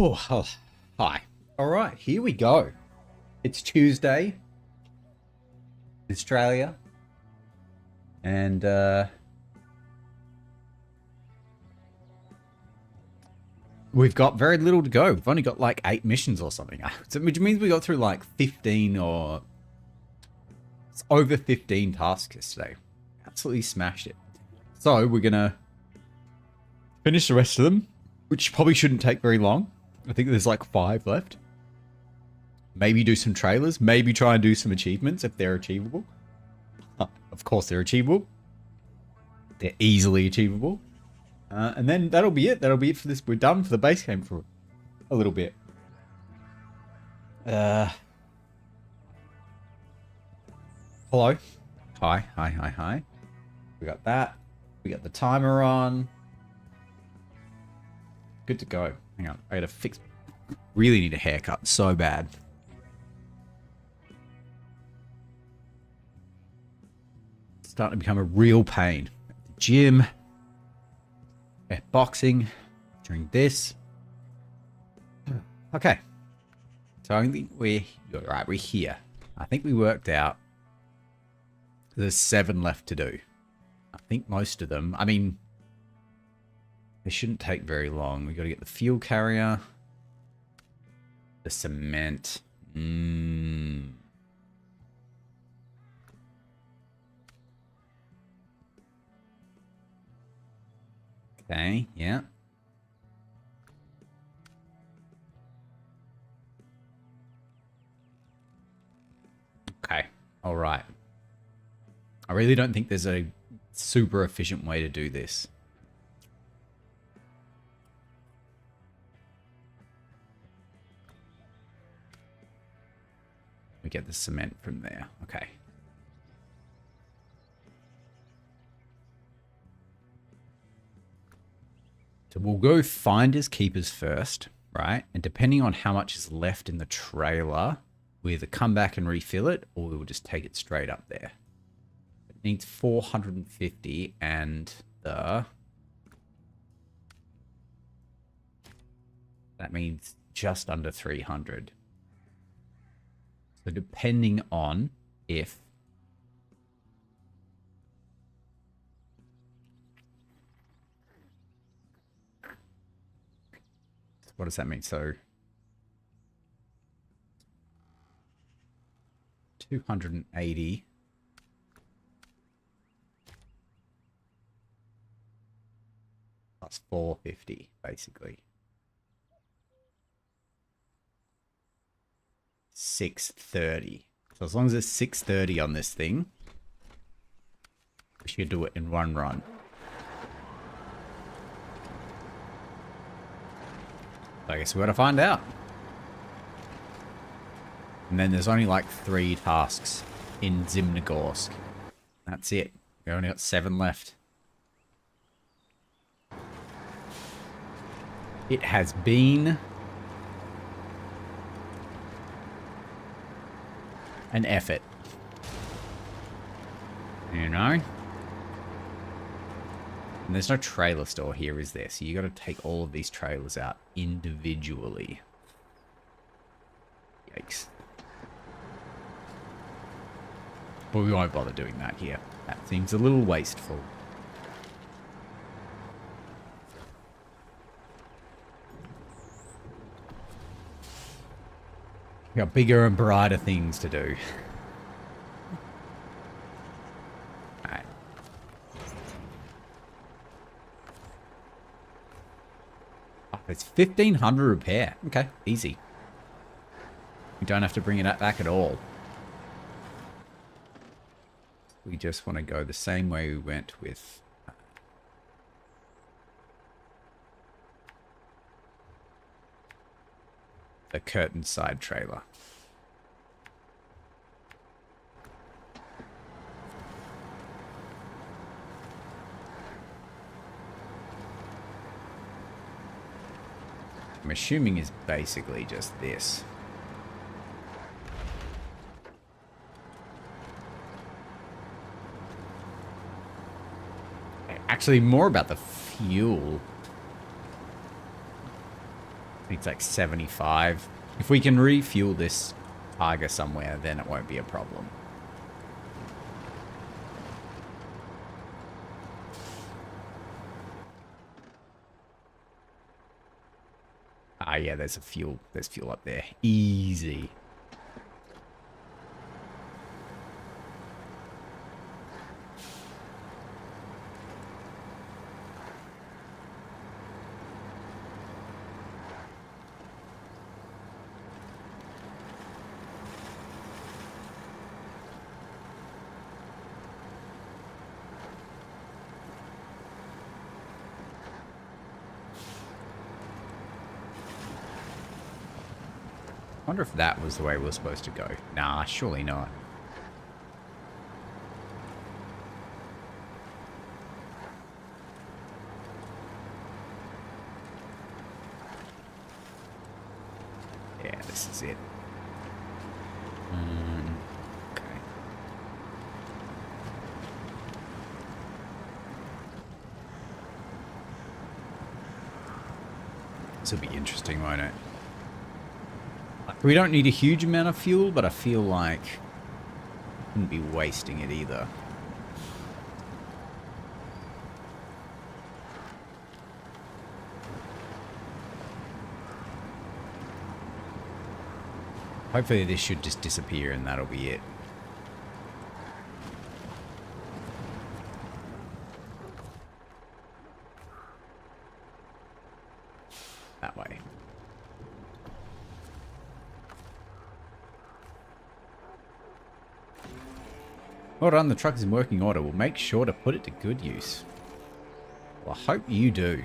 Oh, hi. All right, here we go. It's Tuesday in Australia, and we've got very little to go. We've only got like 8 missions or something, which means we got through like 15 or it's over 15 tasks yesterday. Absolutely smashed it. So we're gonna finish the rest of them, which probably shouldn't take very long. I think there's like 5 left. Maybe do some trailers. Maybe try and do some achievements if they're achievable. Of course they're achievable. They're easily achievable. And then that'll be it. That'll be it for this. We're done for the base game for a little bit. Hello. Hi. We got that. We got the timer on. Good to go. Hang on. I gotta fix. Really need a haircut so bad. It's starting to become a real pain. At the gym. At boxing. During this. Okay. So I think we're here. I think we worked out. There's 7 left to do. I think most of them. I mean, they shouldn't take very long. We got to get the fuel carrier. The cement. Okay, yeah. Okay, all right. I really don't think there's a super efficient way to do this. We get the cement from there. Okay. So we'll go finders keepers first, right? And depending on how much is left in the trailer, we'll either come back and refill it or we'll just take it straight up there. It needs 450 and that means just under 300. So depending on if what does that mean? So 280 plus 450 basically. 630. So as long as it's 630 on this thing, we should do it in one run. So I guess we gotta find out. And then there's only like 3 tasks in Zimnogorsk. That's it. We only got 7 left. It has been an effort. You know? And there's no trailer store here, is there? So you got to take all of these trailers out individually. Yikes. But we won't bother doing that here. That seems a little wasteful. We got bigger and brighter things to do. Alright. Oh, it's 1500 repair. Okay, easy. We don't have to bring it back at all. We just want to go the same way we went with the curtain side trailer. I'm assuming is basically just this. Actually, more about the fuel. It's like 75. If we can refuel this Tiger somewhere, then it won't be a problem. Ah, yeah, there's fuel up there. Easy. I wonder if that was the way we were supposed to go. Nah, surely not. Yeah, this is it. Okay. This will be interesting, won't it? We don't need a huge amount of fuel, but I feel like we wouldn't be wasting it either. Hopefully this should just disappear and that'll be it. That way. Well done, the truck is in working order. We'll make sure to put it to good use. Well, I hope you do.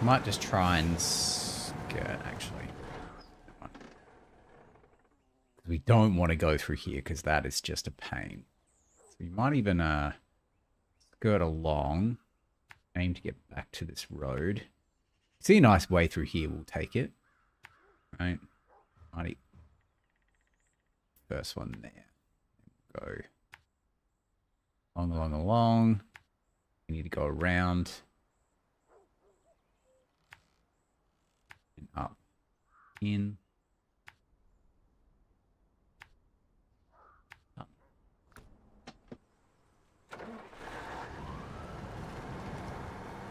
Might just try and skirt, actually. We don't want to go through here because that is just a pain. So we might even skirt along. Aim to get back to this road. See a nice way through here, we'll take it. Right. Mighty. First one there. Go along. We need to go around and up, in, up.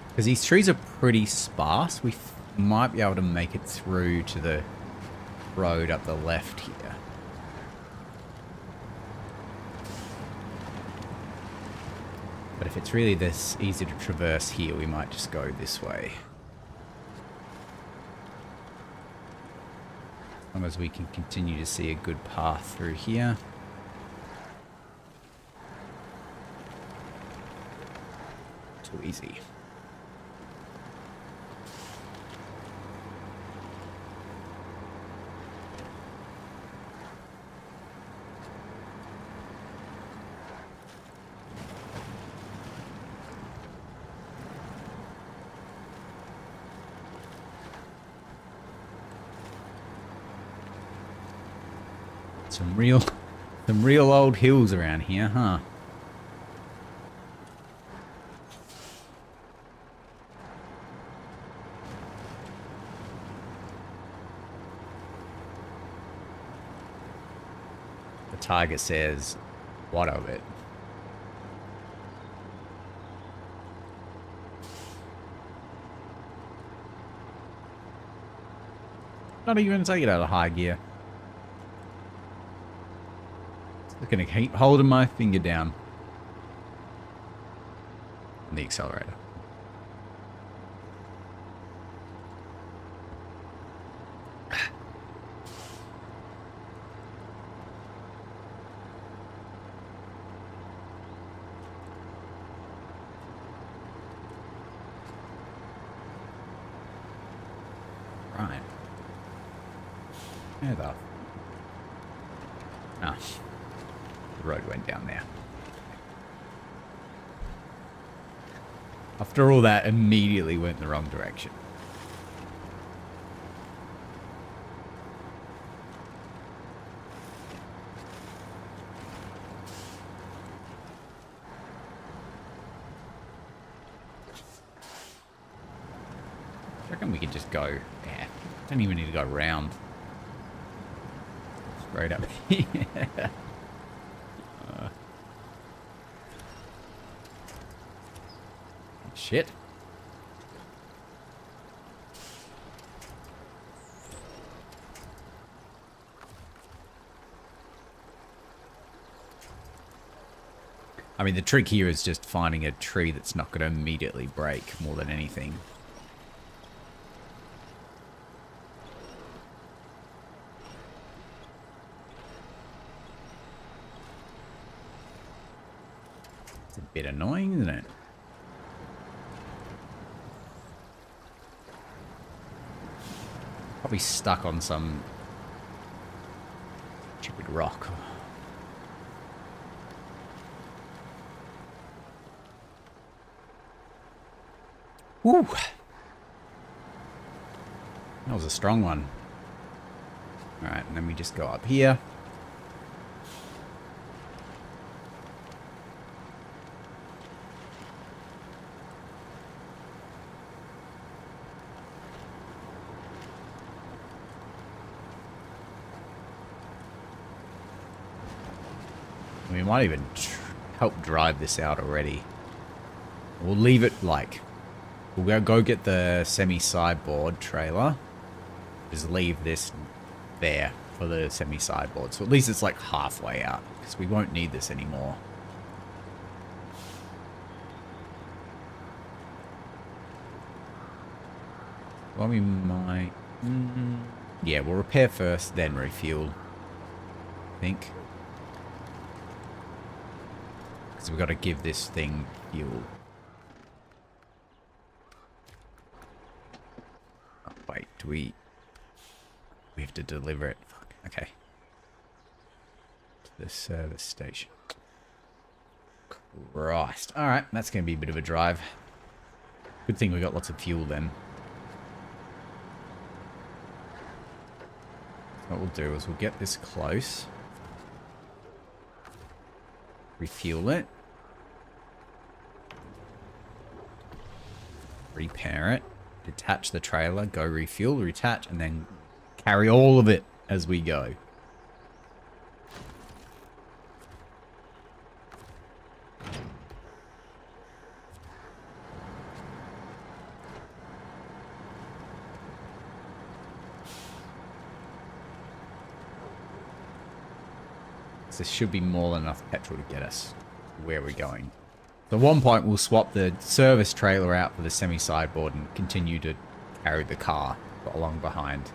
Because these trees are pretty sparse, we might be able to make it through to the road up the left here. But if it's really this easy to traverse here, we might just go this way. As long as we can continue to see a good path through here. Too easy. Some real old hills around here, huh? The tiger says, what of it? Not even going to take it out of high gear. Just going to keep holding my finger down on the accelerator. Right. Where the... Ah. The road went down there. After all that, immediately went in the wrong direction. I reckon we could just go. Yeah, don't even need to go round. Straight up here. Shit. I mean, the trick here is just finding a tree that's not going to immediately break more than anything. It's a bit annoying, isn't it? Probably stuck on some stupid rock. Woo! That was a strong one. Alright, and then we just go up here. We might even help drive this out already. We'll leave it like... We'll go get the semi-sideboard trailer. Just leave this there for the semi-sideboard. So at least it's like halfway out. Because we won't need this anymore. Well, we might... Yeah, we'll repair first, then refuel. I think. Because we've got to give this thing fuel. Wait, do we have to deliver it? Fuck, okay. To the service station. Christ. Alright, that's going to be a bit of a drive. Good thing we got lots of fuel then. What we'll do is we'll get this close. Refuel it. Repair it. Detach the trailer, go refuel, retach, and then carry all of it as we go. This should be more than enough petrol to get us where we're going. So at one point, we'll swap the service trailer out for the semi-sideboard and continue to carry the car along behind.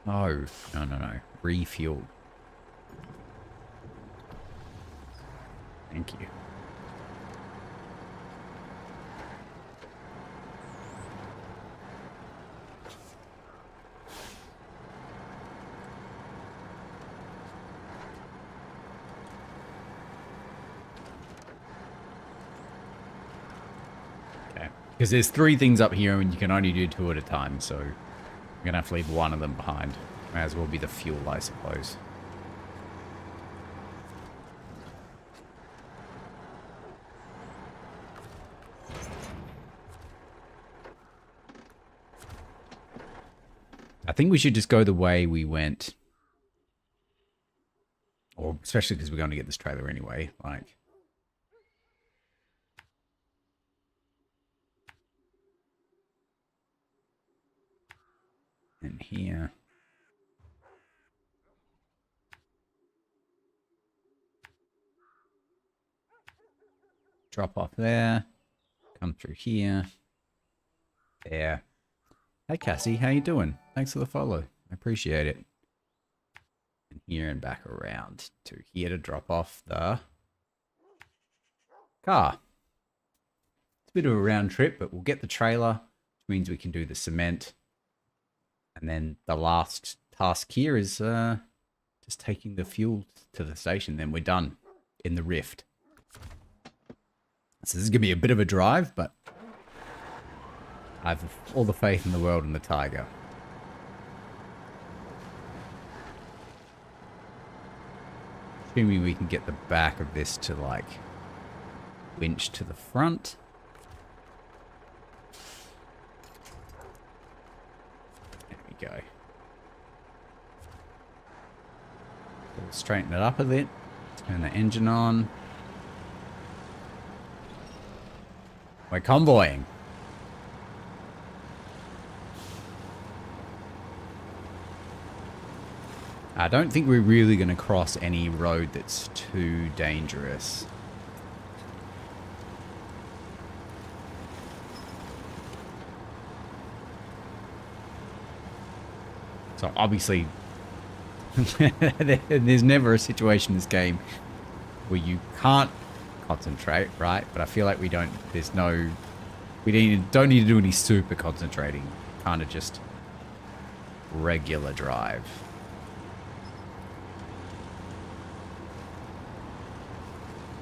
Oh, no. Refuel. Thank you. Because there's 3 things up here and you can only do 2 at a time, so I'm going to have to leave one of them behind. May as well be the fuel, I suppose. I think we should just go the way we went. Or especially because we're going to get this trailer anyway, like... And here. Drop off there. Come through here. There. Hey Cassie, how you doing? Thanks for the follow. I appreciate it. And here and back around to here to drop off the car. It's a bit of a round trip, but we'll get the trailer, which means we can do the cement. And then the last task here is just taking the fuel to the station. Then we're done in the Rift. So this is going to be a bit of a drive, but I have all the faith in the world in the Tiger. Assuming we can get the back of this to like winch to the front. There we go. We'll straighten it up a bit. Turn the engine on. We're convoying. I don't think we're really going to cross any road that's too dangerous. So obviously, there's never a situation in this game where you can't concentrate, right? But I feel like we don't need to do any super concentrating. Kind of just regular drive.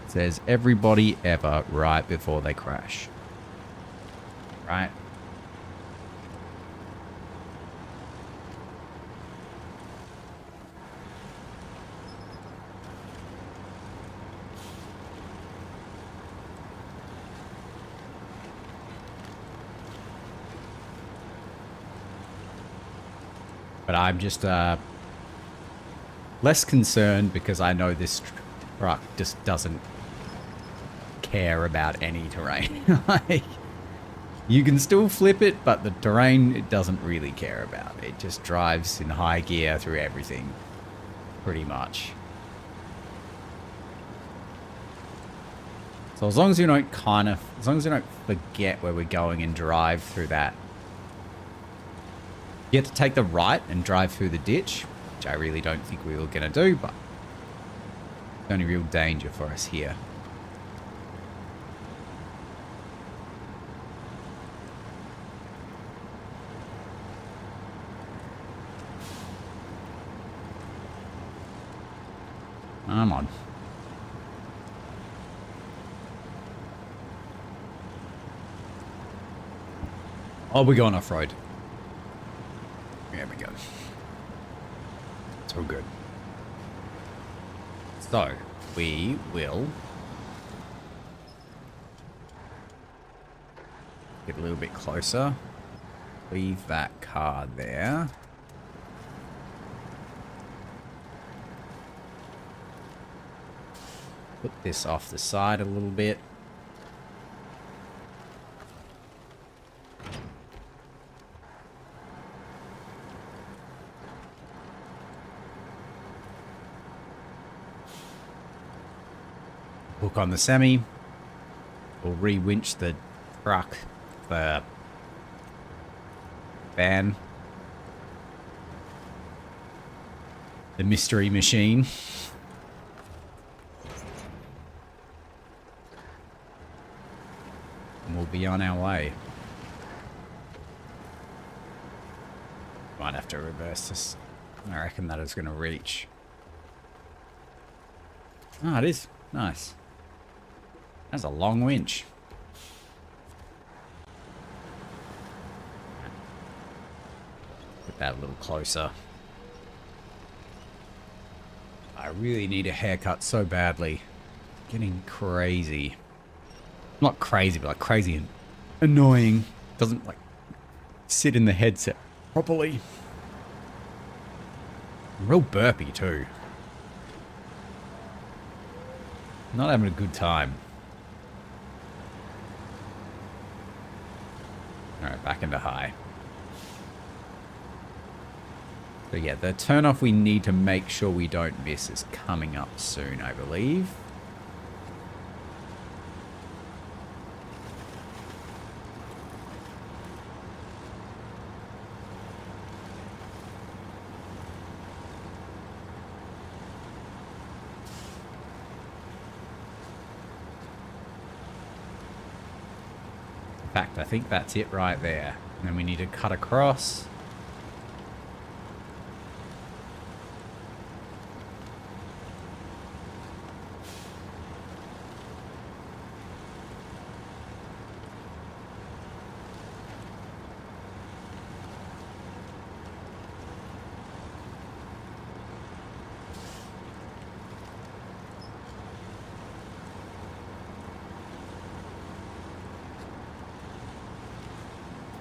Says everybody ever right before they crash. Right? But I'm just less concerned because I know this truck just doesn't care about any terrain. Like, you can still flip it, but the terrain it doesn't really care about. It just drives in high gear through everything, pretty much. So as long as you don't forget where we're going and drive through that. You have to take the right and drive through the ditch, which I really don't think we were going to do, but the only real danger for us here. Come on. Oh, we're going off-road. There we go. It's all good. So, we will get a little bit closer. Leave that car there. Put this off the side a little bit. Hook on the semi. We'll re-winch the truck, the van, the mystery machine. And we'll be on our way. Might have to reverse this. I reckon that is going to reach. Oh, it is. Nice. That's a long winch. Put that a little closer. I really need a haircut so badly. Getting crazy. Not crazy, but like crazy and annoying. Doesn't like sit in the headset properly. Real burpy too. Not having a good time. Alright, back into high. So yeah, the turnoff we need to make sure we don't miss is coming up soon, I believe. In fact, I think that's it right there. And then we need to cut across.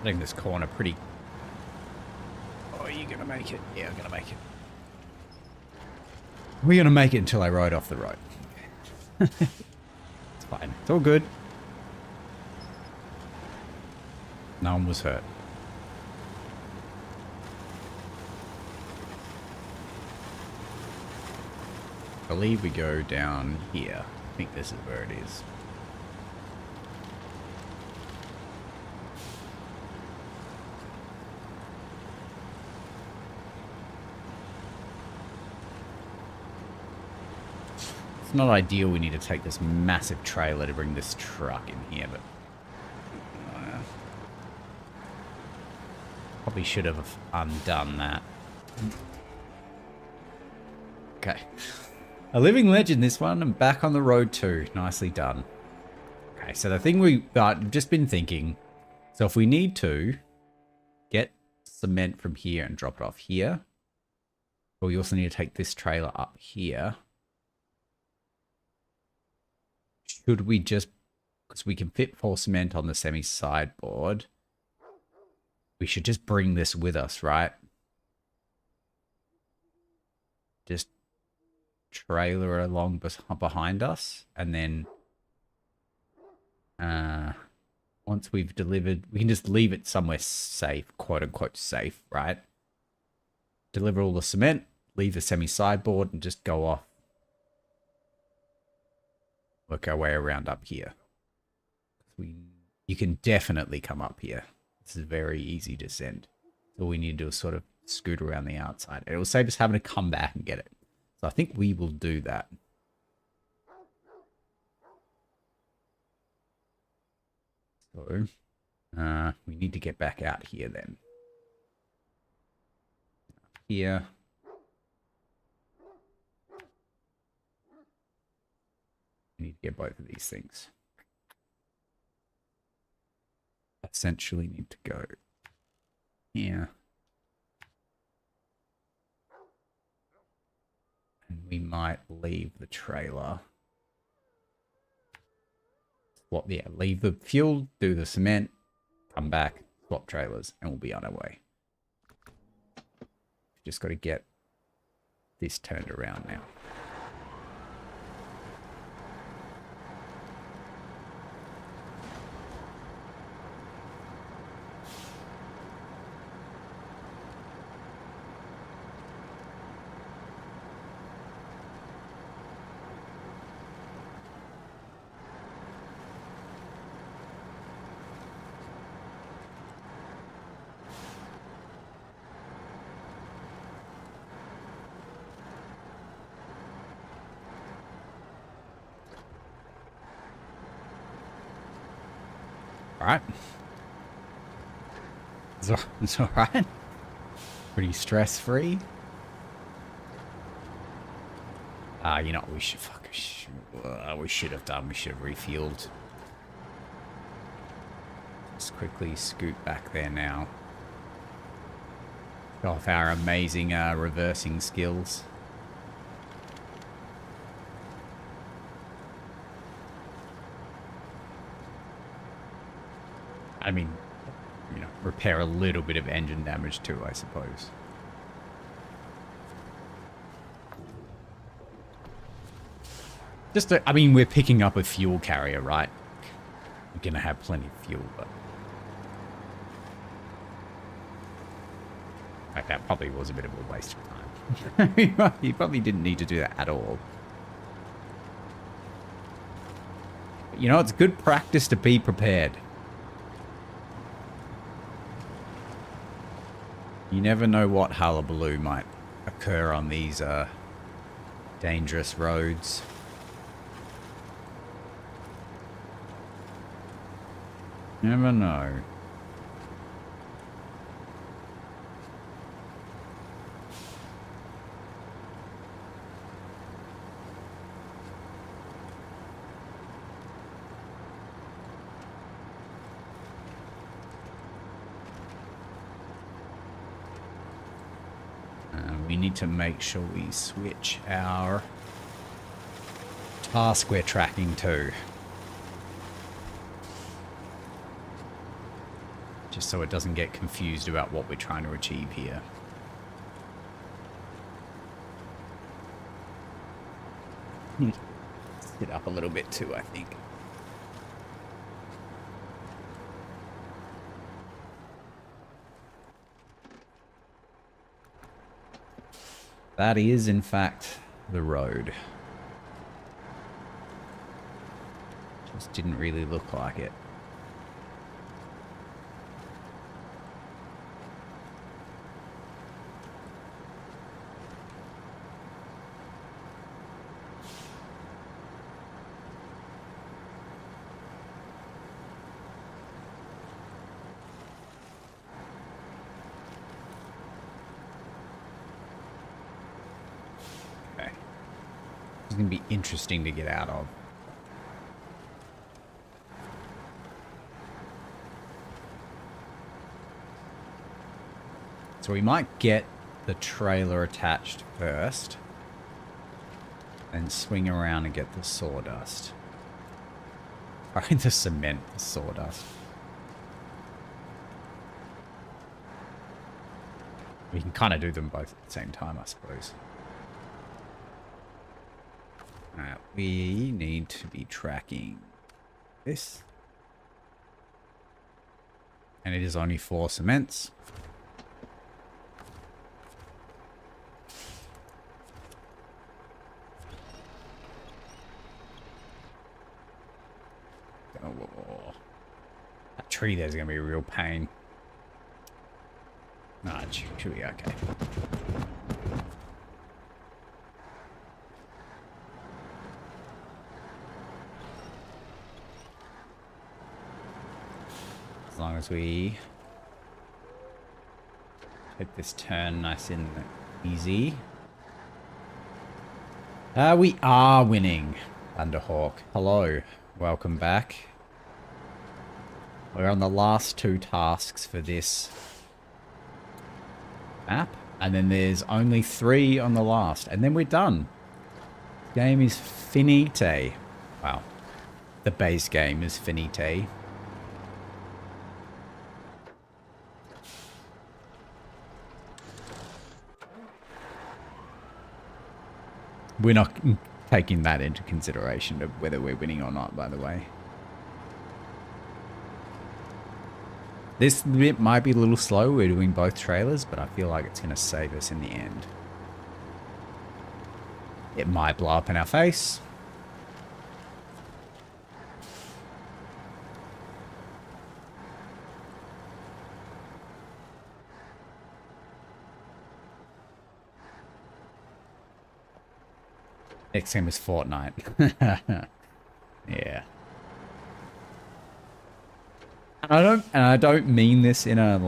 Hitting this corner pretty... Oh, are you going to make it? Yeah, I'm going to make it. We're going to make it until I ride off the road. It's fine. It's all good. No one was hurt. I believe we go down here. I think this is where it is. It's not ideal. We need to take this massive trailer to bring this truck in here, but probably should have undone that. Okay. A living legend, this one, and back on the road too. Nicely done. Okay, so the thing we've just been thinking, so if we need to get cement from here and drop it off here, but we also need to take this trailer up here. Should we just, because we can fit 4 cement on the semi-sideboard, we should just bring this with us, right? Just trailer it along behind us, and then once we've delivered, we can just leave it somewhere safe, quote unquote safe, right? Deliver all the cement, leave the semi-sideboard, and just go off. Work our way around up here. You can definitely come up here. This is very easy to send. All we need to do is sort of scoot around the outside. It will save us having to come back and get it. So I think we will do that. So we need to get back out here then. Here. We need to get both of these things. Essentially need to go here. And we might leave the trailer. Swap, yeah, leave the fuel, do the cement, come back, swap trailers, and we'll be on our way. Just got to get this turned around now. Alright. It's alright. Pretty stress-free. You know what we should we should have done? We should have refueled. Just quickly scoot back there now. Show off our amazing reversing skills. I mean, you know, repair a little bit of engine damage too, I suppose. I mean, we're picking up a fuel carrier, right? We're going to have plenty of fuel, but... In fact, that probably was a bit of a waste of time. You probably didn't need to do that at all. But, you know, it's good practice to be prepared. You never know what hullabaloo might occur on these dangerous roads. Never know. We need to make sure we switch our task we're tracking to. Just so it doesn't get confused about what we're trying to achieve here. Sit up a little bit too, I think. That is, in fact, the road. Just didn't really look like it. It's going to be interesting to get out of. So we might get the trailer attached first. And swing around and get the sawdust. Sorry, the cement, the sawdust. We can kind of do them both at the same time, I suppose. Alright, we need to be tracking this. And it is only 4 cements. Oh, that tree there's going to be a real pain. Nah, it should be okay. As long as we take this turn nice and easy. We are winning, Thunderhawk. Hello, welcome back. We're on the last 2 tasks for this map, and then there's only 3 on the last, and then we're done. Game is finite. Wow, the base game is finite. We're not taking that into consideration of whether we're winning or not, by the way. This bit might be a little slow. We're doing both trailers, but I feel like it's going to save us in the end. It might blow up in our face. Next game is Fortnite. Yeah. And I don't mean this in a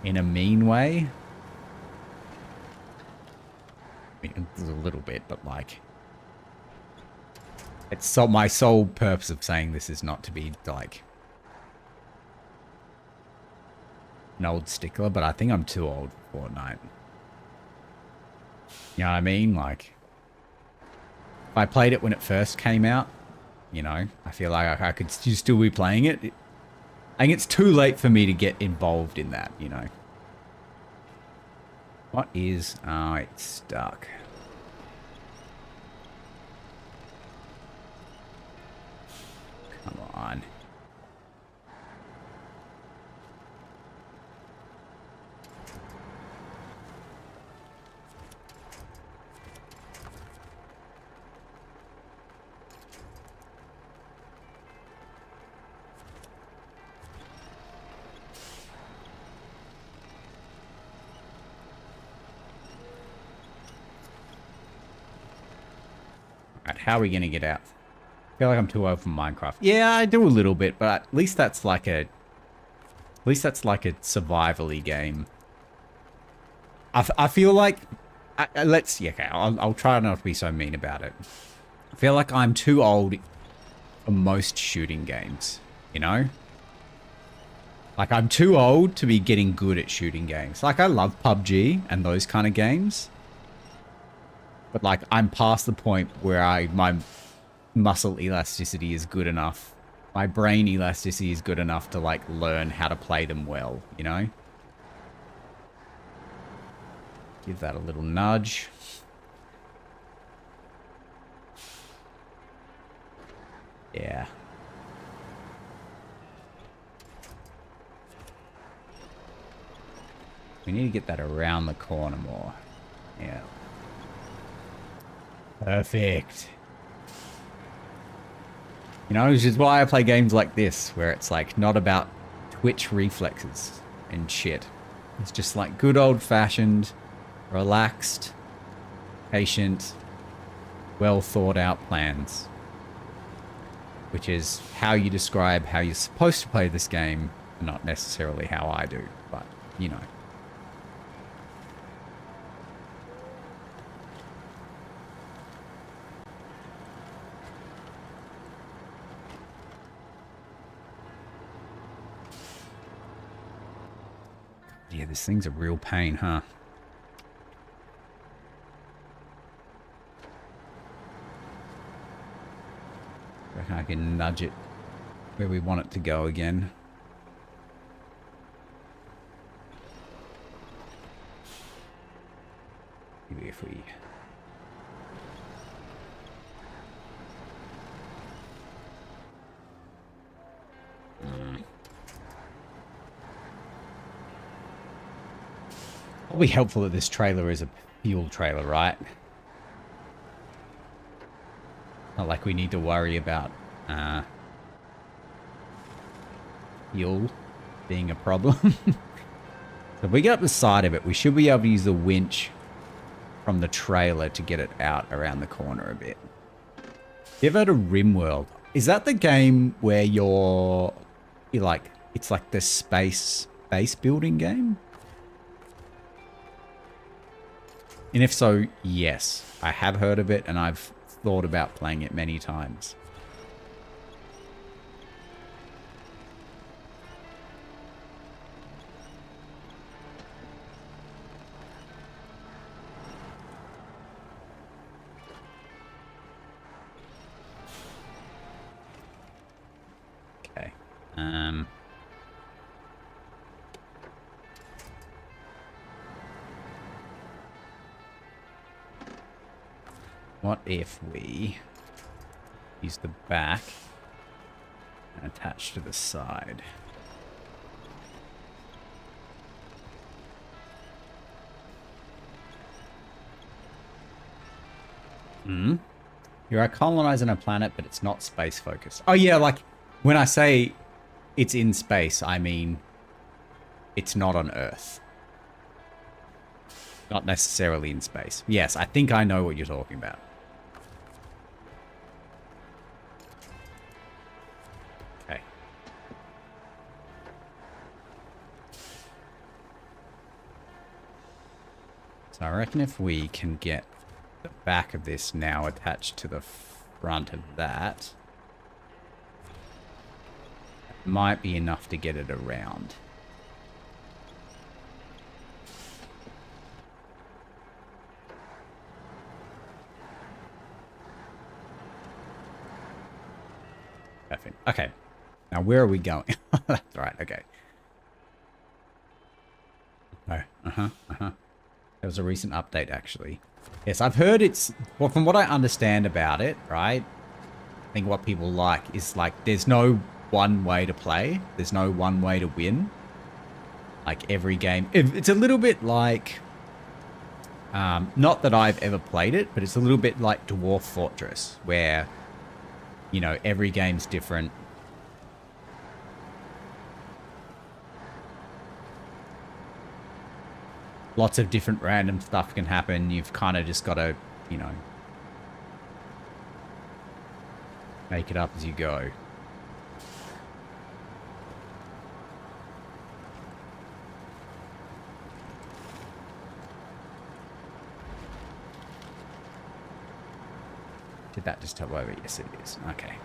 mean way. I mean, a little bit, but like, it's so my sole purpose of saying this is not to be like an old stickler, but I think I'm too old for Fortnite. You know what I mean? Like, if I played it when it first came out, you know, I feel like I could still be playing it. I think it's too late for me to get involved in that, you know. What is... Oh, it's stuck. Come on. How are we going to get out? I feel like I'm too old for Minecraft. Yeah, I do a little bit, but at least that's like a... At least that's like a survival-y game. I feel like... let's... Yeah, okay, I'll try not to be so mean about it. I feel like I'm too old for most shooting games, you know? Like, I'm too old to be getting good at shooting games. Like, I love PUBG and those kind of games. But like, I'm past the point where my muscle elasticity is good enough my brain elasticity is good enough to like learn how to play them well, you know? Give that a little nudge. Yeah. We need to get that around the corner more. Yeah. Perfect. You know, which is why I play games like this, where it's like not about twitch reflexes and shit. It's just like good old-fashioned, relaxed, patient, well thought out plans. Which is how you describe how you're supposed to play this game, not necessarily how I do, but you know. Yeah, this thing's a real pain, huh? I reckon I can nudge it where we want it to go again. Maybe if we... It'll be helpful that this trailer is a fuel trailer, right? Not like we need to worry about fuel being a problem. So if we get up the side of it, we should be able to use the winch from the trailer to get it out around the corner a bit. You ever heard of RimWorld? Is that the game where you're like, it's like the space base building game? And if so, yes, I have heard of it and I've thought about playing it many times. Okay. What if we use the back and attach to the side? You're colonizing a planet, but it's not space focused. Oh yeah, like when I say it's in space, I mean it's not on Earth. Not necessarily in space. Yes, I think I know what you're talking about. Okay. So I reckon if we can get the back of this now attached to the front of that, it might be enough to get it around. Perfect. Okay. Now where are we going? That's right. Okay. Oh, there was a recent update, actually. Yes, I've heard it's... Well, from what I understand about it, right? I think what people like is, like, there's no one way to play. There's no one way to win. Like, every game... It's a little bit like... not that I've ever played it, but it's a little bit like Dwarf Fortress, where, you know, every game's different. Lots of different random stuff can happen. You've kind of just got to, you know, make it up as you go. Did that just tip over? Yes, it is. Okay.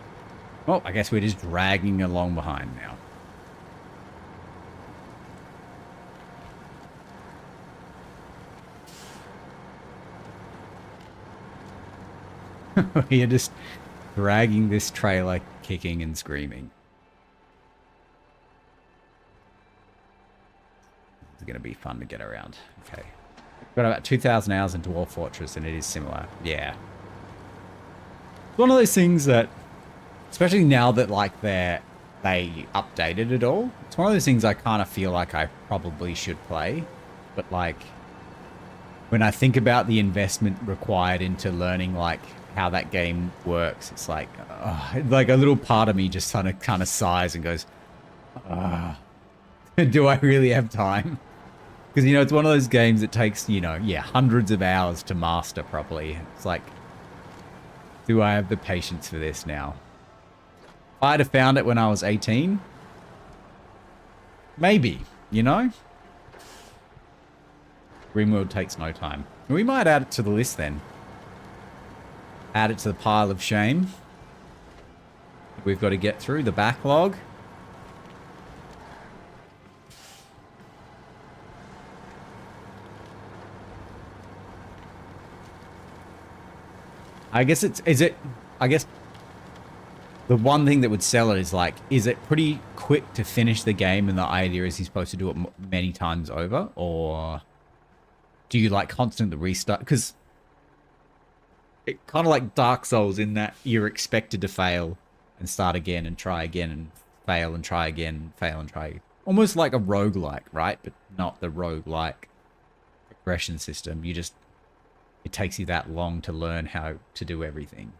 Well, I guess we're just dragging along behind now. You're just dragging this trailer, kicking and screaming. It's going to be fun to get around. Okay. Got about 2,000 hours in Dwarf Fortress, and it is similar. Yeah. It's one of those things that, especially now that like they updated it all, it's one of those things I kind of feel like I probably should play, but like when I think about the investment required into learning like how that game works, it's like like a little part of me just kind of sighs and goes, do I really have time? Because, you know, it's one of those games that takes, you know, yeah, hundreds of hours to master properly. It's like, do I have the patience for this now? If I'd have found it when I was 18, maybe, you know? RimWorld takes no time. We might add it to the list then. Add it to the pile of shame. We've got to get through the backlog. I guess I guess the one thing that would sell it is like, is it pretty quick to finish the game and the idea is you're supposed to do it many times over? Or do you like constantly restart? Because it kind of like Dark Souls in that you're expected to fail and start again and try again and fail and try again, fail and try again. Almost like a roguelike, right? But not the roguelike progression system. It takes you that long to learn how to do everything.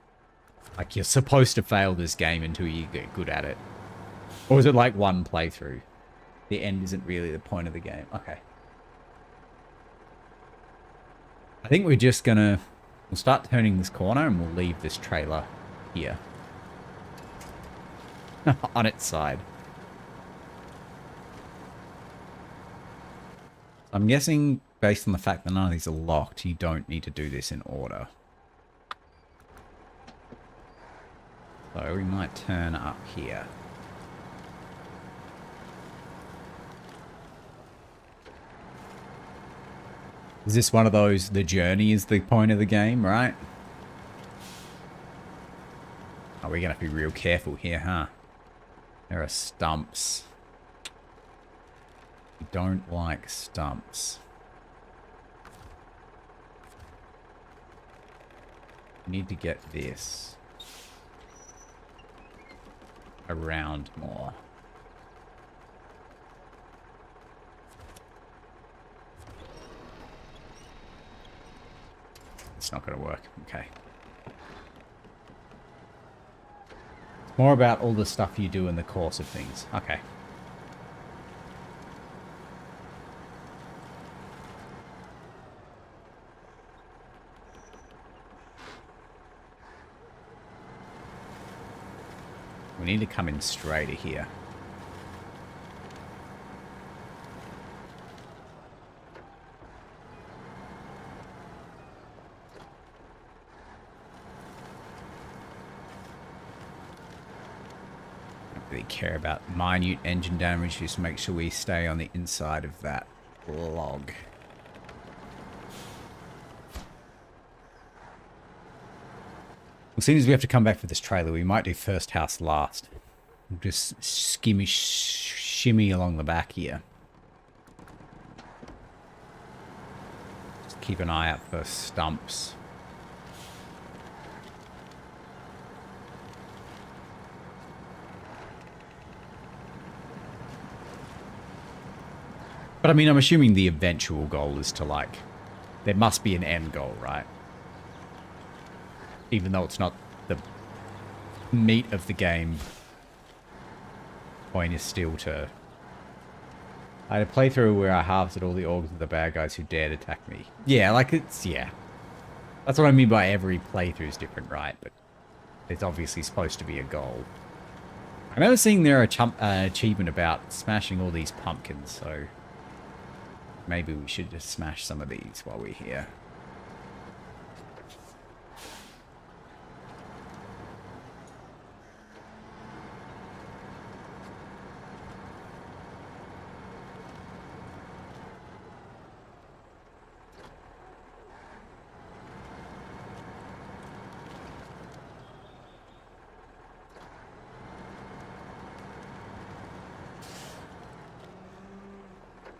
Like, you're supposed to fail this game until you get good at it. Or is it like one playthrough? The end isn't really the point of the game. Okay. I think we're just gonna... We'll start turning this corner and we'll leave this trailer here. On its side. I'm guessing, based on the fact that none of these are locked, you don't need to do this in order. So we might turn up here. Is this one of those, the journey is the point of the game, right? Oh, we're going to have to be real careful here, huh? There are stumps. We don't like stumps. We need to get this around more. It's not going to work. Okay. It's more about all the stuff you do in the course of things. Okay. We need to come in straighter here. Don't really care about minute engine damage, just make sure we stay on the inside of that log. Well, seeing as we have to come back for this trailer, we might do first house last. We'll just shimmy along the back here. Just keep an eye out for stumps. But I mean, I'm assuming the eventual goal is to like, there must be an end goal, right? Even though it's not the meat of the game, point is still to... I had a playthrough where I harvested all the organs of the bad guys who dared attack me. Yeah, like it's... yeah. That's what I mean by every playthrough is different, right? But it's obviously supposed to be a goal. I remember seeing there an achievement about smashing all these pumpkins, so... maybe we should just smash some of these while we're here.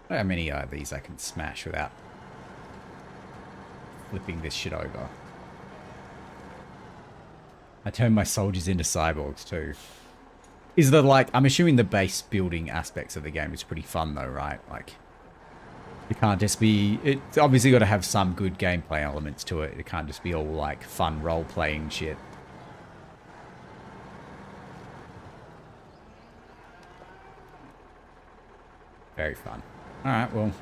I don't know how many of these I can smash without flipping this shit over. I turn my soldiers into cyborgs too. Is the, like, I'm assuming the base building aspects of the game is pretty fun though, right? Like, it can't just be, it's obviously got to have some good gameplay elements to it. It can't just be all like fun role-playing shit. Very fun. Alright, well.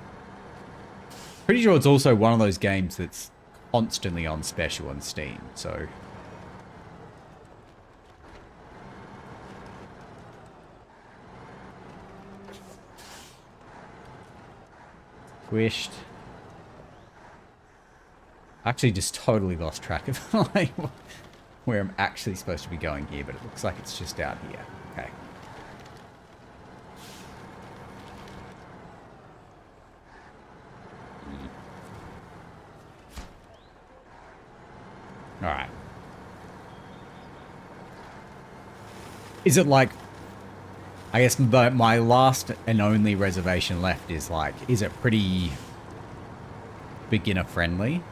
Pretty sure it's also one of those games that's constantly on special on Steam, so. Squished. I actually just totally lost track of like where I'm actually supposed to be going here, but it looks like it's just out here. Okay. Alright. Is it like... I guess my last and only reservation left is like, is it pretty beginner friendly?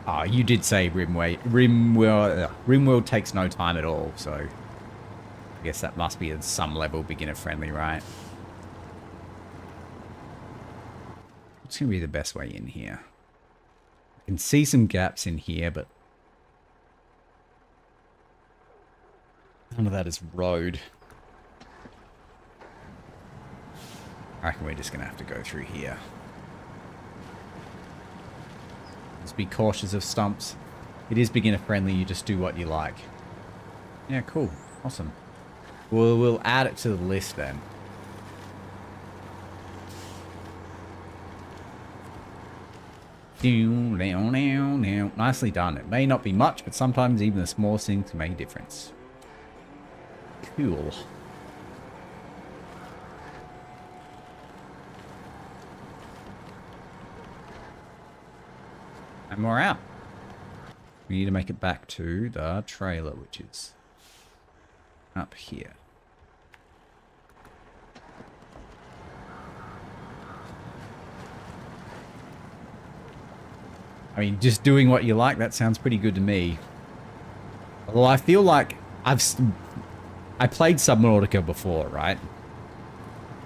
Oh, you did say RimWorld takes no time at all, so I guess that must be at some level beginner friendly, right? What's going to be the best way in here? I can see some gaps in here, but none of that is road. I reckon we're just going to have to go through here. Just be cautious of stumps. It is beginner friendly, you just do what you like. Yeah, cool. Awesome. We'll add it to the list then. Nicely done. It may not be much, but sometimes even the smallest things can make a difference. Cool. And we're out. We need to make it back to the trailer, which is up here. I mean, just doing what you like, that sounds pretty good to me. Although I feel like I played Subnautica before, right?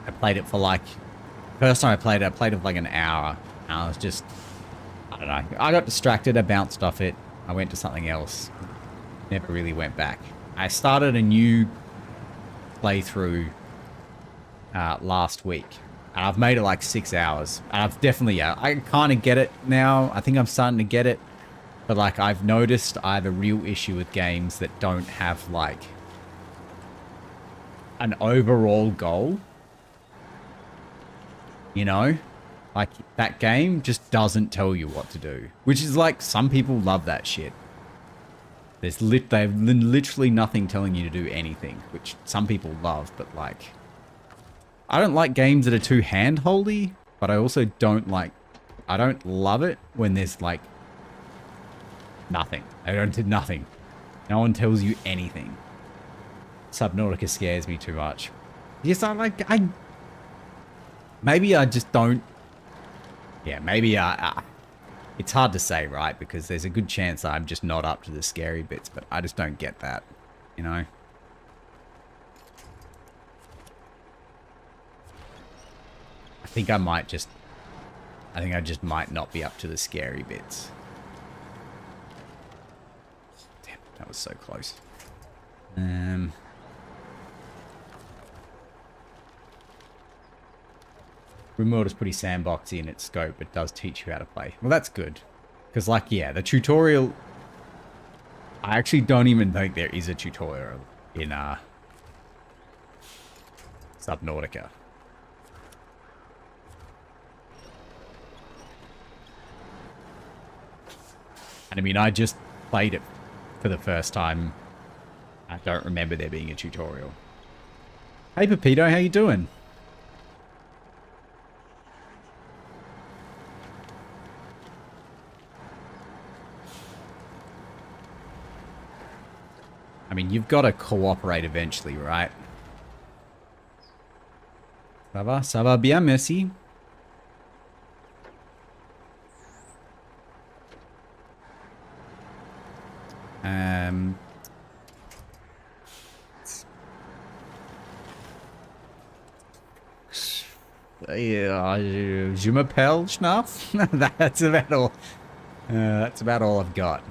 I played it for like... First time I played it for like an hour. And I was just... I don't know. I got distracted. I bounced off it. I went to something else. Never really went back. I started a new playthrough last week. And I've made it like 6 hours. And I've definitely... I kind of get it now. I think I'm starting to get it. But like I've noticed I have a real issue with games that don't have like an overall goal. You know? Like, that game just doesn't tell you what to do. Which is like, some people love that shit. They have literally nothing telling you to do anything. Which some people love, but like... I don't like games that are too hand-holdy. But I also don't like... I don't love it when there's like... nothing. I don't do nothing. No one tells you anything. Subnautica scares me too much. Yes, maybe I just don't... Yeah, maybe it's hard to say, right? Because there's a good chance I'm just not up to the scary bits, but I just don't get that, you know? I think I just might not be up to the scary bits. Damn, that was so close. RimWorld is pretty sandboxy in its scope, but does teach you how to play. Well, that's good. Because, like, yeah, the tutorial... I actually don't even think there is a tutorial in Subnautica. And I mean, I just played it for the first time. I don't remember there being a tutorial. Hey, Pepito, how you doing? I mean, you've got to cooperate eventually, right? Ça va bien, merci. Yeah, je m'appelle Schnaff. That's about all. That's about all I've got.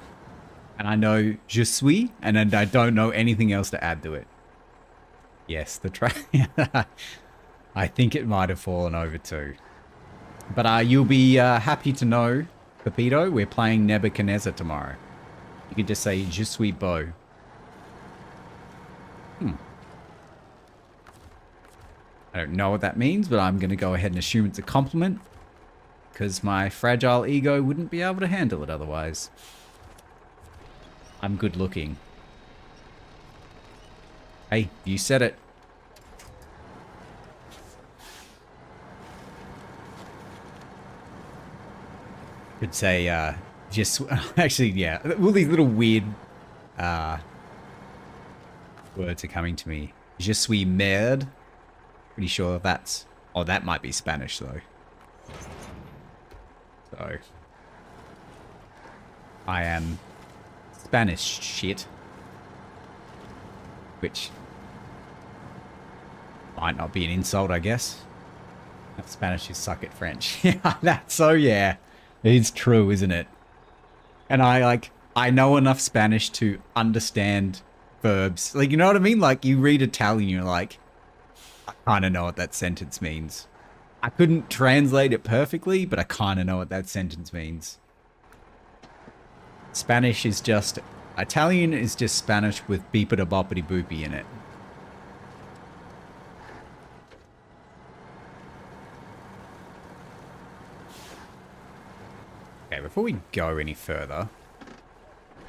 And I know je suis, and then I don't know anything else to add to it. Yes, the track. I think it might have fallen over too. But you'll be happy to know, Pepito, we're playing Nebuchadnezzar tomorrow. You can just say je suis beau. I don't know what that means, but I'm going to go ahead and assume it's a compliment. Because my fragile ego wouldn't be able to handle it otherwise. I'm good looking. Hey, you said it. Could say, just... Actually, yeah. All these little weird words are coming to me. Je suis merde. Pretty sure that's... Oh, that might be Spanish, though. So... I am Spanish shit. Which... might not be an insult, I guess. Spanish is suck at French. Yeah, that's so, yeah. It's true, isn't it? And I know enough Spanish to understand verbs. Like, you know what I mean? Like, you read Italian, you're like... I kind of know what that sentence means. I couldn't translate it perfectly, but I kind of know what that sentence means. Spanish is just... Italian is just Spanish with beepity boppity boopy in it. Okay, before we go any further,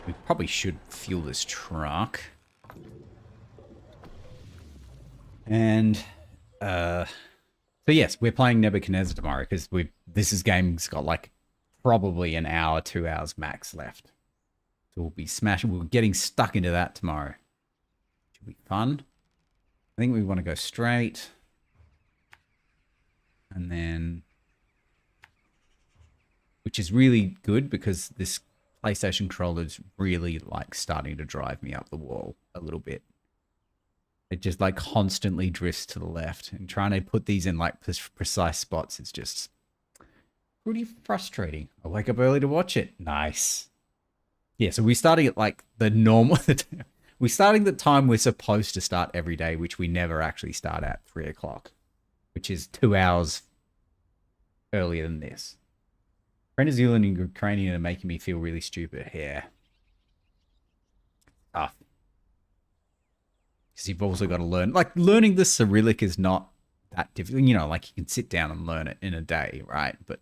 we probably should fuel this truck. And, so yes, we're playing Nebuchadnezzar tomorrow because this game's got like probably an hour, 2 hours max left. So we'll be smashing, we're getting stuck into that tomorrow. Should be fun. I think we want to go straight. And then, which is really good because this PlayStation controller is really like starting to drive me up the wall a little bit. It just like constantly drifts to the left, and trying to put these in like precise spots is just pretty frustrating. I wake up early to watch it. Nice. Yeah, so we're starting at like the normal... we're starting the time we're supposed to start every day, which we never actually start at 3 o'clock, which is 2 hours earlier than this. Venezuelan and Ukrainian are making me feel really stupid here. Tough. Because you've also got to learn... Like, learning the Cyrillic is not that difficult. You know, like, you can sit down and learn it in a day, right? But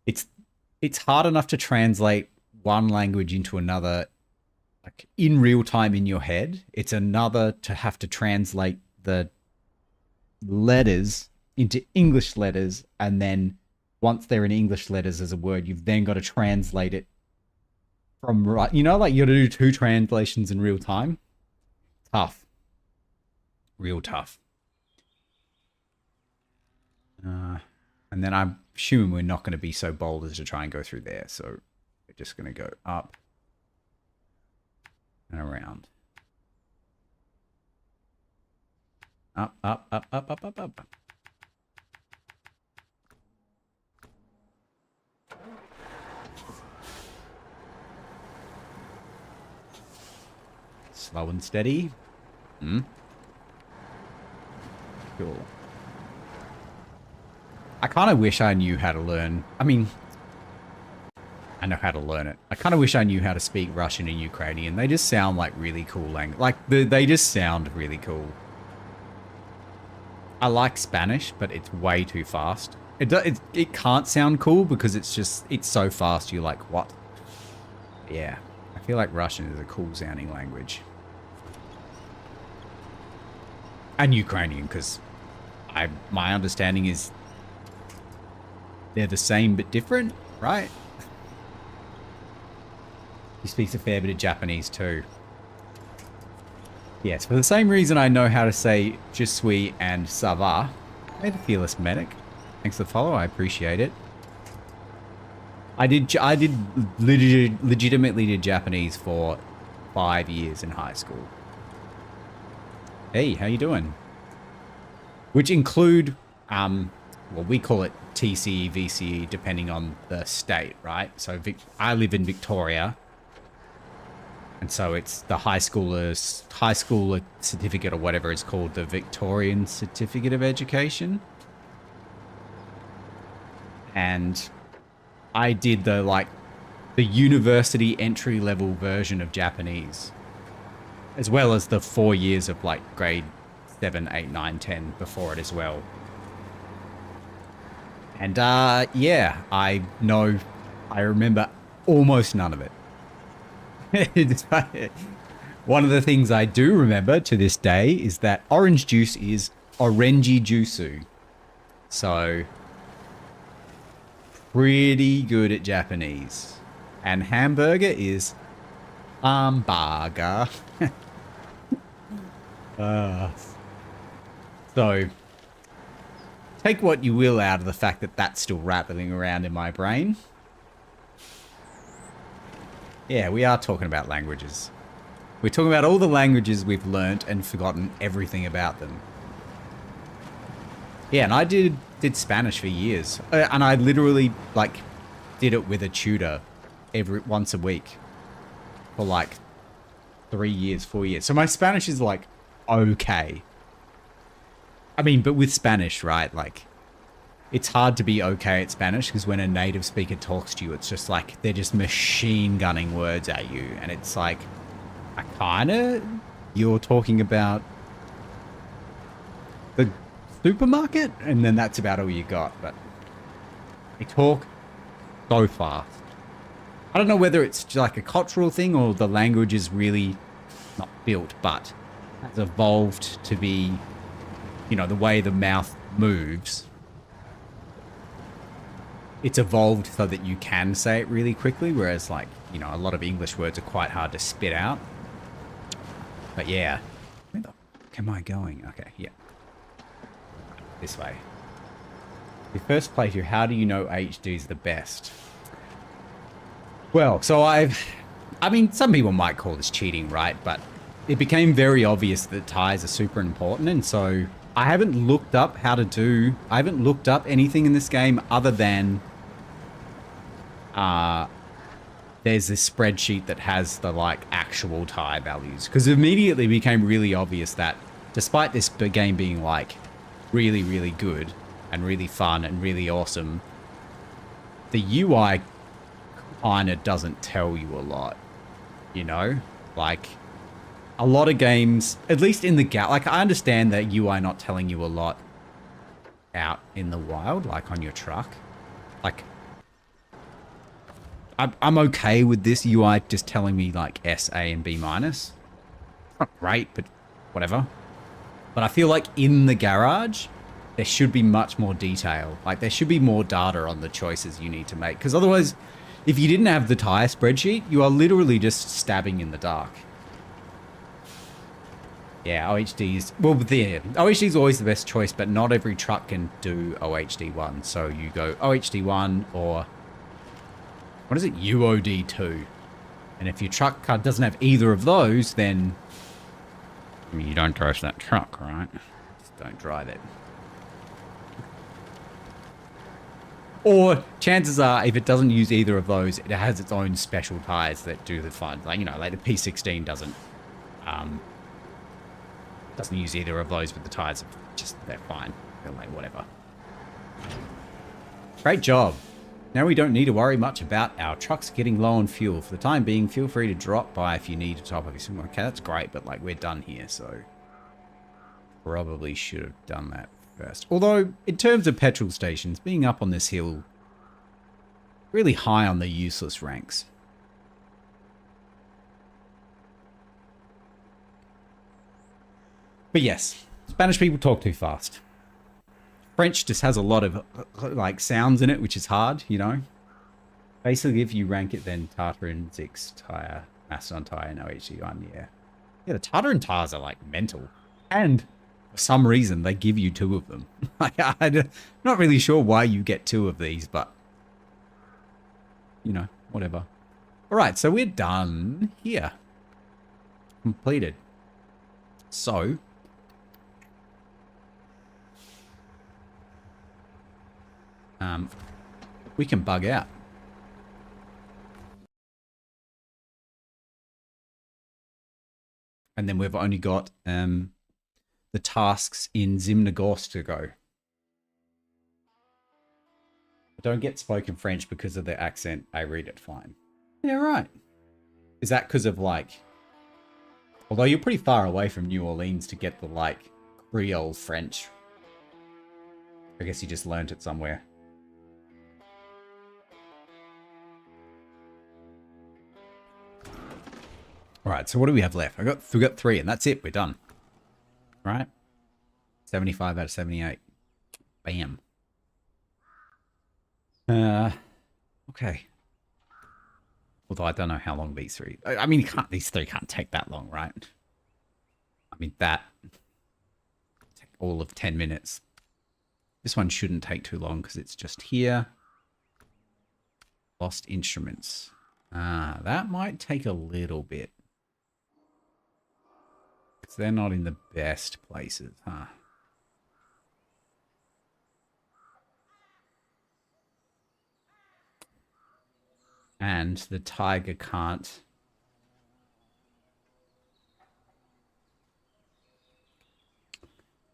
it's hard enough to translate one language into another, like, in real time in your head. It's another to have to translate the letters into English letters, and then once they're in English letters as a word, you've then got to translate it from right... You know, like, you got to do 2 translations in real time. Tough. Real tough. And then I'm assuming we're not going to be so bold as to try and go through there. So we're just going to go up and around. Up, up, up, up, up, up, up. Slow and steady. Cool. I kind of wish I knew how to learn. I mean, I know how to learn it. I kind of wish I knew how to speak Russian and Ukrainian. They just sound like really cool language. Like, they just sound really cool. I like Spanish, but it's way too fast. It can't sound cool because it's so fast. You're like, what? Yeah. I feel like Russian is a cool sounding language. And Ukrainian, because my understanding is they're the same but different, right? He speaks a fair bit of Japanese too. Yes, for the same reason I know how to say je suis and ça va. Hey, the fearless medic. Thanks for the follow. I appreciate it. I did legitimately did Japanese for 5 years in high school. Hey, how you doing? Which include, well, we call it TCE, VCE, depending on the state, right? So I live in Victoria, and so it's the high schooler certificate or whatever it's called, the Victorian Certificate of Education. And I did the university entry level version of Japanese, as well as the 4 years of like grade 7, 8, 9, 10 before it as well. And yeah, I remember almost none of it. One of the things I do remember to this day is that orange juice is orangi juicu. So pretty good at Japanese. And hamburger is hamburger. So take what you will out of the fact that that's still rattling around in my brain. Yeah, we are talking about languages. We're talking about all the languages we've learnt and forgotten everything about them. Yeah, and I did Spanish for years. And I literally, like, did it with a tutor once a week for, like, 3 years, 4 years. So my Spanish is, like, okay. I mean, but with Spanish, right, like, it's hard to be okay at Spanish because when a native speaker talks to you, it's just like they're just machine gunning words at you. And it's like, you're talking about the supermarket? And then that's about all you got. But they talk so fast. I don't know whether it's just like a cultural thing or the language is really not built, but has evolved to be, you know, the way the mouth moves. It's evolved so that you can say it really quickly, whereas, like, you know, a lot of English words are quite hard to spit out. But yeah. Where the fuck am I going? Okay, yeah. This way. Your first playthrough, how do you know HD is the best? Well, so I mean, some people might call this cheating, right? But it became very obvious that ties are super important, and so I haven't looked up I haven't looked up anything in this game other than there's this spreadsheet that has the, like, actual tie values. Because it immediately became really obvious that despite this game being, like, really, really good and really fun and really awesome, the UI kind of doesn't tell you a lot, you know? Like, a lot of games, at least in the like, I understand that UI not telling you a lot out in the wild, like on your truck. Like, I'm okay with this UI just telling me, like, S, A, and B minus. Not great, but whatever. But I feel like in the garage, there should be much more detail. Like, there should be more data on the choices you need to make. Because otherwise, if you didn't have the tire spreadsheet, you are literally just stabbing in the dark. Yeah, OHD's... Well, OHD's always the best choice, but not every truck can do OHD1. So you go OHD1 or... What is it? UOD2. And if your truck car doesn't have either of those, then... I mean, you don't drive that truck, right? Just don't drive it. Or chances are, if it doesn't use either of those, it has its own special tires that do the fun. Like, you know, like the P16 doesn't use either of those, but the tires are just, they're fine. They're like, whatever. Great job. Now we don't need to worry much about our trucks getting low on fuel. For the time being, feel free to drop by if you need to top up your swim. Okay, that's great, but, like, we're done here, so probably should have done that first. Although, in terms of petrol stations, being up on this hill, really high on the useless ranks. But yes, Spanish people talk too fast. French just has a lot of, like, sounds in it, which is hard, you know? Basically, if you rank it, then Tartar and Zix tire, Mastodon tire, and OHD1, yeah. Yeah, the Tartar and Tars are like mental. And for some reason, they give you 2 of them. I'm not really sure why you get 2 of these, but, you know, whatever. All right, so we're done here. Completed. So, we can bug out. And then we've only got the tasks in Zimnagorsk to go. I don't get spoken French because of the accent. I read it fine. Yeah, right. Is that because of like... Although you're pretty far away from New Orleans to get the like Creole French. I guess you just learned it somewhere. All right, so what do we have left? We got 3, and that's it. We're done. Right? 75 out of 78. Bam. Okay. Although I don't know how long these 3. I mean, these 3 can't take that long, right? I mean, that take all of 10 minutes. This one shouldn't take too long because it's just here. Lost instruments. That might take a little bit. Because they're not in the best places, huh? And the tiger can't...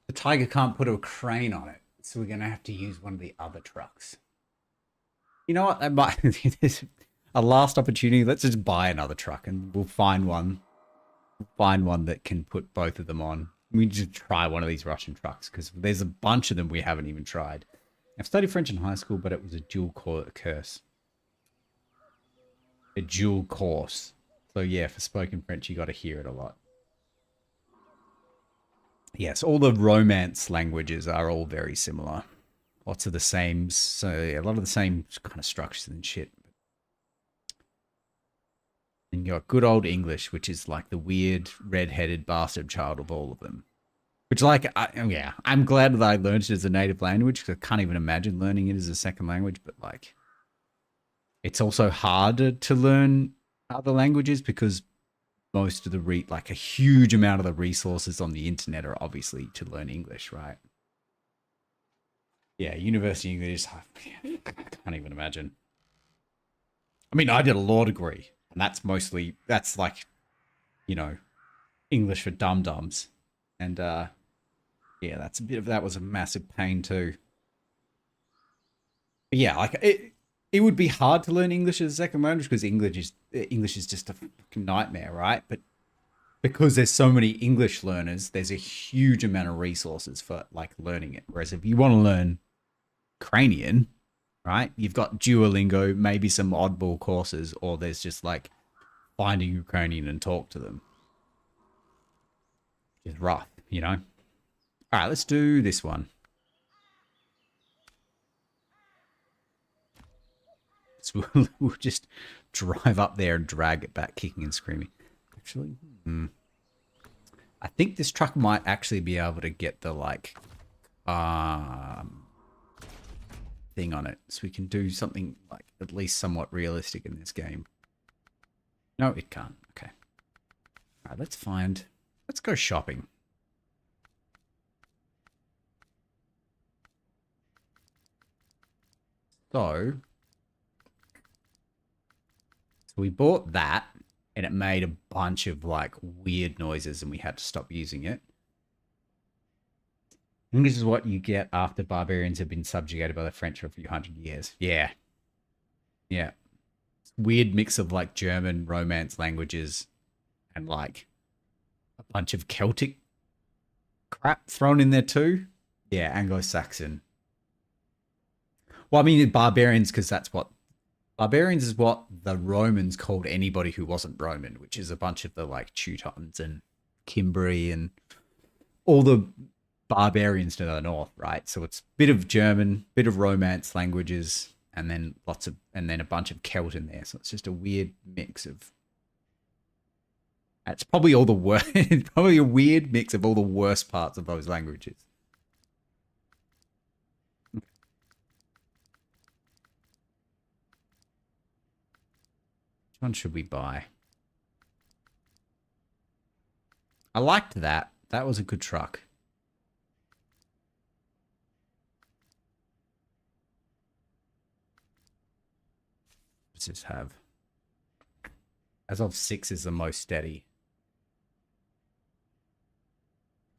The tiger can't put a crane on it. So we're going to have to use one of the other trucks. You know what? That might... There's a last opportunity. Let's just buy another truck and we'll find one. Find one that can put both of them on. We just try one of these Russian trucks because there's a bunch of them we haven't even tried. I've studied French in high school, but it was a dual course. A dual course. So yeah, for spoken French, you got to hear it a lot. Yes, all the Romance languages are all very similar. Lots of the same, so yeah, a lot of the same kind of structures and shit. And you got good old English, which is like the weird red-headed bastard child of all of them. Which, like, yeah, I'm glad that I learned it as a native language because I can't even imagine learning it as a second language. But like, it's also harder to learn other languages because most of the like a huge amount of the resources on the internet are obviously to learn English, right? Yeah, university English, I can't even imagine. I mean, I did a law degree. And that's like, you know, English for dum-dums. And, yeah, that was a massive pain too. But yeah, like, it would be hard to learn English as a second language because English is just a fucking nightmare, right? But because there's so many English learners, there's a huge amount of resources for, like, learning it. Whereas if you want to learn Ukrainian... right? You've got Duolingo, maybe some oddball courses, or there's just like finding Ukrainian and talk to them. It's rough, you know? All right, let's do this one. So we'll just drive up there and drag it back, kicking and screaming. Actually, I think this truck might actually be able to get the like, thing on it, so we can do something like at least somewhat realistic in this game. No, it can't. Okay. All right, let's go shopping. So we bought that and it made a bunch of like weird noises and we had to stop using it. And this is what you get after barbarians have been subjugated by the French for a few hundred years. Yeah. Yeah. Weird mix of like German Romance languages and like a bunch of Celtic crap thrown in there too. Yeah, Anglo-Saxon. Well, I mean, barbarians, because barbarians is what the Romans called anybody who wasn't Roman, which is a bunch of the like Teutons and Cimbri and all the barbarians to the north, right? So it's a bit of German, bit of Romance languages, and then a bunch of Celt in there. So it's just a weird mix of It's probably all the worst. It's probably a weird mix of all the worst parts of those languages. Which one should we buy? I liked that. That was a good truck. What does this have? As of 6 is the most steady.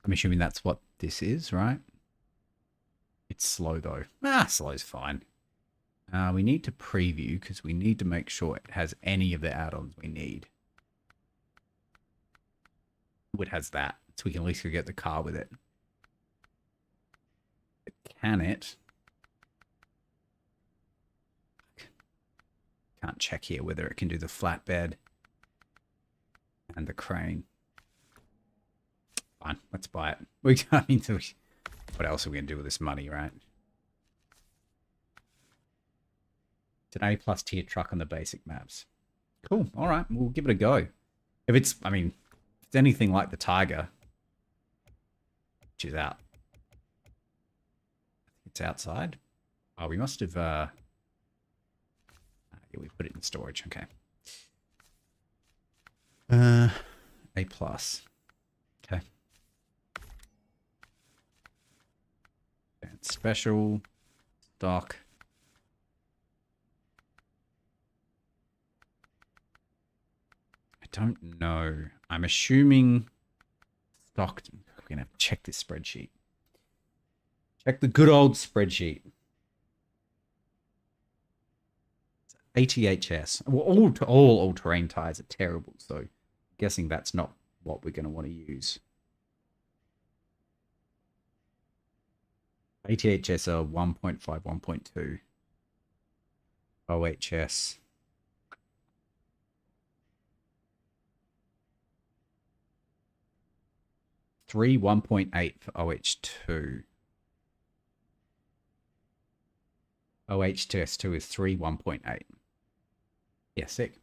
I'm assuming that's what this is, right? It's slow though. Slow's fine. We need to preview because we need to make sure it has any of the add-ons we need. It has that, so we can at least go get the car with it. But can it? Can't check here whether it can do the flatbed and the crane. Fine, let's buy it. We can't need to. What else are we gonna do with this money, right? It's an A+ tier truck on the basic maps. Cool. All right, we'll give it a go. If it's, I mean, if it's anything like the Tiger, which is out. It's outside. Oh, we must have. Yeah, we put it in storage. Okay. A+. Okay. And special stock. I don't know. I'm assuming stock. We're gonna have to check this spreadsheet. Check the good old spreadsheet. ATHS. Well, all all-terrain tires are terrible, so I'm guessing that's not what we're going to want to use. ATHS are 1.5, 1.2. OHS. Three 1.8 for OH2. OHTS2 is 3 1.8. Yeah, sick.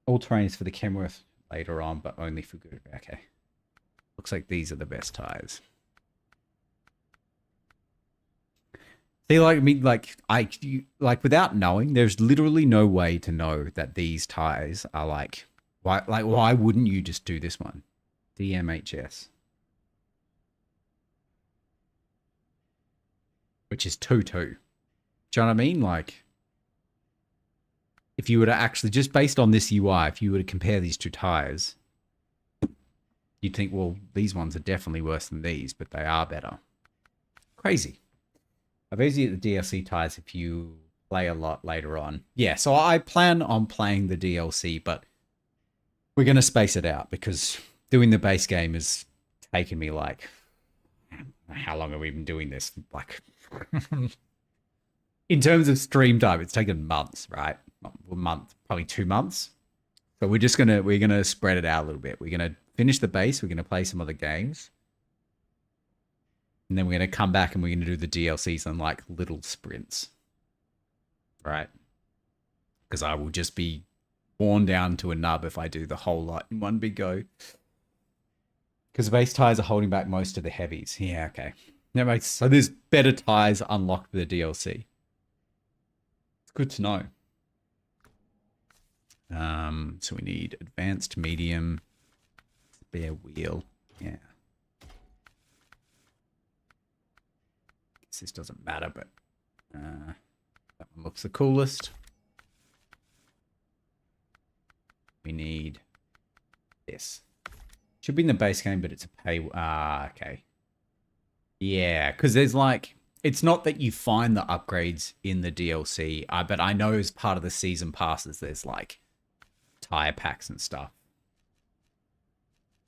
All terrains for the Kenworth later on, but only for good. Okay. Looks like these are the best tires. See, like me, like without knowing, there's literally no way to know that these tires are like why wouldn't you just do this one? DMHS. Which is 2.2. Do you know what I mean? Like, if you were to actually, just based on this UI, if you were to compare these two tires, you'd think, well, these ones are definitely worse than these, but they are better. Crazy. I've easy at the DLC tires if you play a lot later on. Yeah, so I plan on playing the DLC, but we're going to space it out because doing the base game has taken me like, how long have we been doing this? Like, in terms of stream time, it's taken months, right? A month, probably 2 months. So we're gonna spread it out a little bit. We're gonna finish the base. We're gonna play some other games, and then we're gonna come back and we're gonna do the DLCs in like little sprints, right? Because I will just be worn down to a nub if I do the whole lot in one big go. Because the base tires are holding back most of the heavies. Yeah, okay. That makes, so there's better tires unlocked for the DLC. It's good to know. So we need advanced, medium, spare wheel. Yeah. Guess this doesn't matter, but that one looks the coolest. We need this. Should be in the base game, but it's a pay. Okay. Yeah, because there's like, it's not that you find the upgrades in the DLC, but I know as part of the season passes, there's like tire packs and stuff.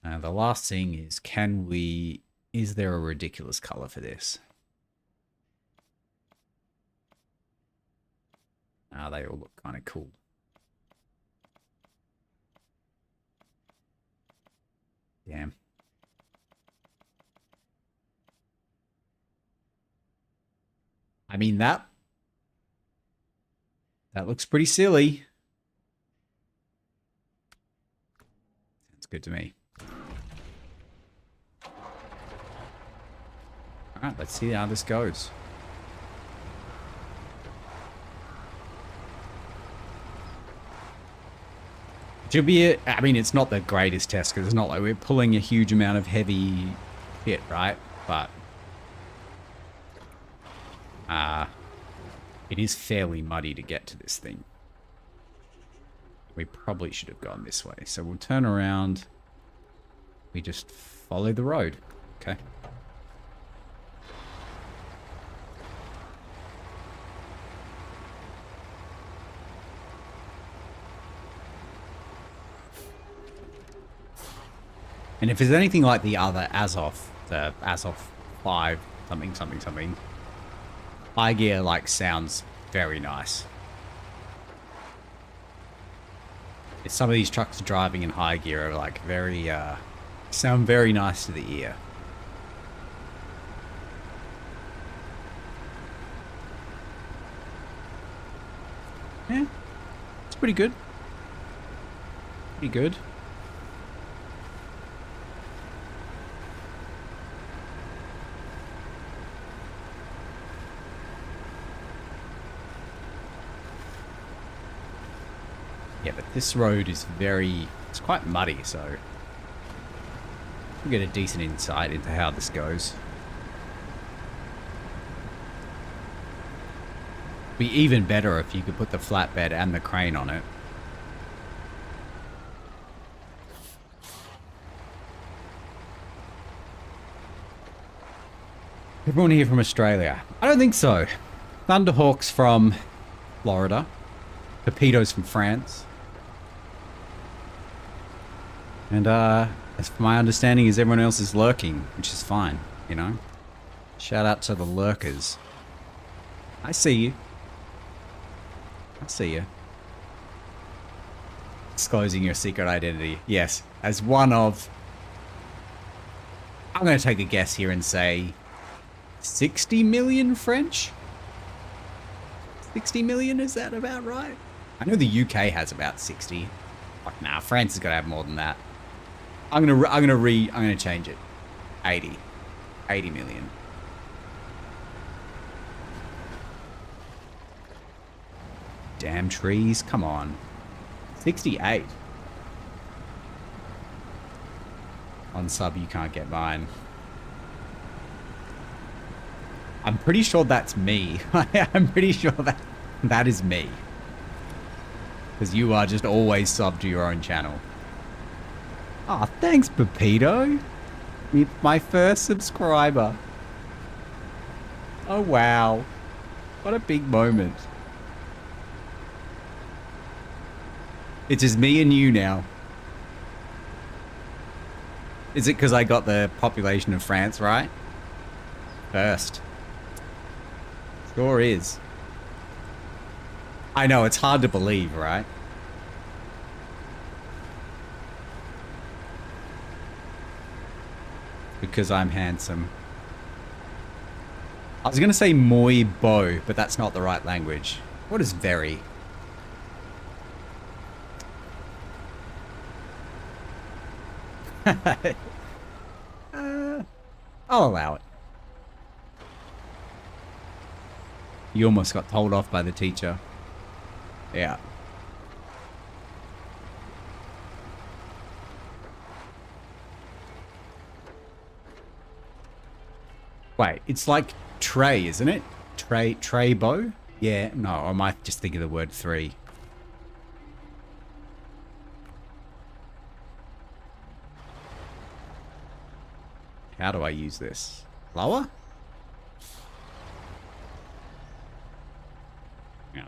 The last thing is, is there a ridiculous color for this? They all look kind of cool. Damn. I mean, that looks pretty silly. good to me. Alright, let's see how this goes. Should be I mean, it's not the greatest test because it's not like we're pulling a huge amount of heavy shit, right? But it is fairly muddy to get to this thing. We probably should have gone this way. So we'll turn around. We just follow the road. Okay. And if there's anything like the other Azov, the Azov 5 something, high gear like sounds very nice. Some of these trucks driving in high gear are like very, sound very nice to the ear. Yeah, it's pretty good. Pretty good. Yeah, but this road is it's quite muddy, so we'll get a decent insight into how this goes. Be even better if you could put the flatbed and the crane on it. Everyone here from Australia? I don't think so. Thunderhawks from Florida. Torpedoes from France. And as my understanding is everyone else is lurking, which is fine, you know? Shout out to the lurkers. I see you. I see you. Disclosing your secret identity. Yes, as one of... I'm going to take a guess here and say 60 million French? 60 million, is that about right? I know the UK has about 60. Fuck nah, France has got to have more than that. I'm gonna change it. 80 million. Damn trees, come on. 68. On sub, you can't get mine. I'm pretty sure that's me. I'm pretty sure that is me. Because you are just always sub to your own channel. Aw, oh, thanks, Pepito. It's my first subscriber. Oh, wow. What a big moment. It's just me and you now. Is it because I got the population of France right? First. Sure is. I know, it's hard to believe, right? Because I'm handsome. I was going to say muy beau, but that's not the right language. What is very? I'll allow it. You almost got told off by the teacher. Yeah. Wait, it's like tray, isn't it? Tray bow? Yeah, no, I might just think of the word 3. How do I use this? Lower? Yeah.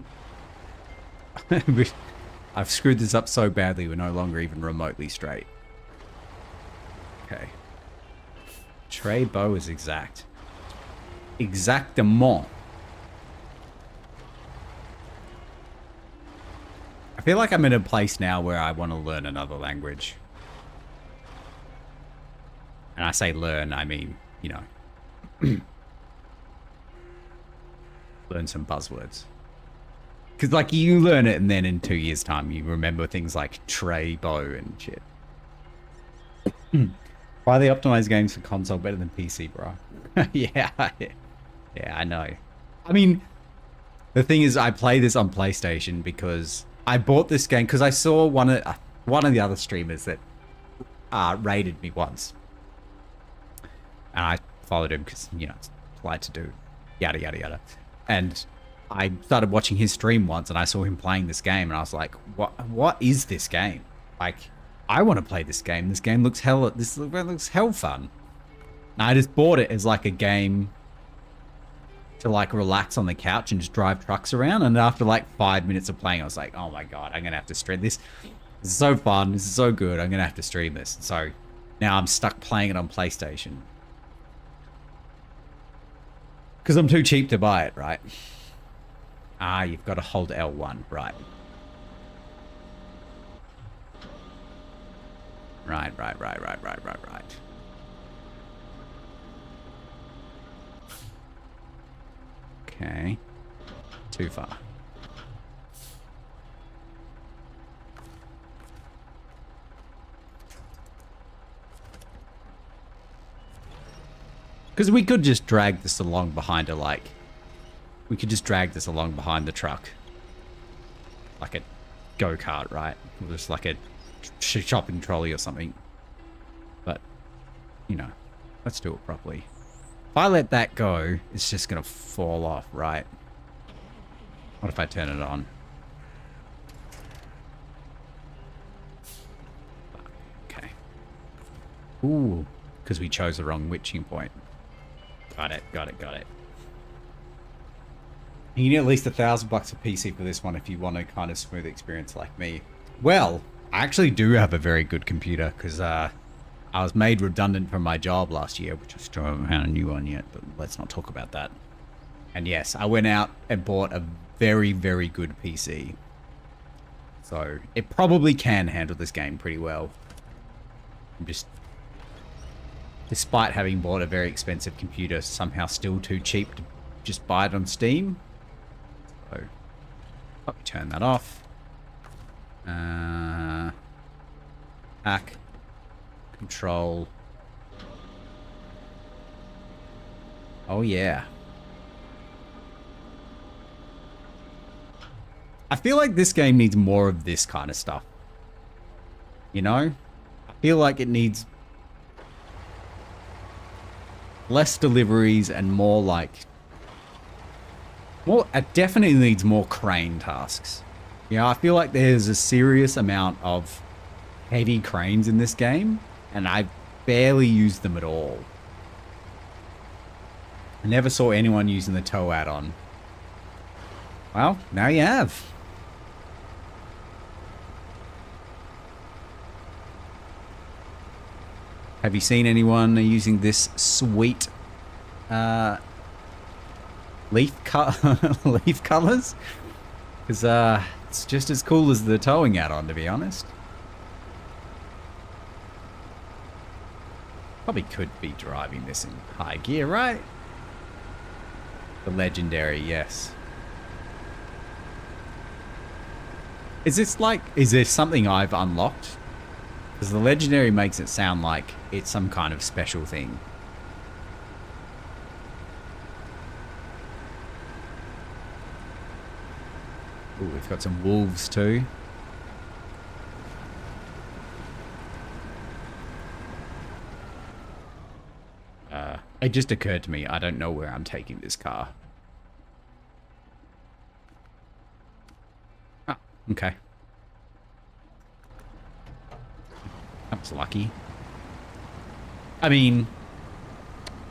I've screwed this up so badly we're no longer even remotely straight. Okay. Tray bow is exact. Exactement. I feel like I'm in a place now where I want to learn another language. And I say learn, I mean, you know. Learn some buzzwords. Because, like, you learn it and then in 2 years' time you remember things like tray bow and shit. Why they optimize games for console better than PC, bro? Yeah, yeah, I know. I mean, the thing is, I play this on PlayStation because I bought this game because I saw one of the other streamers that raided me once, and I followed him because it's polite to do, yada yada yada, and I started watching his stream once, and I saw him playing this game, and I was like, what is this game? Like, I want to play this game. This game looks looks hell fun. And I just bought it as like a game to like relax on the couch and just drive trucks around. And after like 5 minutes of playing, I was like, oh my God, I'm going to have to stream this. This is so fun. This is so good. I'm going to have to stream this. So now I'm stuck playing it on PlayStation. Because I'm too cheap to buy it, right? Ah, you've got to hold L1, right. Right. Okay. Too far. Because we could just drag this along behind a, like... We could just drag this along behind the truck. Like a go-kart, right? Or just like a shopping trolley or something. But, let's do it properly. If I let that go, it's just going to fall off, right? What if I turn it on? Okay. Ooh, because we chose the wrong witching point. Got it. You need at least $1,000 a PC for this one if you want a kind of smooth experience like me. Well, I actually do have a very good computer because I was made redundant from my job last year, which I still haven't had a new one yet, but let's not talk about that. And yes, I went out and bought a very, very good PC. So it probably can handle this game pretty well. I'm just, despite having bought a very expensive computer, somehow still too cheap to just buy it on Steam. So, let me turn that off. Hack. Control. Oh yeah. I feel like this game needs more of this kind of stuff. I feel like it needs less deliveries and more like... It definitely needs more crane tasks. I feel like there's a serious amount of heavy cranes in this game, and I barely used them at all. I never saw anyone using the tow add-on. Well, now you have. Have you seen anyone using this sweet leaf colors? Because it's just as cool as the towing add-on, to be honest. Probably could be driving this in high gear, right? The legendary, yes. Is there something I've unlocked? Because the legendary makes it sound like it's some kind of special thing. Ooh, we've got some wolves too. It just occurred to me, I don't know where I'm taking this car. Oh, okay. That was lucky. I mean,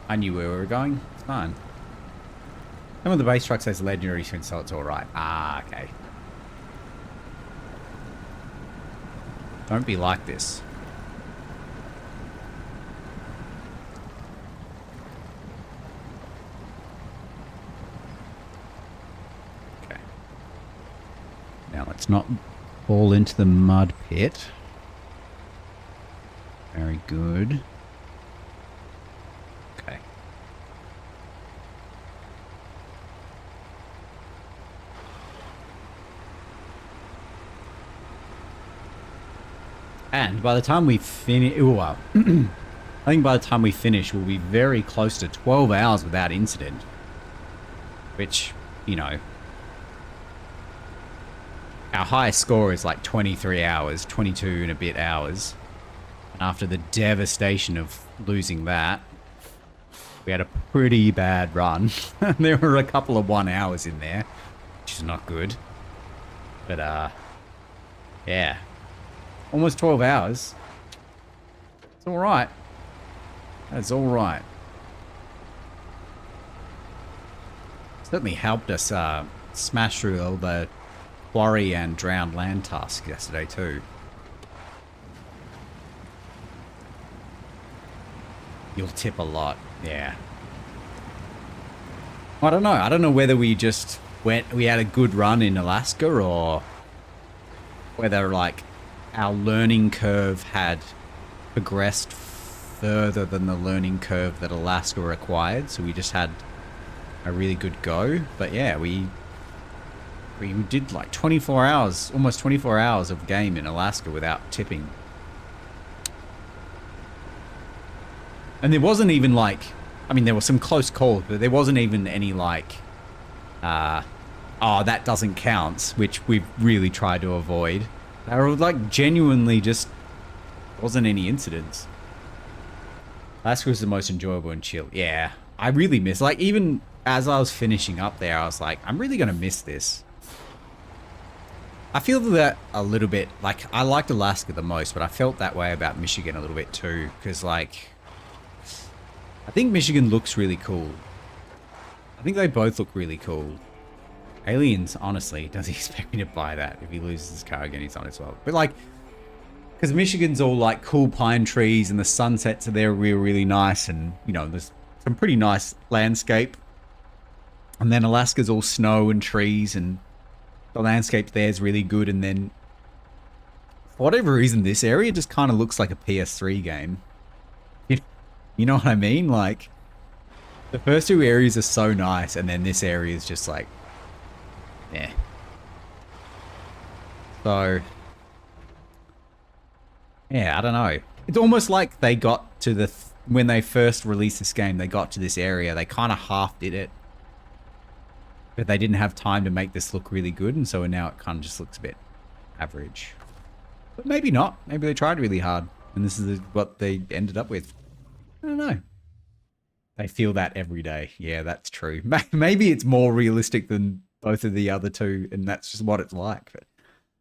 I knew where we were going. It's fine. Some of the base trucks has legendary spin, so it's alright. Ah, okay. Don't be like this. Okay. Now let's not fall into the mud pit. Very good. Okay. And by the time we finish, I think by the time we finish, we'll be very close to 12 hours without incident. Which, you know, our highest score is like 23 hours, 22 and a bit hours. And after the devastation of losing that, we had a pretty bad run. There were a couple of 1 hours in there, which is not good. But, yeah. Almost 12 hours. It's alright. That's alright. Certainly helped us smash through all the quarry and drowned land tasks yesterday too. You'll tip a lot, yeah. I don't know. I don't know whether we just we had a good run in Alaska or whether like our learning curve had progressed further than the learning curve that Alaska required. So we just had a really good go. But yeah, we did like 24 hours, almost 24 hours of game in Alaska without tipping. And there wasn't even like, I mean, there were some close calls, but there wasn't even any like, oh, that doesn't count, which we've really tried to avoid. There were like genuinely just wasn't any incidents. Alaska was the most enjoyable and chill. Yeah, I really miss, like, even as I was finishing up there, I was like, I'm really going to miss this. I feel that a little bit, like, I liked Alaska the most, but I felt that way about Michigan a little bit too, because, like, I think Michigan looks really cool. I think they both look really cool. Aliens, honestly, does he expect me to buy that? If he loses his car again, he's on as well. But, like, because Michigan's all, like, cool pine trees, and the sunsets are there really nice, and, you know, there's some pretty nice landscape. And then Alaska's all snow and trees, and the landscape there is really good, and then for whatever reason, this area just kind of looks like a PS3 game. You know what I mean? Like, the first two areas are so nice, and then this area is just like, yeah. So, yeah, I don't know. It's almost like they got to the, when they first released this game, they got to this area, they kind of half did it. But they didn't have time to make this look really good, and so now it kind of just looks a bit average. But maybe not. Maybe they tried really hard, and this is what they ended up with. I don't know. They feel that every day. Yeah, that's true. Maybe it's more realistic than both of the other two, and that's just what it's like. But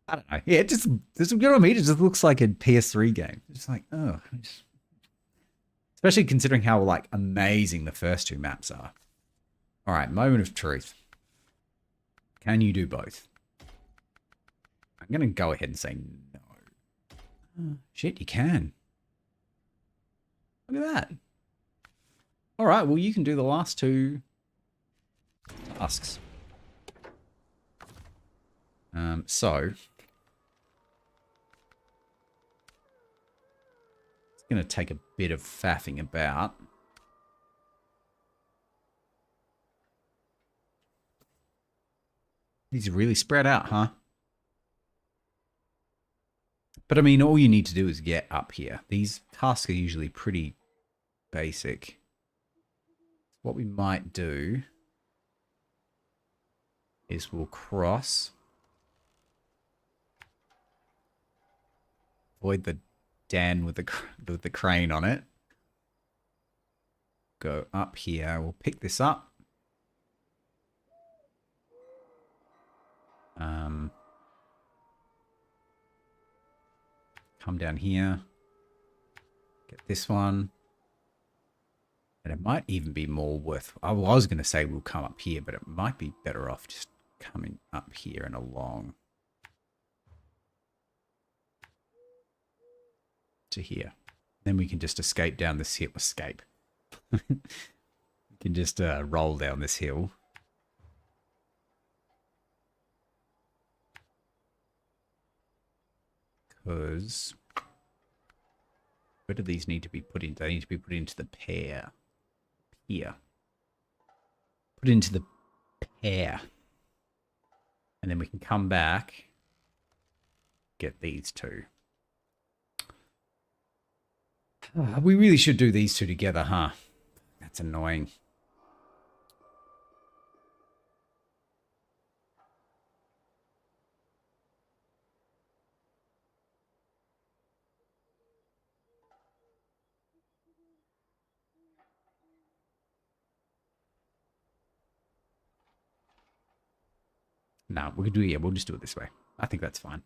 I don't know. Yeah, it just, you know what I mean? It just looks like a PS3 game. It's like, oh. Especially considering how, like, amazing the first two maps are. All right, moment of truth. Can you do both? I'm going to go ahead and say no. Oh, shit, you can. Look at that. All right, well, you can do the last two tasks. So, it's going to take a bit of faffing about. These are really spread out, huh? But I mean, all you need to do is get up here. These tasks are usually pretty basic. What we might do is we'll cross. Avoid the den with the crane on it. Go up here. We'll pick this up. Come down here. Get this one. And it might even be more worth... I was going to say we'll come up here, but it might be better off just coming up here and along. To here. Then we can just escape down this hill. Escape. We can just roll down this hill. Because where do these need to be put in? They need to be put into the pair. Here. Put into the pair. And then we can come back. Get these two. We really should do these two together, huh? That's annoying. No, we could do, yeah, we'll just do it this way. I think that's fine.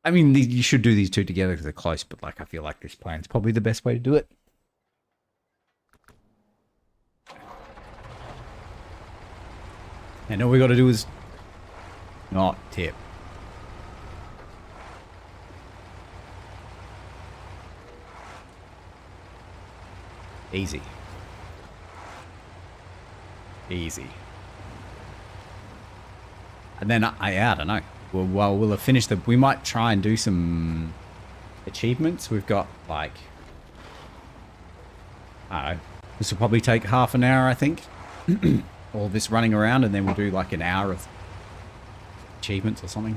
I mean, you should do these two together because they're close, but like, I feel like this plan's probably the best way to do it. And all we got to do is not tip. Easy. Easy. And then I don't know. Well, we'll have finished the... We might try and do some achievements. We've got, like... I don't know. This will probably take half an hour, I think. All this running around, and then we'll do, like, an hour of achievements or something.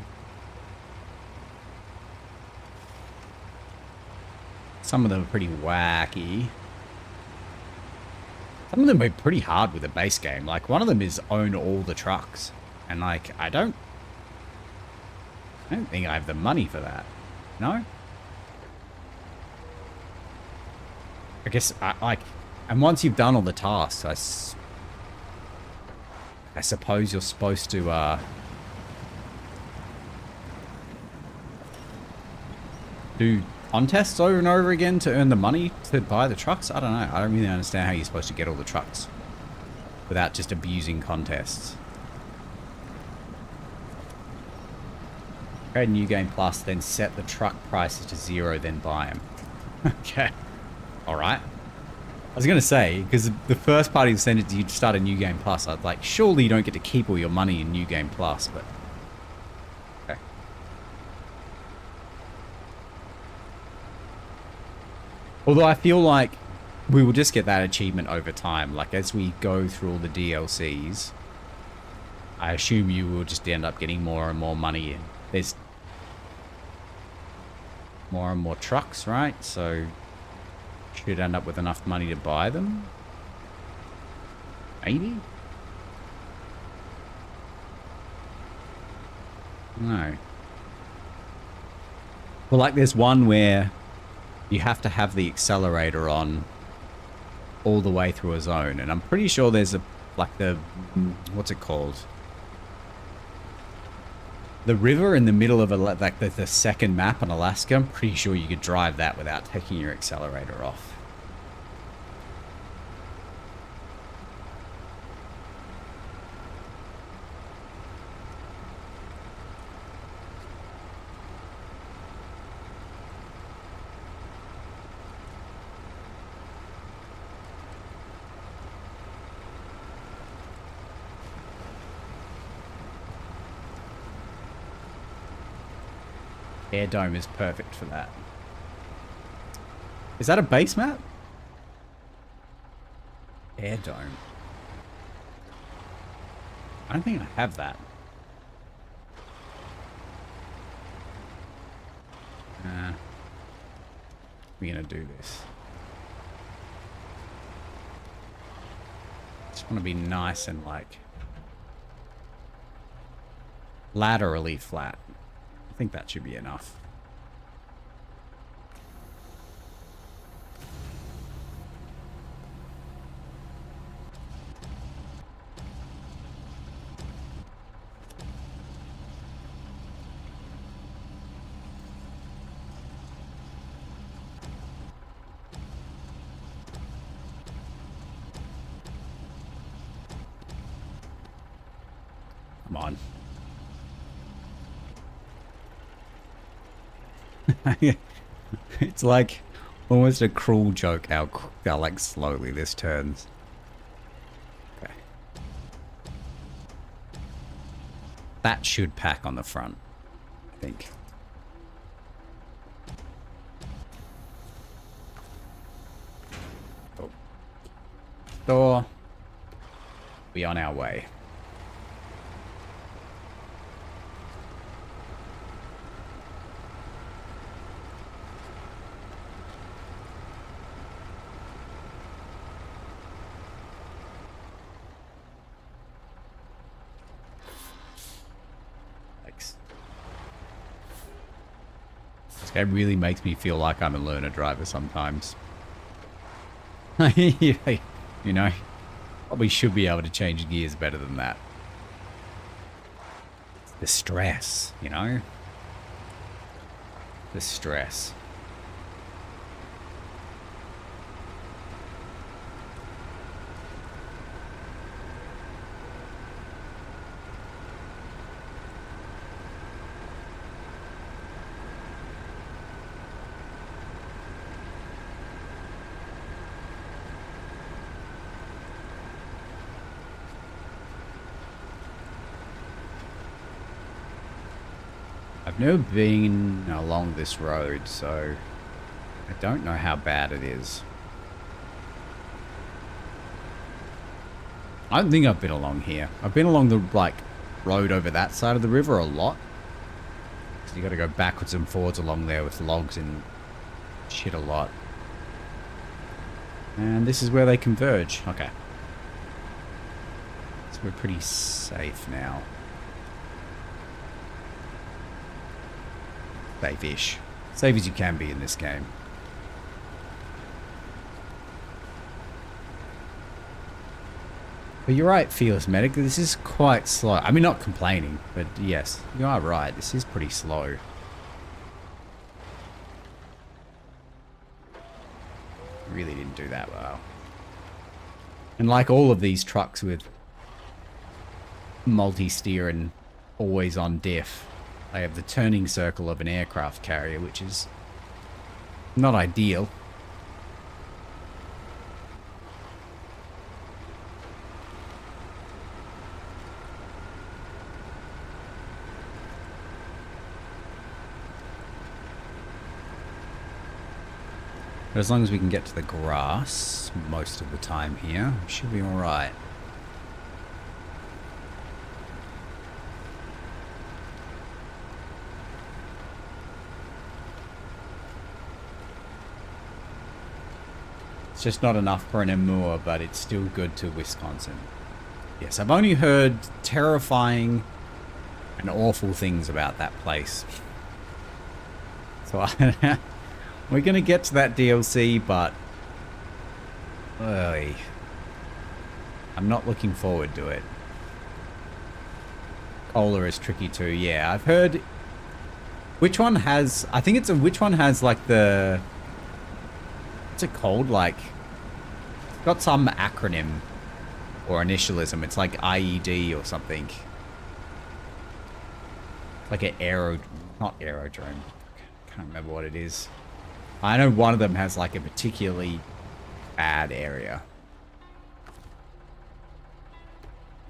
Some of them are pretty wacky. Some of them are pretty hard with a base game. Like, one of them is own all the trucks. And, like, I don't think I have the money for that. No? I guess, and once you've done all the tasks, I suppose you're supposed to, do contests over and over again to earn the money to buy the trucks? I don't know. I don't really understand how you're supposed to get all the trucks without just abusing contests. Create a new game plus, then set the truck prices to 0, then buy them. Okay. Alright. I was going to say, because the first party who sent it to you to start a new game plus, I'd like, surely you don't get to keep all your money in new game plus, but... Okay. Although I feel like we will just get that achievement over time. Like, as we go through all the DLCs, I assume you will just end up getting more and more money in. There's more and more trucks, right? So should end up with enough money to buy them. Maybe? No. Well, like there's one where you have to have the accelerator on all the way through a zone. And I'm pretty sure there's a, like the, what's it called? The river in the middle of like the second map in Alaska, I'm pretty sure you could drive that without taking your accelerator off. Air Dome is perfect for that. Is that a base map? Air Dome. I don't think I have that. We're gonna do this. Just want to be nice and like laterally flat. I think that should be enough. Come on. It's like almost a cruel joke how like slowly this turns. Okay. That should pack on the front, I think. Oh. Door. Be on our way. It really makes me feel like I'm a learner driver sometimes. You know, probably should be able to change gears better than that. The stress, you know? The stress. I've never been along this road, so I don't know how bad it is. I don't think I've been along here. I've been along the, like, road over that side of the river a lot. So you gotta go backwards and forwards along there with logs and shit a lot. And this is where they converge. Okay. So we're pretty safe now. Safe-ish. Safe as you can be in this game. But you're right, Fearless Medic. This is quite slow. I mean, not complaining, but yes, you are right. This is pretty slow. Really didn't do that well. And like all of these trucks with multi-steer and always on diff, they have the turning circle of an aircraft carrier, which is not ideal. But as long as we can get to the grass most of the time here, we should be alright. It's just not enough for an Amur, but it's still good to Wisconsin. Yes, I've only heard terrifying and awful things about that place. So we're going to get to that DLC, but I'm not looking forward to it. Cola is tricky too. Yeah, I've heard. Which one has? I think it's a. Which one has like the? What's it called? Like, it's got some acronym or initialism. It's like IED or something. Like an not aerodrome. Can't remember what it is. I know one of them has like a particularly bad area.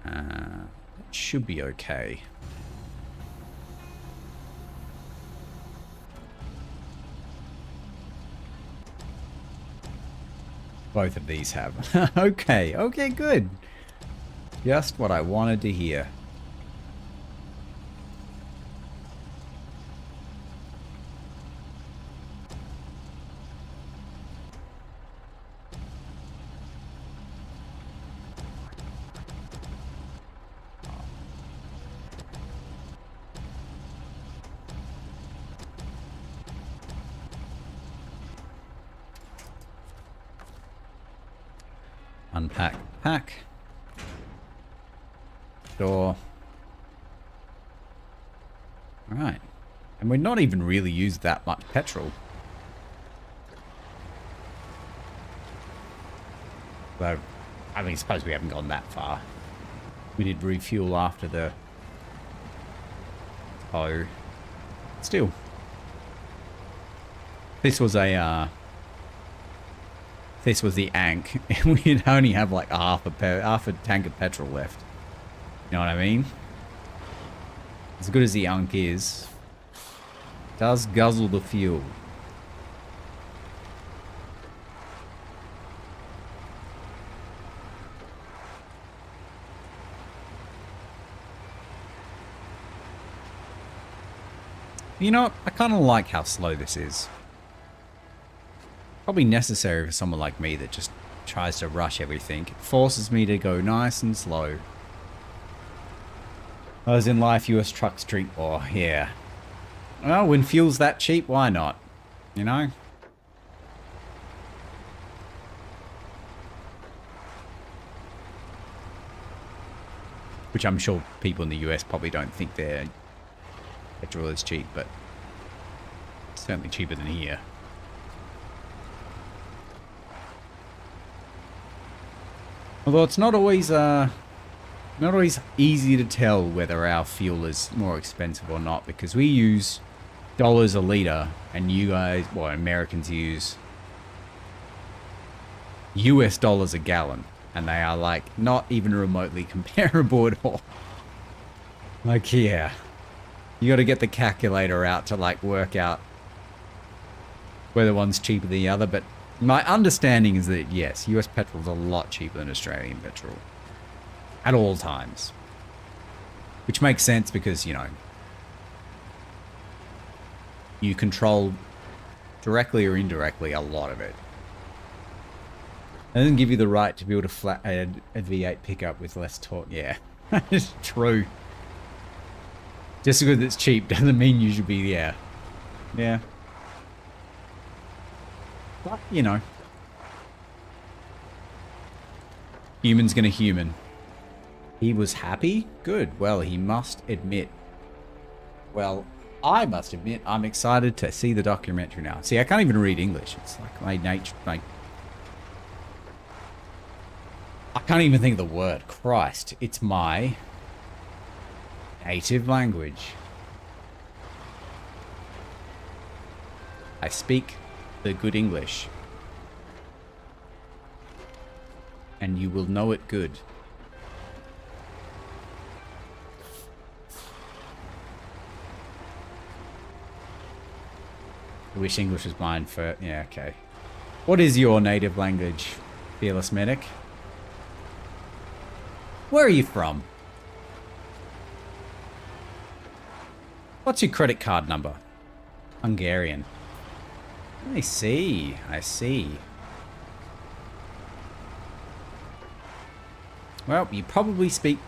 It should be okay. Both of these have. Okay, good. Just what I wanted to hear. Unpack, pack. Door. Alright. And we're not even really used that much petrol. Though, I mean, suppose we haven't gone that far. We did refuel after the... Oh. Still. This was a, This was the Ankh, and we'd only have like half a tank of petrol left. You know what I mean? As good as the Ankh is, it does guzzle the fuel. You know, I kind of like how slow this is. Probably necessary for someone like me that just tries to rush everything. It forces me to go nice and slow. As in life, US trucks drink more. Yeah. Well, when fuel's that cheap, why not? You know? Which I'm sure people in the US probably don't think their petrol is cheap, but it's certainly cheaper than here. Although it's not always easy to tell whether our fuel is more expensive or not, because we use dollars a litre and you guys, well, Americans use US dollars a gallon, and they are like not even remotely comparable at all. Like, yeah, you got to get the calculator out to like work out whether one's cheaper than the other, but my understanding is that yes, US petrol is a lot cheaper than Australian petrol at all times, which makes sense because, you know, you control directly or indirectly a lot of it. It doesn't give you the right to be able to flat a V8 pickup with less torque. Yeah, it's true. Just because it's cheap doesn't mean you should be, yeah. But, you know, human's gonna human. He was happy? Good. Well, he must admit. Well, I must admit, I'm excited to see the documentary now. See, I can't even read English. It's like my nature, I can't even think of the word. Christ, it's my native language. I speak the good English. And you will know it good. I wish English was mine for... Yeah, okay. What is your native language, Fearless Medic? Where are you from? What's your credit card number? Hungarian. I see. I see. Well, you probably speak...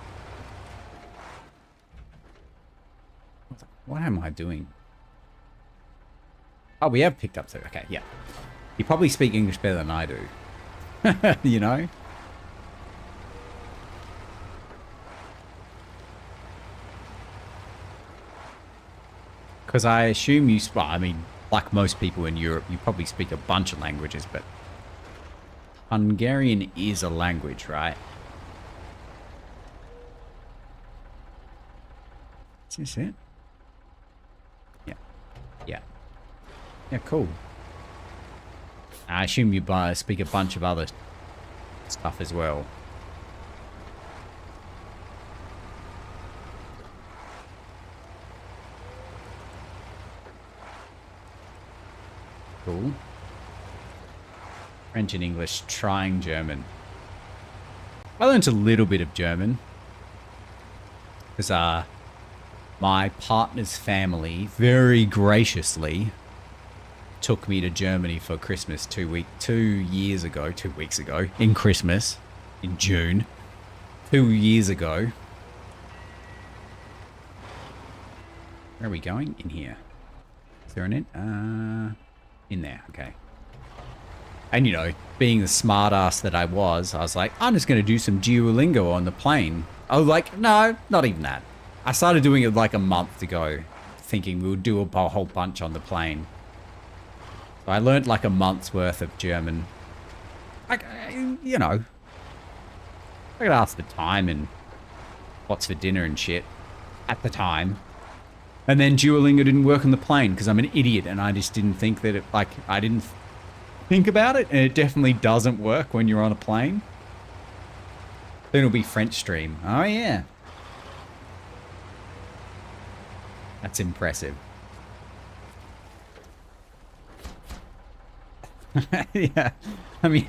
What am I doing? Oh, we have picked up... So, okay, yeah. You probably speak English better than I do. You know? Because I assume you... Well, I mean, like most people in Europe, you probably speak a bunch of languages, but... Hungarian is a language, right? Is this it? Yeah. Yeah. Yeah, cool. I assume you speak a bunch of other stuff as well. Cool. French and English, trying German. I learned a little bit of German. Because, my partner's family very graciously took me to Germany for Christmas 2 weeks ago, in Christmas, in June, 2 years ago. Where are we going? In here. Is there an in? In there, okay. And you know, being the smartass that I was like, I'm just going to do some Duolingo on the plane. I was like, no, not even that. I started doing it like a month ago, thinking we would do a whole bunch on the plane. So I learned like a month's worth of German. You know, I could ask the time and what's for dinner and shit at the time. And then Duolingo didn't work on the plane because I'm an idiot and I just didn't think that it, like, I didn't think about it, and it definitely doesn't work when you're on a plane. Then it'll be French stream. Oh yeah. That's impressive. Yeah. I mean,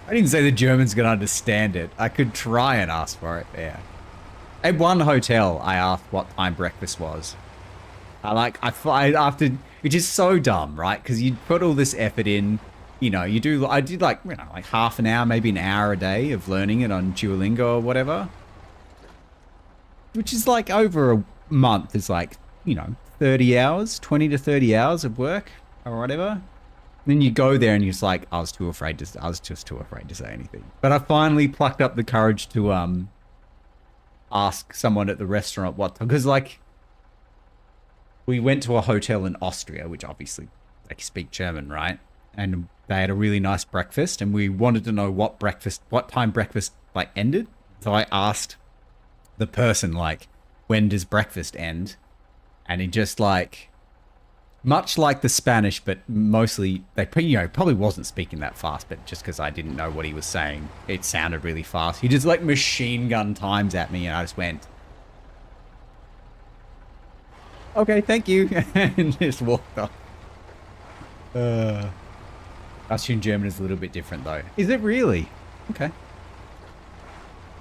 I didn't say the German's gonna understand it. I could try and ask for it, yeah. At one hotel, I asked what time breakfast was. After, which is so dumb, right? Because you put all this effort in, you know, I did like, you know, like half an hour, maybe an hour a day of learning it on Duolingo or whatever. Which is like over a month is like, you know, 30 hours, 20 to 30 hours of work or whatever. Then you go there and you're just like, I was just too afraid to say anything. But I finally plucked up the courage to ask someone at the restaurant what, because like we went to a hotel in Austria, which obviously they speak German, right? And they had a really nice breakfast, and we wanted to know what time breakfast like ended. So I asked the person like, when does breakfast end? And he just like, much like the Spanish, but mostly they, probably wasn't speaking that fast, but just because I didn't know what he was saying, it sounded really fast. He just like machine gun times at me, and I just went, okay, thank you, and just walked off. I assume German is a little bit different though. Is it really? Okay.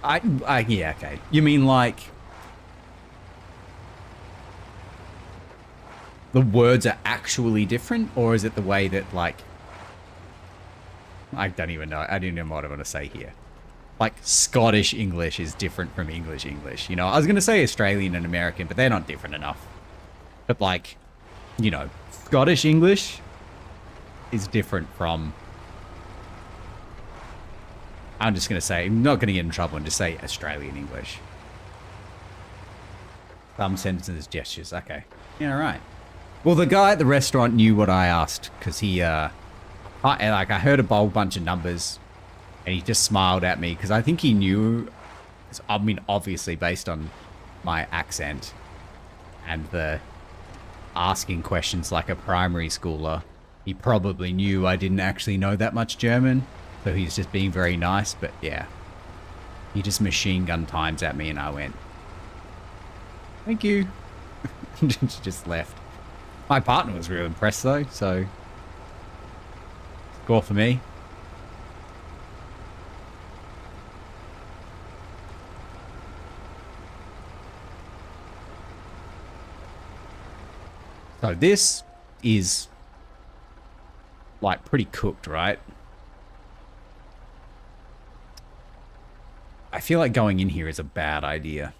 Yeah, okay. You mean like the words are actually different, or is it the way that like, I don't even know. I don't even know what I want to say here. Like Scottish English is different from English English. You know, I was going to say Australian and American, but they're not different enough. But like, you know, Scottish English is different from, I'm just going to say, I'm not going to get in trouble and just say Australian English. Thumb sentences, gestures. Okay. Yeah, right. Well, the guy at the restaurant knew what I asked because he, I heard a whole bunch of numbers and he just smiled at me because I think he knew, I mean, obviously based on my accent and the asking questions like a primary schooler, he probably knew I didn't actually know that much German. So he's just being very nice, but yeah. He just machine gun times at me and I went, thank you. Just left. My partner was real impressed though, so score for me. So this is like pretty cooked, right? I feel like going in here is a bad idea.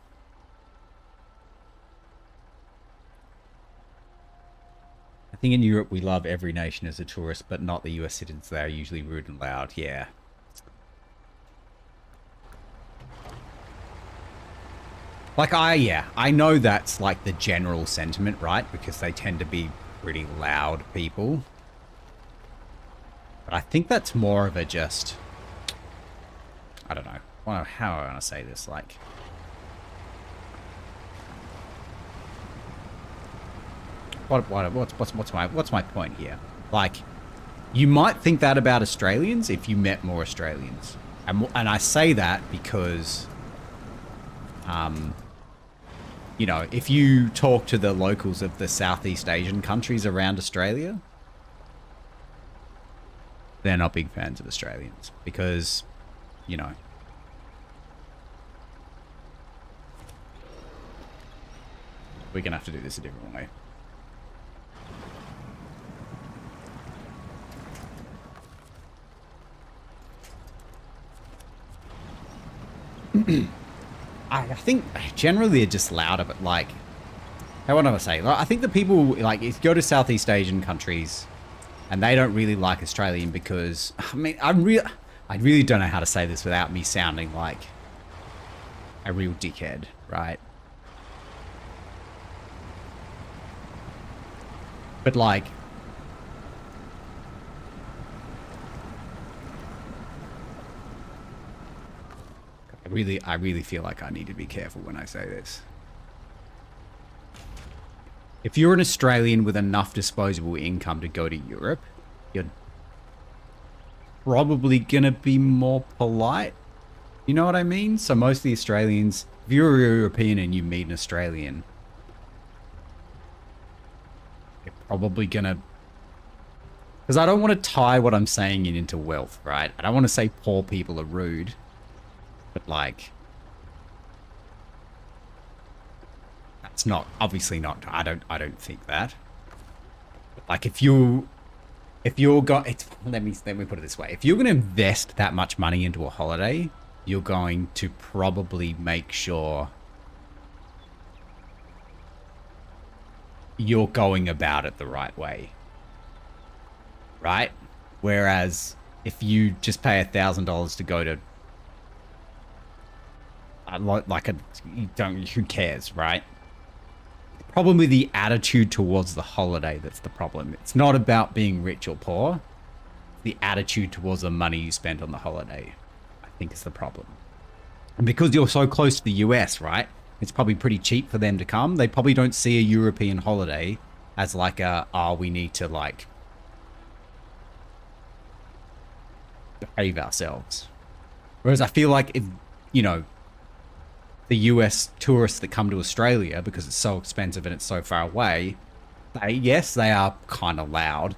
I think in Europe we love every nation as a tourist, but not the US citizens. They are usually rude and loud. Yeah. Like I know that's like the general sentiment, right? Because they tend to be pretty loud people. But I think that's more of a just, I don't know. How do I want to say this? Like, what's my point here? Like, you might think that about Australians if you met more Australians, and I say that because, you know, if you talk to the locals of the Southeast Asian countries around Australia, they're not big fans of Australians because, you know. We're gonna have to do this a different way. I think generally they're just louder, but like, how would I say? Like, I think the people, like, if you go to Southeast Asian countries and they don't really like Australian because, I mean, I really don't know how to say this without me sounding like a real dickhead, right? But like, I really feel like I need to be careful when I say this. If you're an Australian with enough disposable income to go to Europe, you're probably gonna be more polite. You know what I mean? So most of the Australians, if you're a European and you meet an Australian, probably gonna, because I don't want to tie what I'm saying into wealth, right? I don't want to say poor people are rude, but like, that's not, obviously not, I don't think that. But like, if you're let me put it this way. If you're going to invest that much money into a holiday, you're going to probably make sure you're going about it the right way. Right? Whereas if you just pay $1,000 to go to who cares, right? Probably the attitude towards the holiday that's the problem. It's not about being rich or poor. The attitude towards the money you spend on the holiday, I think, is the problem. And because you're so close to the US, right? It's probably pretty cheap for them to come. They probably don't see a European holiday as like we need to like behave ourselves. Whereas I feel like if, you know, the US tourists that come to Australia because it's so expensive and it's so far away, yes, they are kind of loud,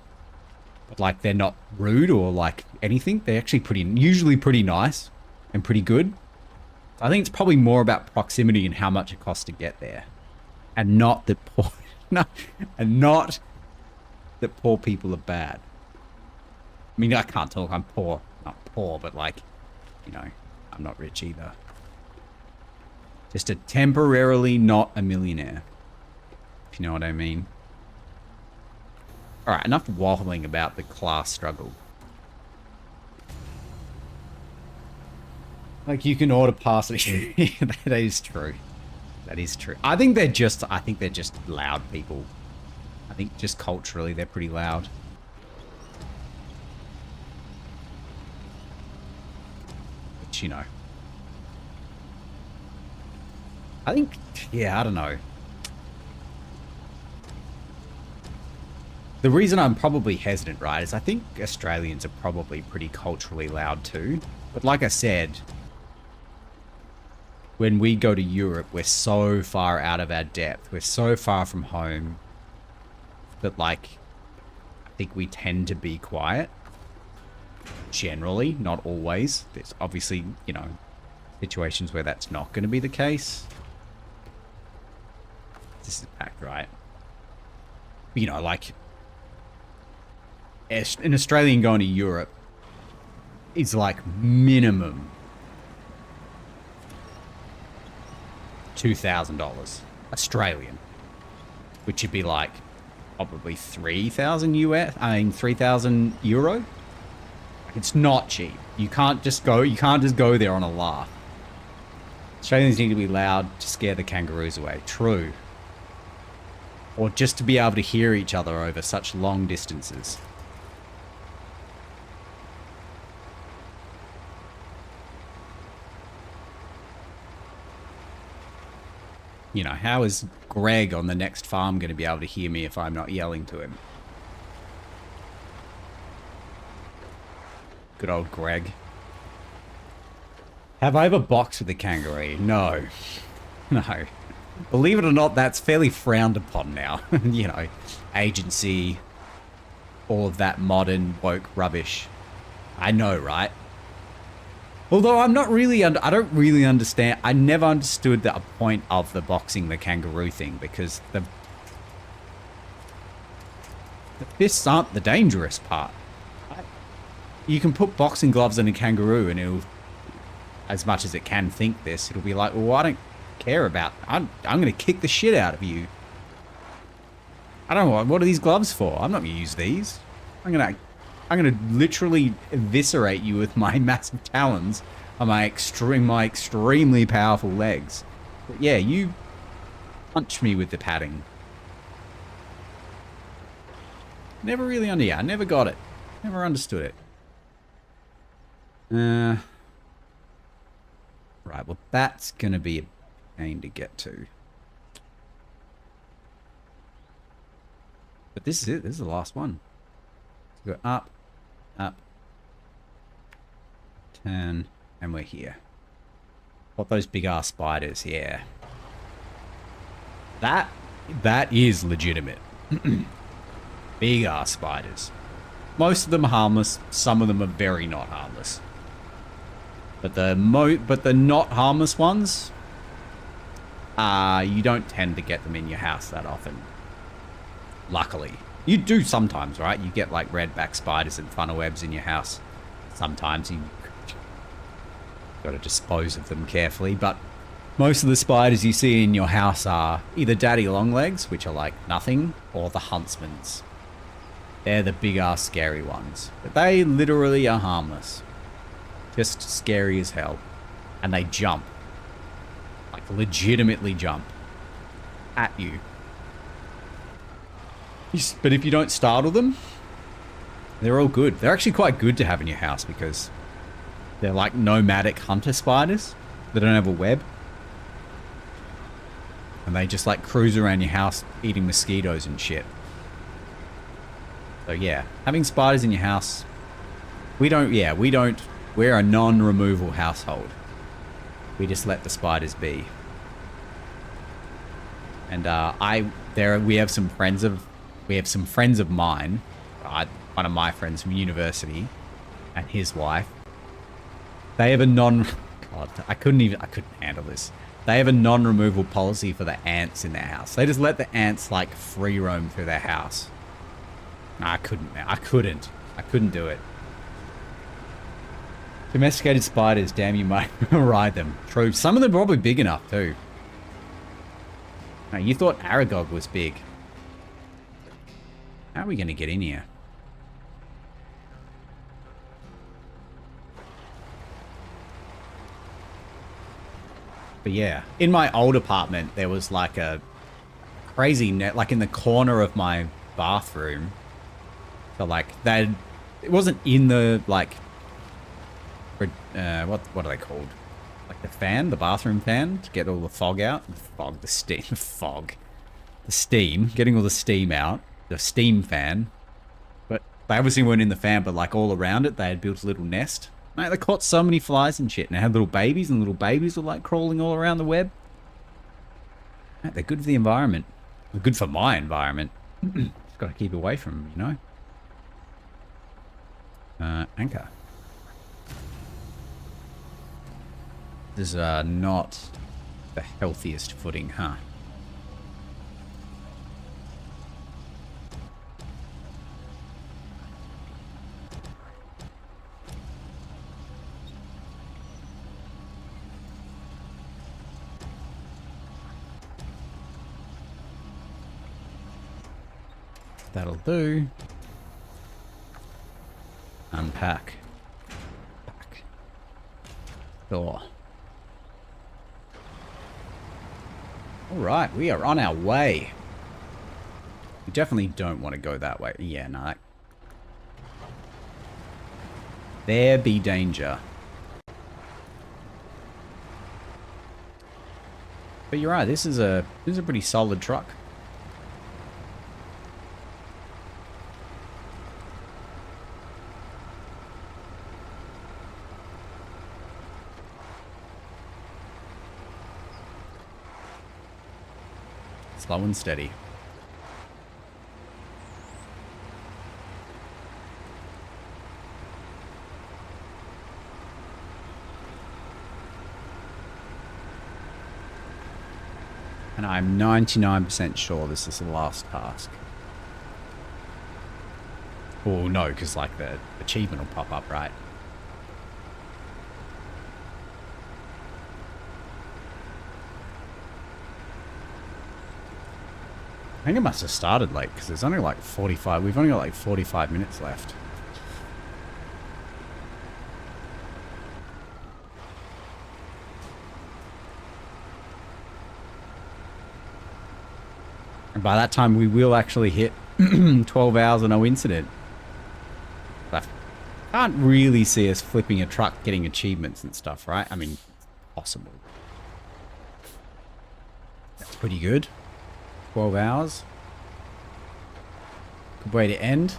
but like they're not rude or like anything. They're actually usually pretty nice and pretty good. I think it's probably more about proximity and how much it costs to get there, and not that poor, not that poor people are bad. I mean, I can't talk. I'm poor, not poor, but like, you know, I'm not rich either. Just a temporarily not a millionaire, if you know what I mean. All right, enough waffling about the class struggle. Like, you can order pasta. That is true. That is true. I think they're just loud people. I think just culturally they're pretty loud. But, you know. I think, yeah, I don't know. The reason I'm probably hesitant, right, is I think Australians are probably pretty culturally loud too. But like I said, when we go to Europe, we're so far out of our depth. We're so far from home that, like, I think we tend to be quiet. Generally, not always. There's obviously, you know, situations where that's not going to be the case. This is packed, right? You know, like, an Australian going to Europe is like minimum $2,000 Australian, which would be like probably 3,000 US. I mean, 3,000 euro. It's not cheap. You can't just go there on a laugh. Australians need to be loud to scare the kangaroos away. True. Or just to be able to hear each other over such long distances. You know, how is Greg on the next farm going to be able to hear me if I'm not yelling to him? Good old Greg. Have I ever boxed with a kangaroo? No. No. Believe it or not, that's fairly frowned upon now. You know, agency, all of that modern woke rubbish. I know, right? Although I'm not really, I don't really understand. I never understood the point of the boxing the kangaroo thing, because the fists aren't the dangerous part. You can put boxing gloves on a kangaroo and it'll, as much as it can think this, it'll be like, well, I don't care about, I'm going to kick the shit out of you. I don't know, what are these gloves for? I'm not going to use these. I'm going to literally eviscerate you with my massive talons on my extremely powerful legs. But yeah, you punch me with the padding. Never really I never got it. Never understood it. Right, well, that's going to be a pain to get to. But this is it. This is the last one. Go up, up, turn, and we're here. What those big ass spiders, yeah. That is legitimate. Big ass spiders. Most of them are harmless, some of them are very not harmless. But the not harmless ones, you don't tend to get them in your house that often. Luckily. You do sometimes, right? You get like redback spiders and funnel webs in your house. Sometimes you got to dispose of them carefully, but Most of the spiders you see in your house are either daddy longlegs, which are like nothing, or the huntsmans. They're the big ass scary ones. But they literally are harmless. Just scary as hell. And they jump. Like legitimately jump. At you. But if you don't startle them, they're all good. They're actually quite good to have in your house because they're like nomadic hunter spiders that don't have a web. And they just like cruise around your house eating mosquitoes and shit. So yeah, having spiders in your house, we're a non-removal household. We just let the spiders be. And we have some friends of mine, one of my friends from university and his wife. They have a God, I couldn't handle this. They have a non-removal policy for the ants in their house. They just let the ants like free roam through their house. I couldn't do it. Domesticated spiders, damn, you might ride them. True. Some of them are probably big enough too. Now, you thought Aragog was big. How are we going to get in here? But yeah, in my old apartment, there was like a crazy net, like in the corner of my bathroom. So like it wasn't in the like, what are they called? Like the fan, the bathroom fan to get all the fog out. The steam, getting all the steam out. The steam fan. But they obviously weren't in the fan, but like all around it, they had built a little nest. Mate, they caught so many flies and shit, and they had little babies, and little babies were like crawling all around the web. Mate, they're good for the environment. They're good for my environment. Just gotta keep away from them, you know? Anchor. This is not the healthiest footing, huh? That'll do. Unpack. Pack. Door. Alright, we are on our way. We definitely don't want to go that way. Yeah, no. There be danger. But you're right, this is a pretty solid truck. Slow and steady. And I'm 99% sure this is the last task. Oh no, because like the achievement will pop up, right? I think it must have started late because there's only like 45. We've only got like 45 minutes left. And by that time, we will actually hit 12 hours and no incident. But I can't really see us flipping a truck, getting achievements and stuff, right? I mean, possible. That's pretty good. 12 hours. Good way to end.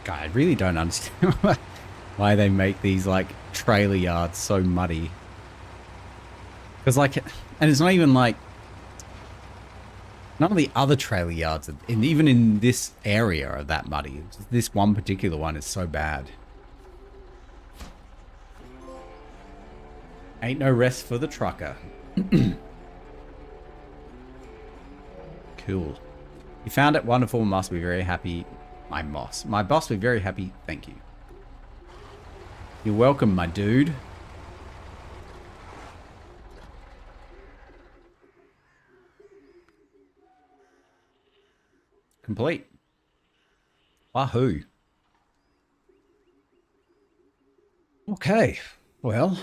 God, I really don't understand why they make these like trailer yards so muddy. Because like, and it's not even like, none of the other trailer yards, even in this area, are that muddy. This one particular one is so bad. Ain't no rest for the trucker. Cool. You found it wonderful. Must be very happy. My boss will be very happy. Thank you. You're welcome, my dude. Complete. Wahoo. Okay. Well,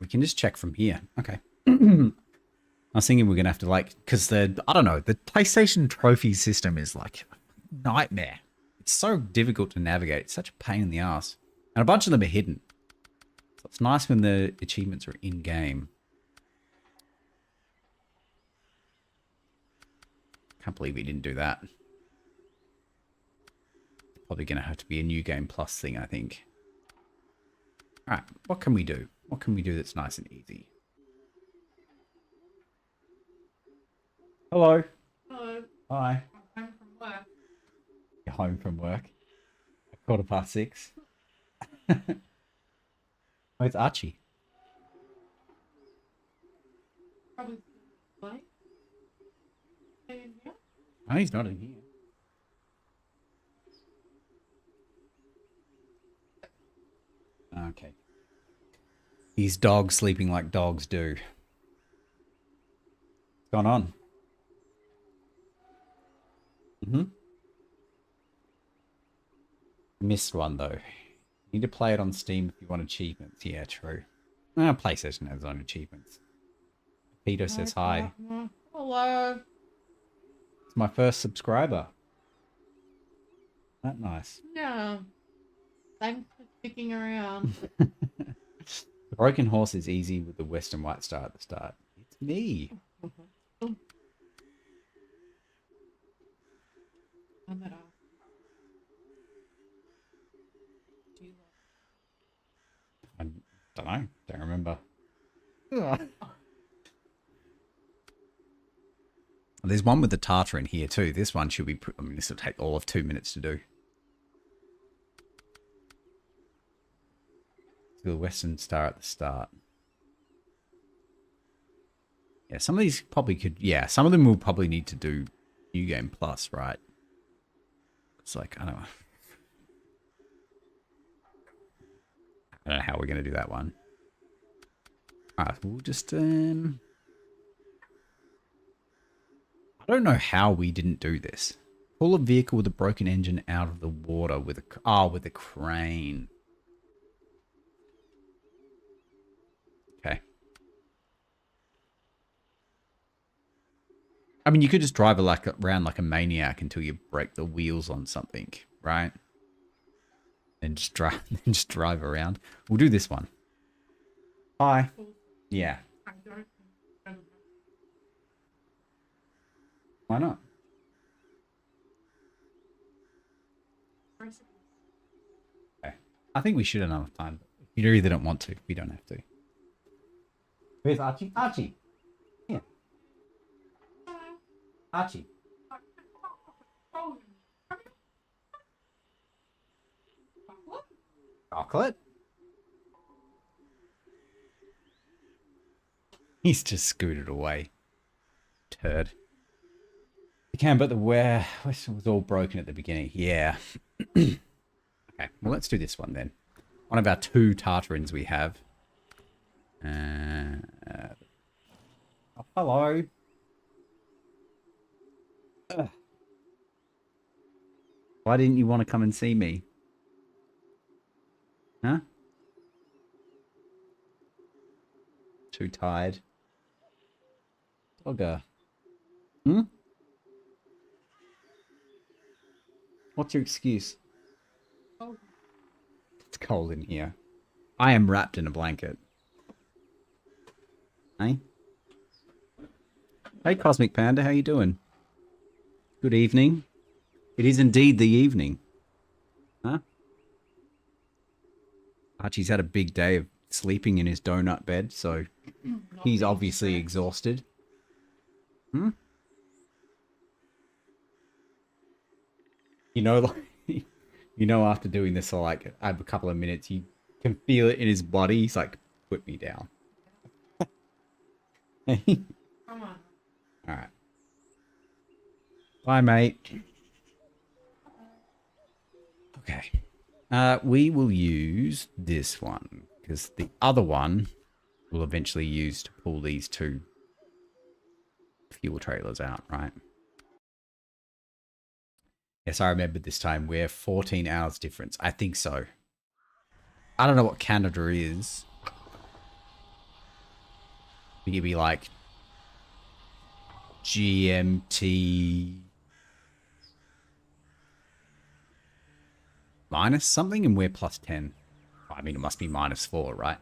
we can just check from here. Okay. I was thinking we're going to have to like, because I don't know, the PlayStation trophy system is like a nightmare. It's so difficult to navigate. It's such a pain in the ass. And a bunch of them are hidden. So it's nice when the achievements are in-game. Can't believe we didn't do that. Probably going to have to be a new game plus thing, I think. Alright, what can we do? What can we do that's nice and easy? Hello. Hello. Hi. I'm home from work. You're home from work? 6:15. Oh, it's Archie. Probably late. In here? Oh, he's not in here. Okay. His dog sleeping like dogs do. What's going on? Missed one, though. Need to play it on Steam if you want achievements. Yeah, true. PlayStation has its own achievements. Peter says hi. Hello. It's my first subscriber. That nice. Yeah. Thanks for sticking around. The broken horse is easy with the Western White Star at the start. It's me. I'm at Do you I don't know. Don't remember. There's one with the tartar in here too. This one should be... I mean, this will take all of 2 minutes to do. The Western Star at the start. Yeah, some of these probably could... Yeah, some of them will probably need to do New Game Plus, right? It's like, I don't know. I don't know how we're going to do that one. Alright, we'll just... I don't know how we didn't do this. Pull a vehicle with a broken engine out of the water with a... with a crane. Okay. I mean, you could just drive around like a maniac until you break the wheels on something, right? And just drive around. We'll do this one. Hi. Yeah. I don't think Why not? Okay. I think we should have enough time. If you either don't want to, we don't have to. Where's Archie? Archie! Here. Archie. Chocolate? He's just scooted away. Turd. You can, but the whistle was all broken at the beginning. Yeah. Okay, well, let's do this one then. One of our 2 Tartarins we have. Oh, hello. Ugh. Why didn't you want to come and see me? Huh? Too tired. Dogger. Hmm? What's your excuse? Oh. It's cold in here. I am wrapped in a blanket. Hey? Hey, Cosmic Panda, how you doing? Good evening. It is indeed the evening. Huh? Archie's had a big day of sleeping in his donut bed, so he's obviously exhausted. Hmm? You know, like, you know, after doing this for like a couple of minutes, you can feel it in his body. He's like, put me down. Come on. Alright. Bye, mate. Okay. We will use this one, because the other one will eventually use to pull these two fuel trailers out, right? Yes, I remember this time. We're 14 hours difference. I think so. I don't know what Canada is. I think it'd be like GMT minus something, and we're plus 10. I mean, it must be -4, right?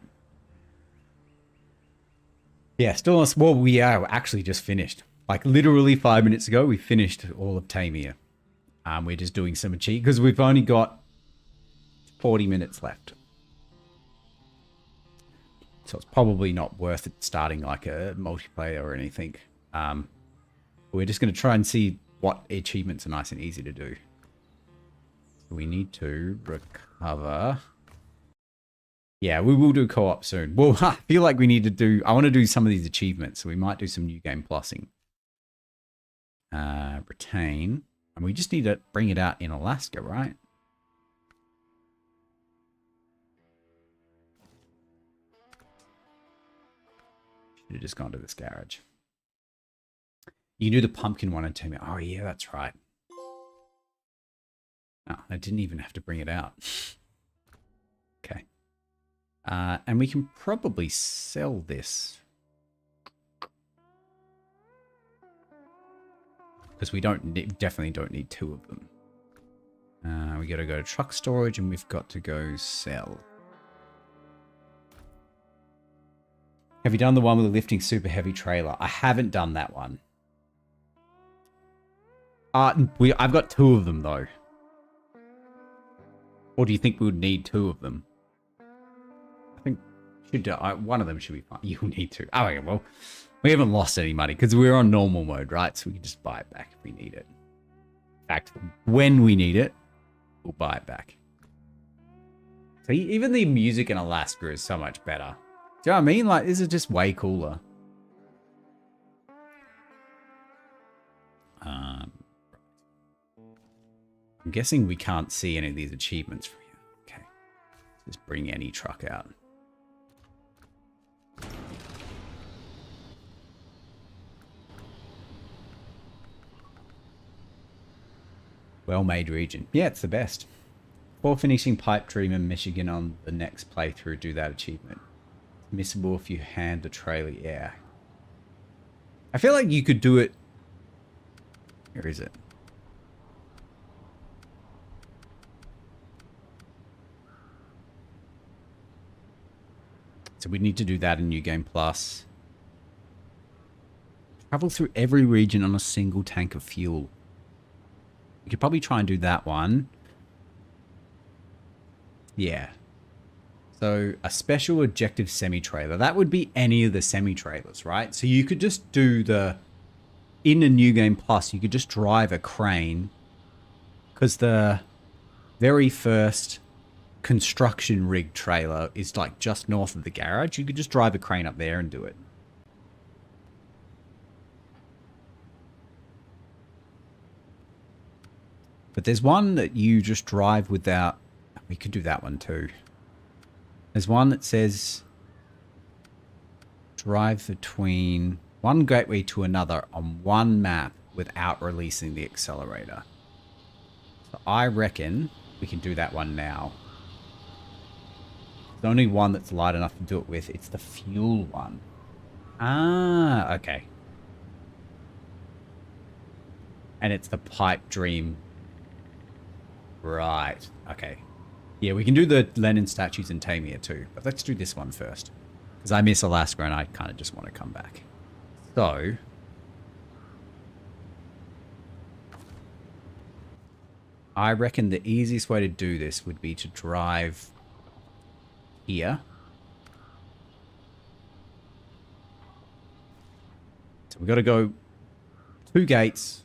Yeah, still, well, we are actually just finished. Like, literally 5 minutes ago, we finished all of Tamir. We're just doing some achievements, because we've only got 40 minutes left. So it's probably not worth it starting like a multiplayer or anything. We're just going to try and see what achievements are nice and easy to do. So we need to recover. Yeah, we will do co-op soon. Well, I feel like we need to do... I want to do some of these achievements, so we might do some new game plussing. Retain. And we just need to bring it out in Alaska, right? Should have just gone to this garage. You can do the pumpkin one and tell me, oh yeah, that's right. Oh, I didn't even have to bring it out. Okay. And we can probably sell this. Because we definitely don't need 2 of them. We got to go to truck storage and we've got to go sell. Have you done the one with the lifting super heavy trailer? I haven't done that one. I've got 2 of them though. Or do you think we would need 2 of them? I think one of them should be fine. You'll need 2. Oh, okay, well, we haven't lost any money because we're on normal mode, right? So we can just buy it back if we need it. In fact, when we need it, we'll buy it back. So even the music in Alaska is so much better. Do you know what I mean? Like, this is just way cooler. I'm guessing we can't see any of these achievements for you. Okay. Just bring any truck out. Well-made region. Yeah, it's the best. Before finishing Pipe Dream in Michigan on the next playthrough, do that achievement. It's missable if you hand the trailer. Yeah. I feel like you could do it. Where is it? So we need to do that in New Game Plus. Travel through every region on a single tank of fuel. We could probably try and do that one. Yeah. So a special objective semi-trailer. That would be any of the semi-trailers, right? So you could just do in a New Game Plus, you could just drive a crane. Because the very first construction rig trailer is like just north of the garage. You could just drive a crane up there and do it. But there's one that you just drive without... We could do that one too. There's one that says... Drive between one gateway to another on one map without releasing the accelerator. So I reckon we can do that one now. The only one that's light enough to do it with, it's the fuel one. Ah, okay. And it's the Pipe Dream. Right, okay. Yeah, we can do the Lenin statues in Tamir too, but let's do this one first. Because I miss Alaska and I kind of just want to come back. So... I reckon the easiest way to do this would be to drive here. So we've got to go 2 gates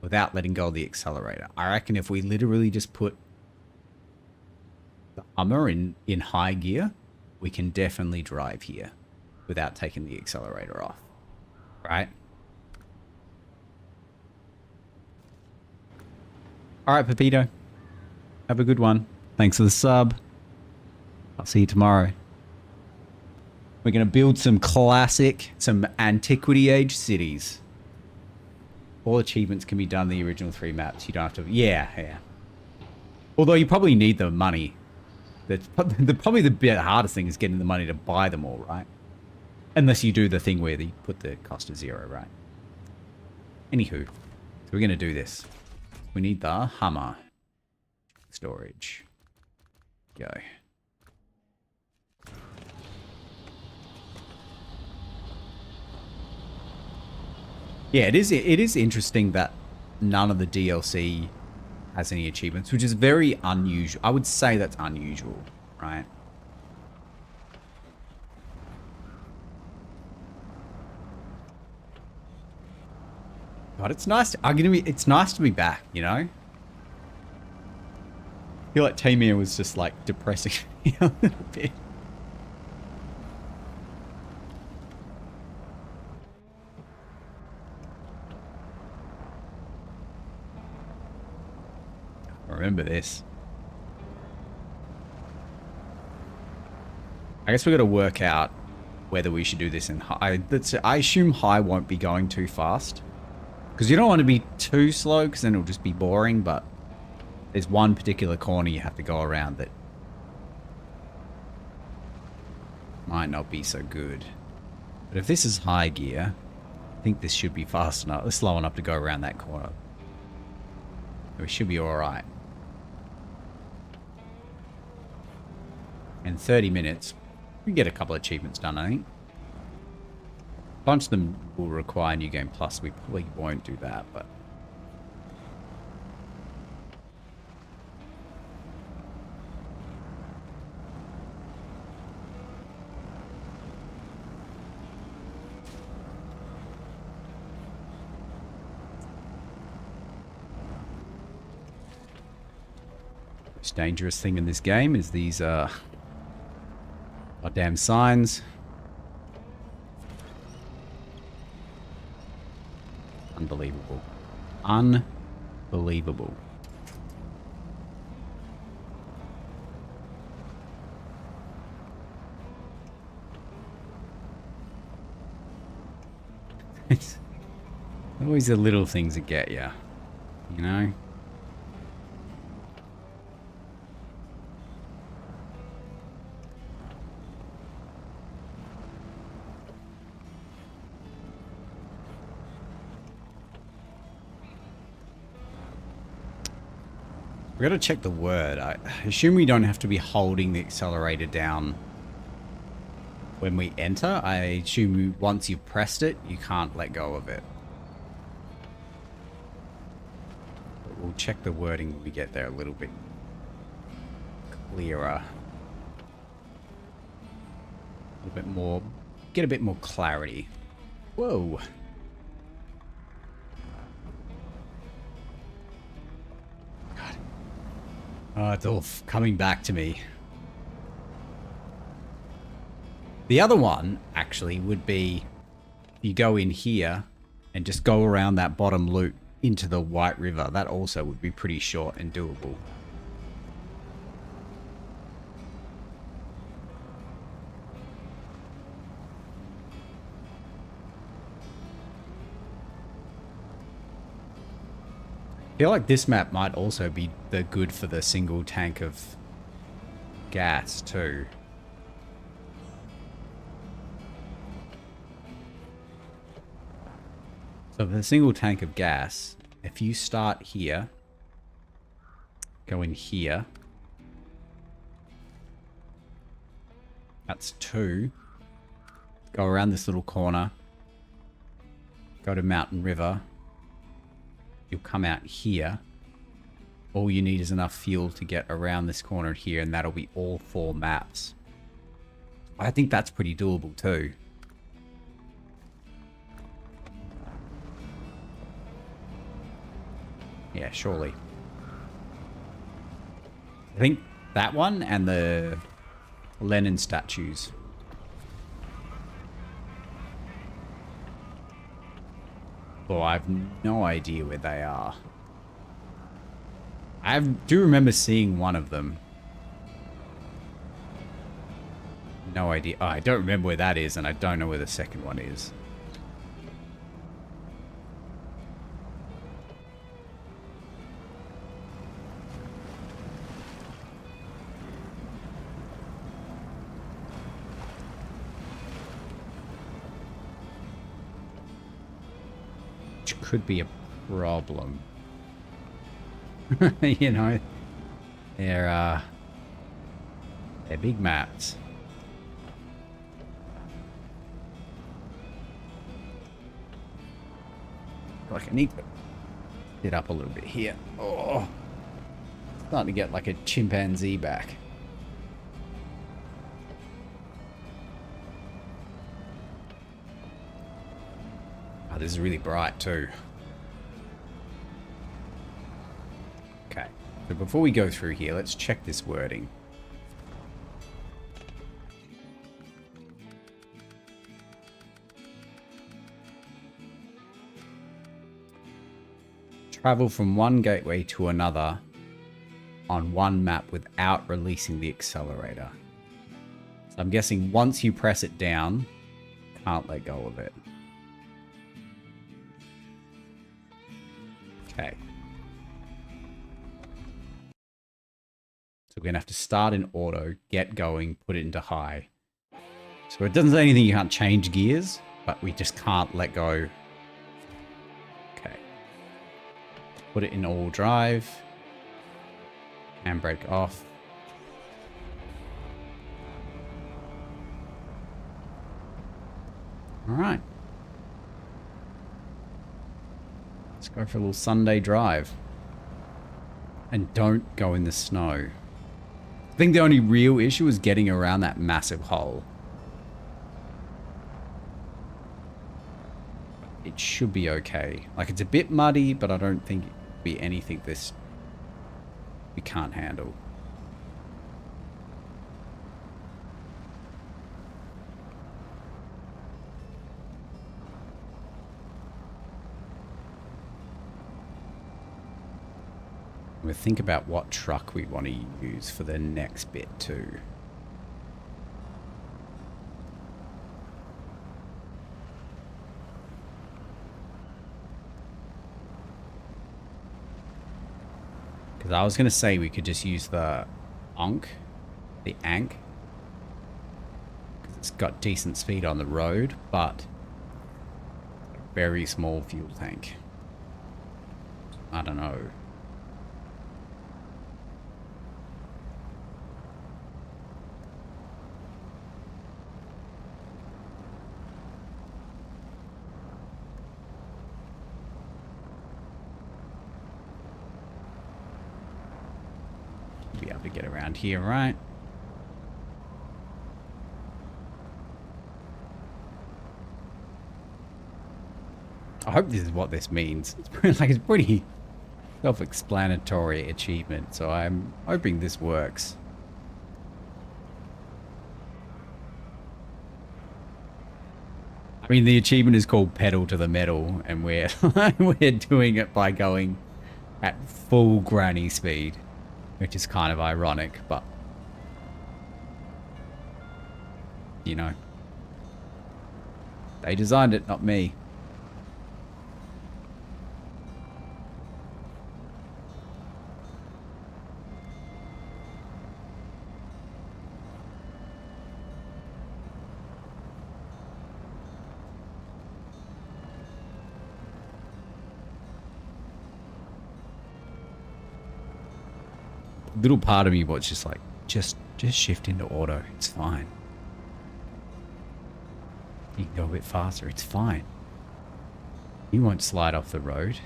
without letting go of the accelerator. I reckon if we literally just put the Hummer in high gear, we can definitely drive here without taking the accelerator off. Right? Alright, Pepito. Have a good one. Thanks for the sub. I'll see you tomorrow. We're going to build some classic, some antiquity age cities. All achievements can be done in the original 3 maps. You don't have to... Yeah. Although you probably need the money. Probably the bit hardest thing is getting the money to buy them all, right? Unless you do the thing where you put the cost to 0, right? Anywho, so we're going to do this. We need the Hummer. Storage. Go. Yeah, it is interesting that none of the DLC has any achievements, which is very unusual. I would say that's unusual, right? God, it's nice. It's nice to be back, you know. I feel like Tamir was just like depressing me a little bit. Remember this. I guess we got to work out whether we should do this in high. I assume high won't be going too fast. Because you don't want to be too slow, because then it'll just be boring, but there's one particular corner you have to go around that might not be so good. But if this is high gear, I think this should be fast enough, slow enough to go around that corner. We should be alright. In 30 minutes, we can get a couple of achievements done, I think. A bunch of them will require New Game Plus. We probably won't do that, but... The most dangerous thing in this game is these, goddamn signs. Unbelievable. Unbelievable. It's always the little things that get you, you know? We gotta check the word. I assume we don't have to be holding the accelerator down when we enter. I assume once you've pressed it, you can't let go of it. But we'll check the wording when we get there a little bit clearer. A little bit more, get a bit more clarity. Whoa. Oh, it's all coming back to me. The other one, actually, would be you go in here and just go around that bottom loop into the White River. That also would be pretty short and doable. I feel like this map might also be good for the single tank of gas too. So for the single tank of gas, if you start here, go in here, that's 2. Go around this little corner, go to Mountain River. You'll come out here. All you need is enough fuel to get around this corner here, and that'll be all 4 maps. I think that's pretty doable too. Yeah, surely. I think that one and the Lenin statues. Oh, I have no idea where they are. Do remember seeing one of them. No idea. Oh, I don't remember where that is, and I don't know where the second one is. Which could be a problem. You know, they're big maps. Like I need to get up a little bit here. Oh, starting to get like a chimpanzee back. Oh, this is really bright too. Okay, so before we go through here, let's check this wording. Travel from one gateway to another on one map without releasing the accelerator. So I'm guessing once you press it down, can't let go of it. Okay. So we're going to have to start in auto, get going, put it into high. So it doesn't say anything you can't change gears, but we just can't let go. Okay. Put it in all drive. Handbrake off. All right. Let's go for a little Sunday drive. And don't go in the snow. I think the only real issue is getting around that massive hole. It should be okay. Like, it's a bit muddy, but I don't think it'll be anything we can't handle. We'll think about what truck we want to use for the next bit too. Because I was going to say we could just use the Ankh. Because it's got decent speed on the road, but a very small fuel tank. I don't know. Be able to get around here, right? I hope this is what this means. It's like it's pretty self-explanatory achievement, so I'm hoping this works. I mean, the achievement is called Pedal to the Metal, and we're we're doing it by going at full granny speed. Which is kind of ironic, but you know, they designed it, not me. Little part of me was just like, just shift into auto. It's fine. You can go a bit faster. It's fine. You won't slide off the road.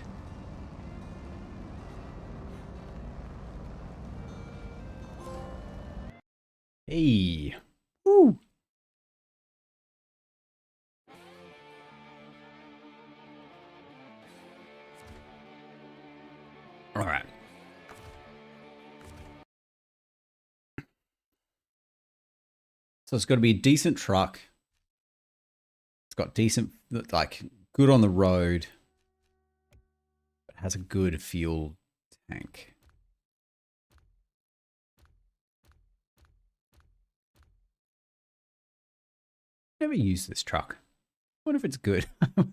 Hey. Woo. All right. So it's got to be a decent truck. It's got decent, like, good on the road. has a good fuel tank. Never used this truck. I wonder if it's good. I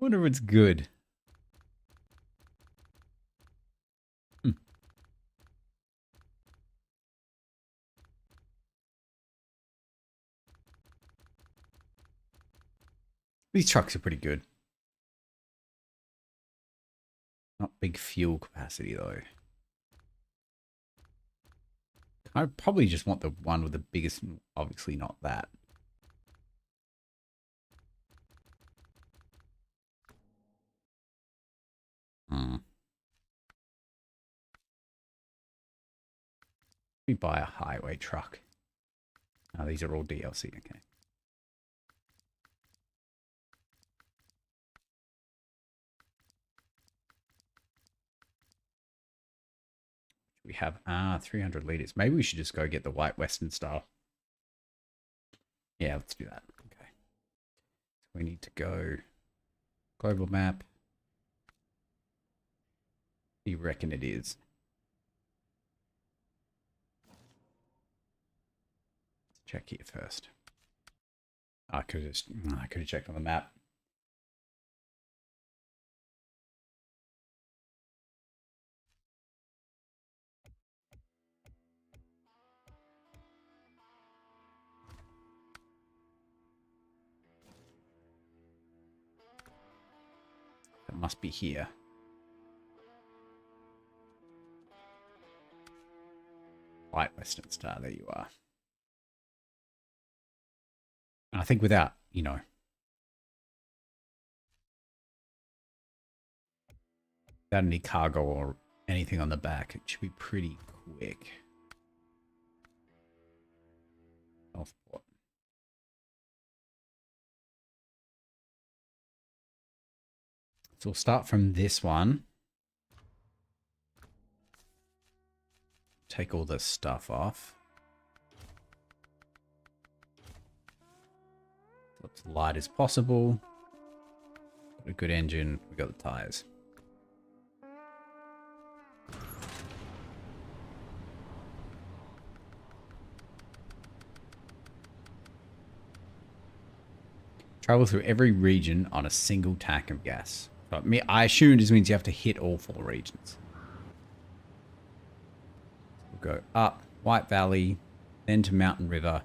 wonder if it's good. These trucks are pretty good. Not big fuel capacity though. I probably just want the one with the biggest, obviously not that. We buy a highway truck. Oh, these are all DLC, okay. We have 300 liters. Maybe we should just go get the white Western style. Yeah, let's do that. Okay. So we need to go global map. What do you reckon it is? Let's check here first. I could have checked on the map. It must be here. White Western Star, there you are. And I think without, you know, without any cargo or anything on the back, it should be pretty quick. Northport. So we'll start from this one. Take all this stuff off. So it's light as possible. Got a good engine. We got the tires. Travel through every region on a single tank of gas. I assume it just means you have to hit all 4 regions. We'll go up White Valley, then to Mountain River,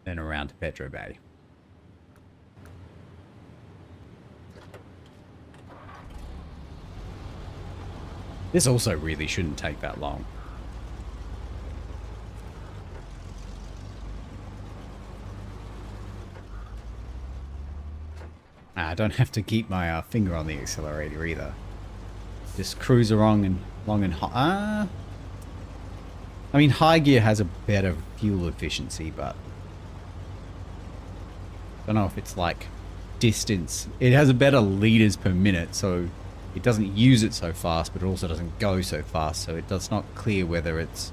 then around to Petro Bay. This also really shouldn't take that long. I don't have to keep my finger on the accelerator either. Just cruise along and high. I mean, high gear has a better fuel efficiency, but I don't know if it's like distance. It has a better liters per minute, so it doesn't use it so fast, but it also doesn't go so fast. So it does not clear whether it's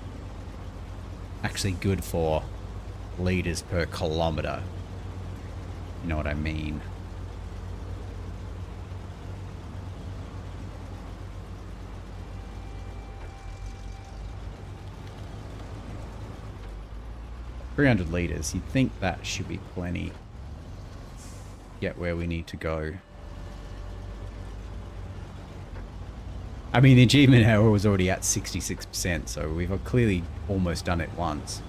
actually good for liters per kilometer. You know what I mean? $300 liters. You'd think that should be plenty to get where we need to go. I mean, the achievement error was already at 66%, so we've clearly almost done it once.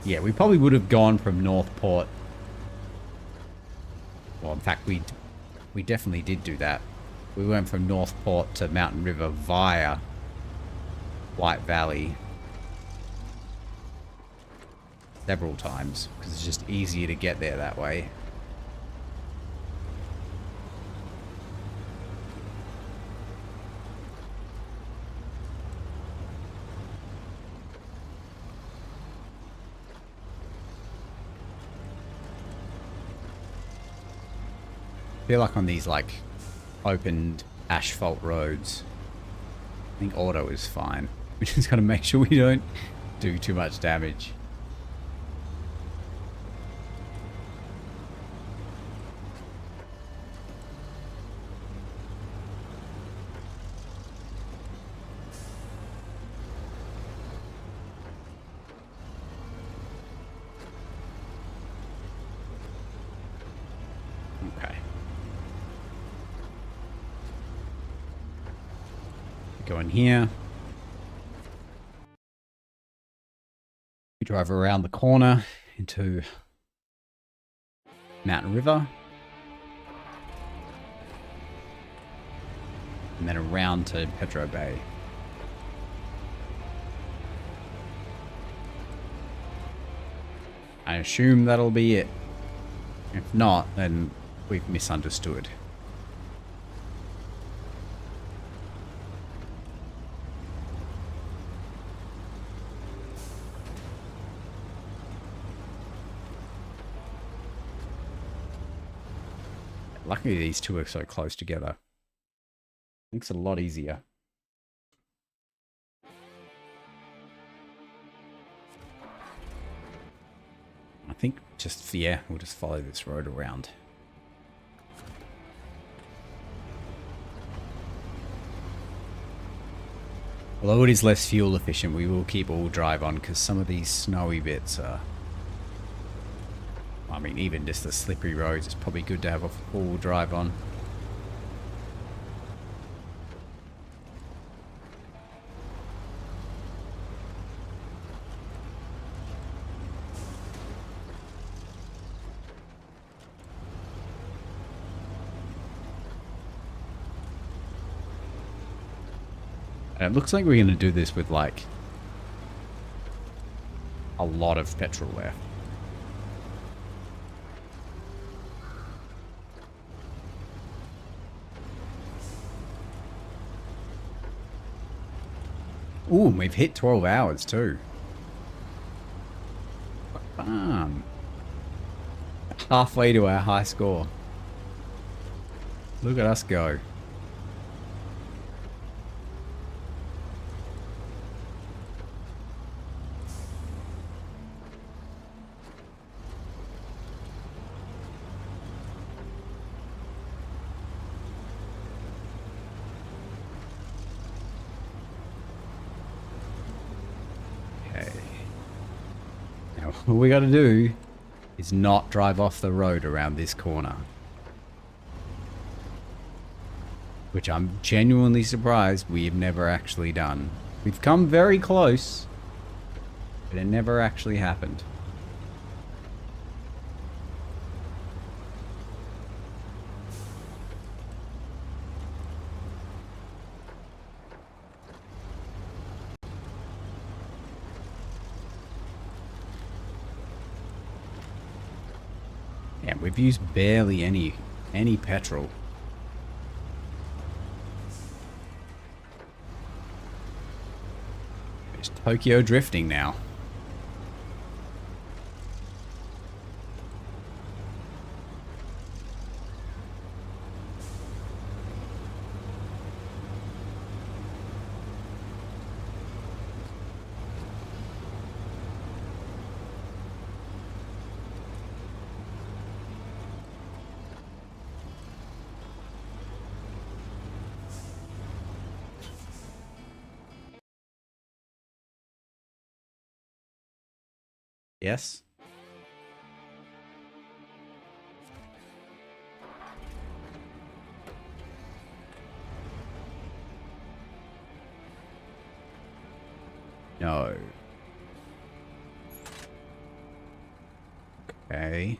Yeah, we probably would have gone from Northport. Well, in fact, we definitely did do that. We went from Northport to Mountain River via White Valley several times because it's just easier to get there that way. I feel like on these like opened asphalt roads, I think auto is fine. We just got to make sure we don't do too much damage. Go in here. We drive around the corner into Mountain River. And then around to Petro Bay. I assume that'll be it. If not, then we've misunderstood. Luckily these two are so close together. Makes it a lot easier. I think just, yeah, we'll just follow this road around. Although it is less fuel efficient, we will keep all drive on because some of these snowy bits are... I mean, even just the slippery roads, it's probably good to have a full drive on. And it looks like we're going to do this with like a lot of petrol left. Ooh, we've hit 12 hours too. Bam. Halfway to our high score. Look at us go. All we got to do is not drive off the road around this corner. Which I'm genuinely surprised we've never actually done. We've come very close, but it never actually happened. Yeah, we've used barely any petrol. It's Tokyo drifting now. Yes? No. Okay.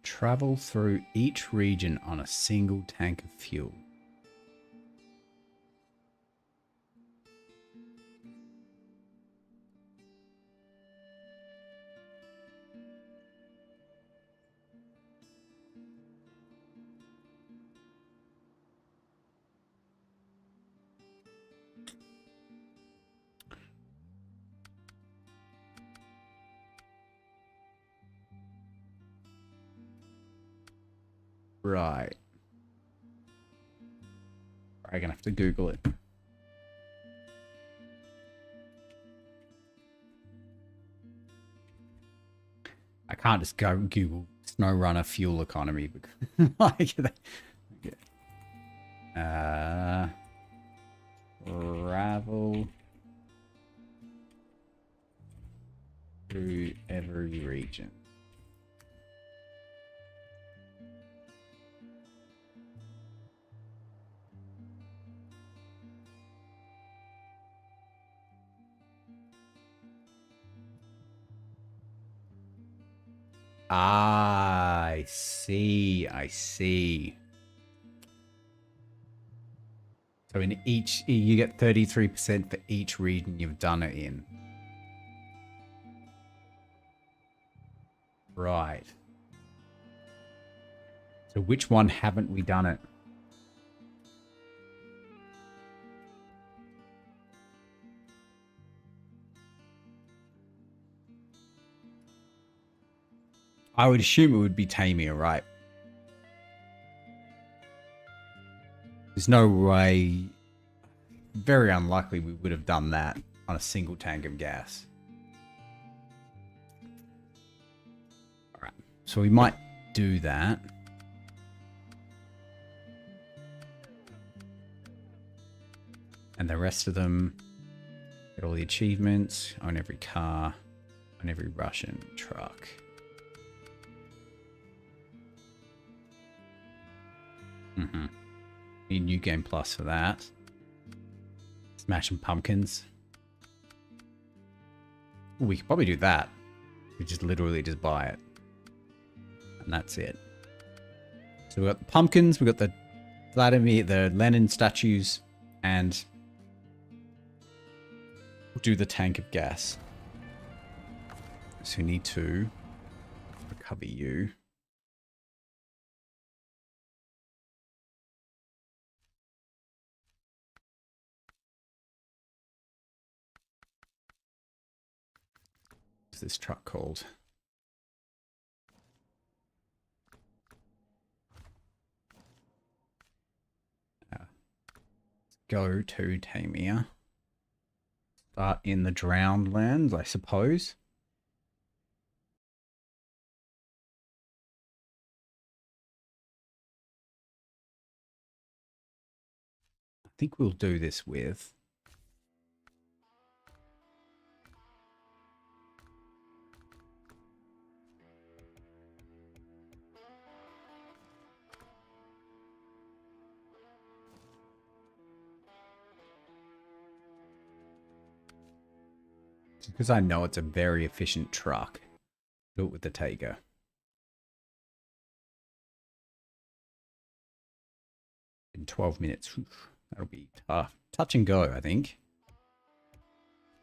Travel through each region on a single tank of fuel. Right. I'm gonna have to Google it. I can't just go Google SnowRunner fuel economy because like travel through every region. Ah, I see. I see. So in each, you get 33% for each region you've done it in. Right. So which one haven't we done it? I would assume it would be Tamir, right? There's no way, very unlikely we would have done that on a single tank of gas. Alright, so we might do that. And the rest of them, get all the achievements, own every car, own every Russian truck. Need New Game Plus for that. Smashing Pumpkins. Ooh, we could probably do that. We just literally just buy it. And that's it. So we got the pumpkins, we got the Vladimir, the Lenin statues, and we'll do the tank of gas. So we need to recover you. What's this truck called? Go to Tamir. Start in the drowned lands, I suppose. I think we'll do this with because I know it's a very efficient truck. Do it with the Tiger. In 12 minutes. Oof, that'll be tough. Touch and go, I think.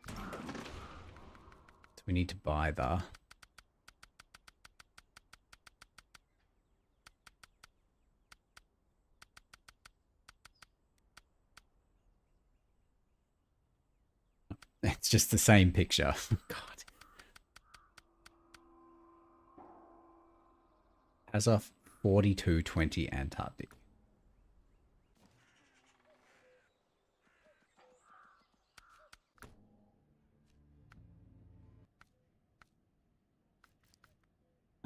So we need to buy the... It's just the same picture. God. As of 4220 Antarctic.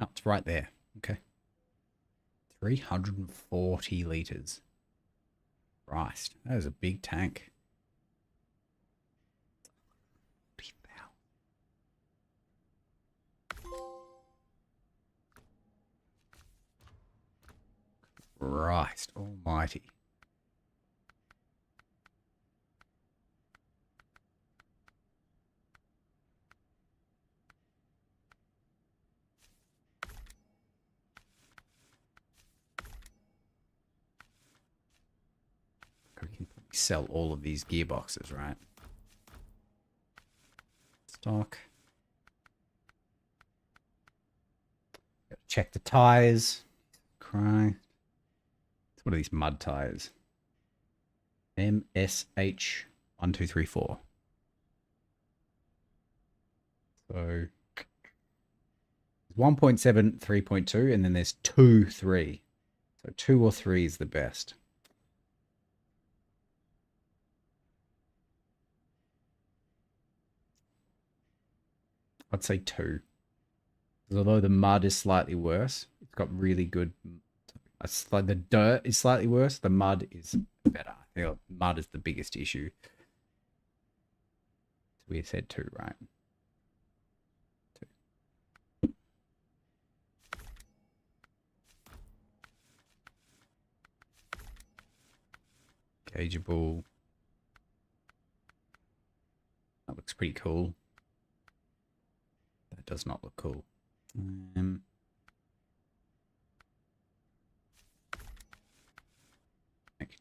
Oh, it's right there. Okay. 340 liters. Christ, that is a big tank. Christ almighty. We can sell all of these gearboxes, right? Stock. Check the tires. Christ. What are these mud tires? MSH1234. So 1.7, 3.2, and then there's 2, 3. So 2 or 3 is the best. I'd say 2. Although the mud is slightly worse, it's got really good. It's like the dirt is slightly worse. The mud is better. I feel mud is the biggest issue. So we said 2, right? 2. Gaugeable. That looks pretty cool. That does not look cool.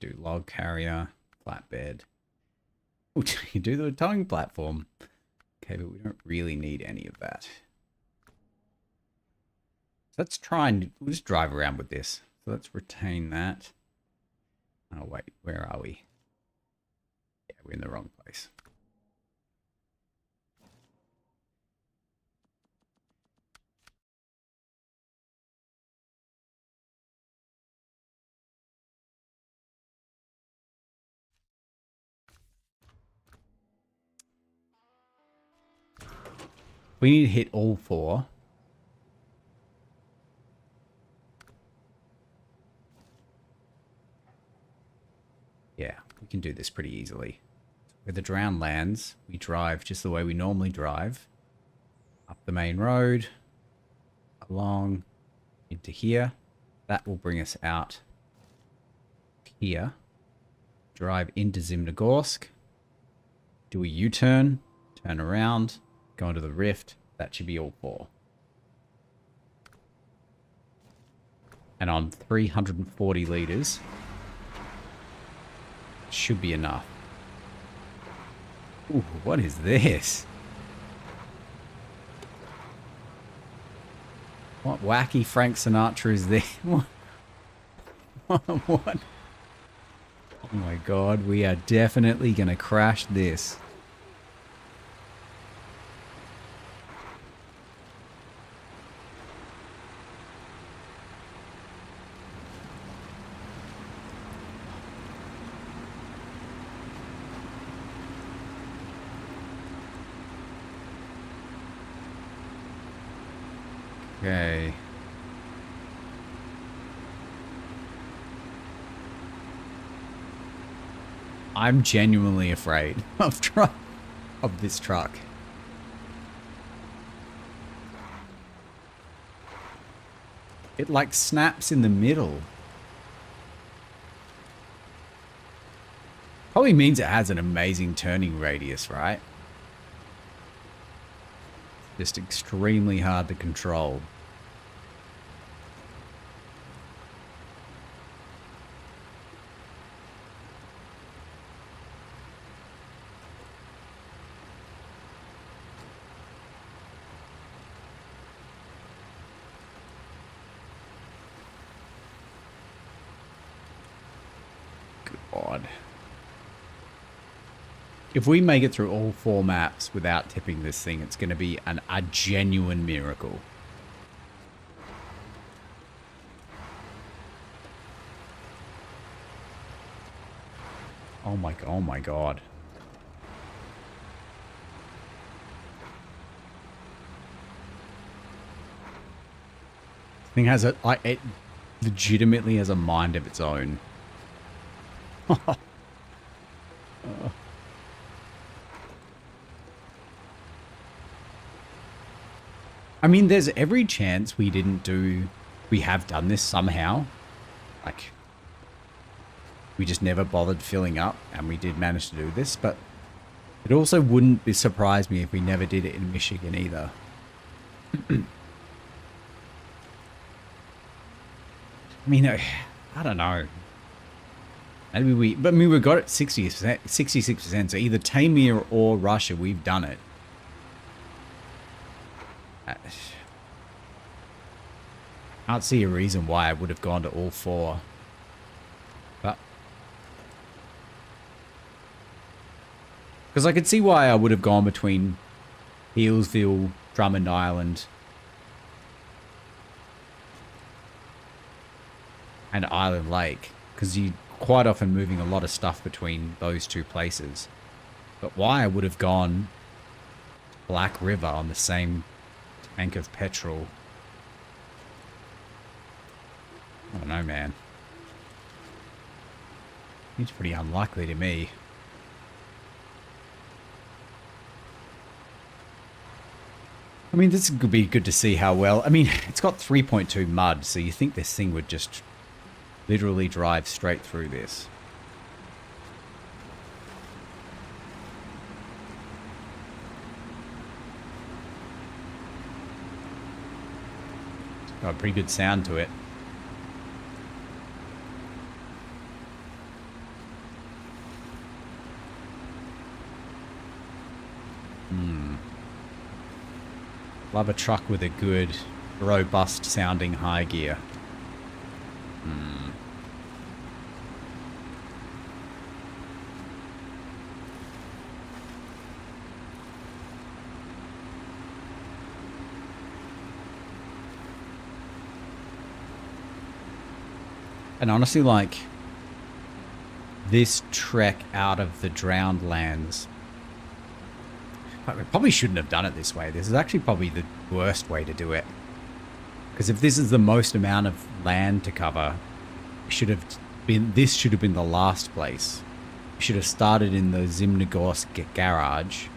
do log carrier, flatbed. Oh, you do the towing platform. Okay, but we don't really need any of that. So let's try and we'll just drive around with this. So let's retain that. Oh wait, where are we? Yeah, we're in the wrong place. We need to hit all 4. Yeah, we can do this pretty easily. Where the drown lands, we drive just the way we normally drive. Up the main road, along into here. That will bring us out here. Drive into Zimnogorsk. Do a U-turn, turn around, go into the rift. That should be all 4. And on 340 liters, should be enough. Ooh, what is this? What wacky Frank Sinatra is this? What? What? Oh my god, we are definitely gonna crash this. Okay. I'm genuinely afraid of this truck. It like snaps in the middle. Probably means it has an amazing turning radius, right? Just extremely hard to control. God. If we make it through all 4 maps without tipping this thing, it's going to be a genuine miracle. Oh my god. This thing has it legitimately has a mind of its own. I mean, there's every chance we have done this somehow. Like, we just never bothered filling up and we did manage to do this, but it also wouldn't surprise me if we never did it in Michigan either. I mean, I don't know. Maybe we got it 60%, 66%, so either Tamir or Russia, we've done it. I can't see a reason why I would have gone to all 4. But because I could see why I would have gone between Healesville, Drummond Island, and Island Lake, because you quite often moving a lot of stuff between those 2 places. But why I would have gone Black River on the same tank of petrol, I don't know, man. It's pretty unlikely to me. I mean, this could be good to see how well. I mean, it's got 3.2 mud, so you think this thing would just literally drive straight through this. Got a pretty good sound to it. Love a truck with a good, robust sounding high gear. And honestly, like, this trek out of the drowned lands, we probably shouldn't have done it this way. This is actually probably the worst way to do it. Because if this is the most amount of land to cover, this should have been the last place. We should have started in the Zimnegorsk garage,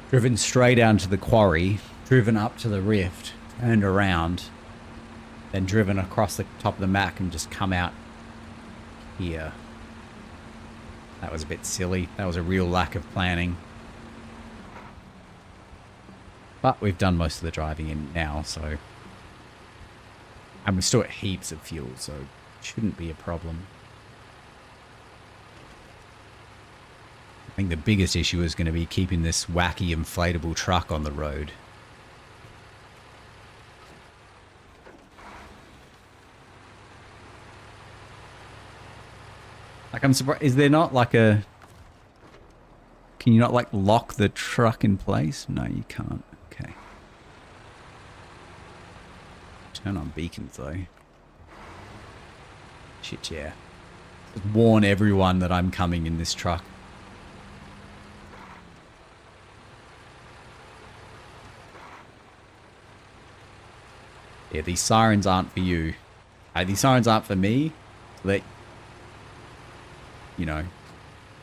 driven straight down to the quarry, driven up to the rift, turned around, then driven across the top of the map and just come out here. That was a bit silly. That was a real lack of planning. But we've done most of the driving in now, so... And we've still got heaps of fuel, so it shouldn't be a problem. I think the biggest issue is going to be keeping this wacky inflatable truck on the road. Like, I'm surprised. Is there not like a... Can you not like lock the truck in place? No, you can't. Okay. Turn on beacons though. Shit, yeah. Just warn everyone that I'm coming in this truck. Yeah, these sirens aren't for you. These sirens aren't for me. That, you know,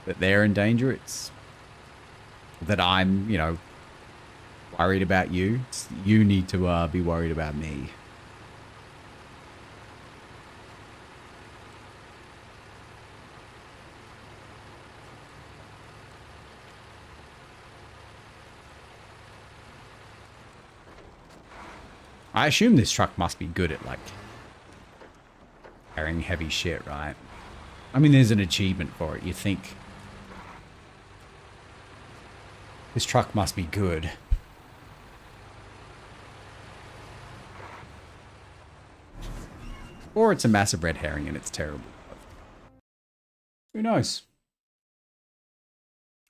that they're in danger. It's that I'm, you know, worried about you. You need to be worried about me. I assume this truck must be good at, like, carrying heavy shit, right? I mean, there's an achievement for it. You think this truck must be good. Or it's a massive red herring and it's terrible. Who knows?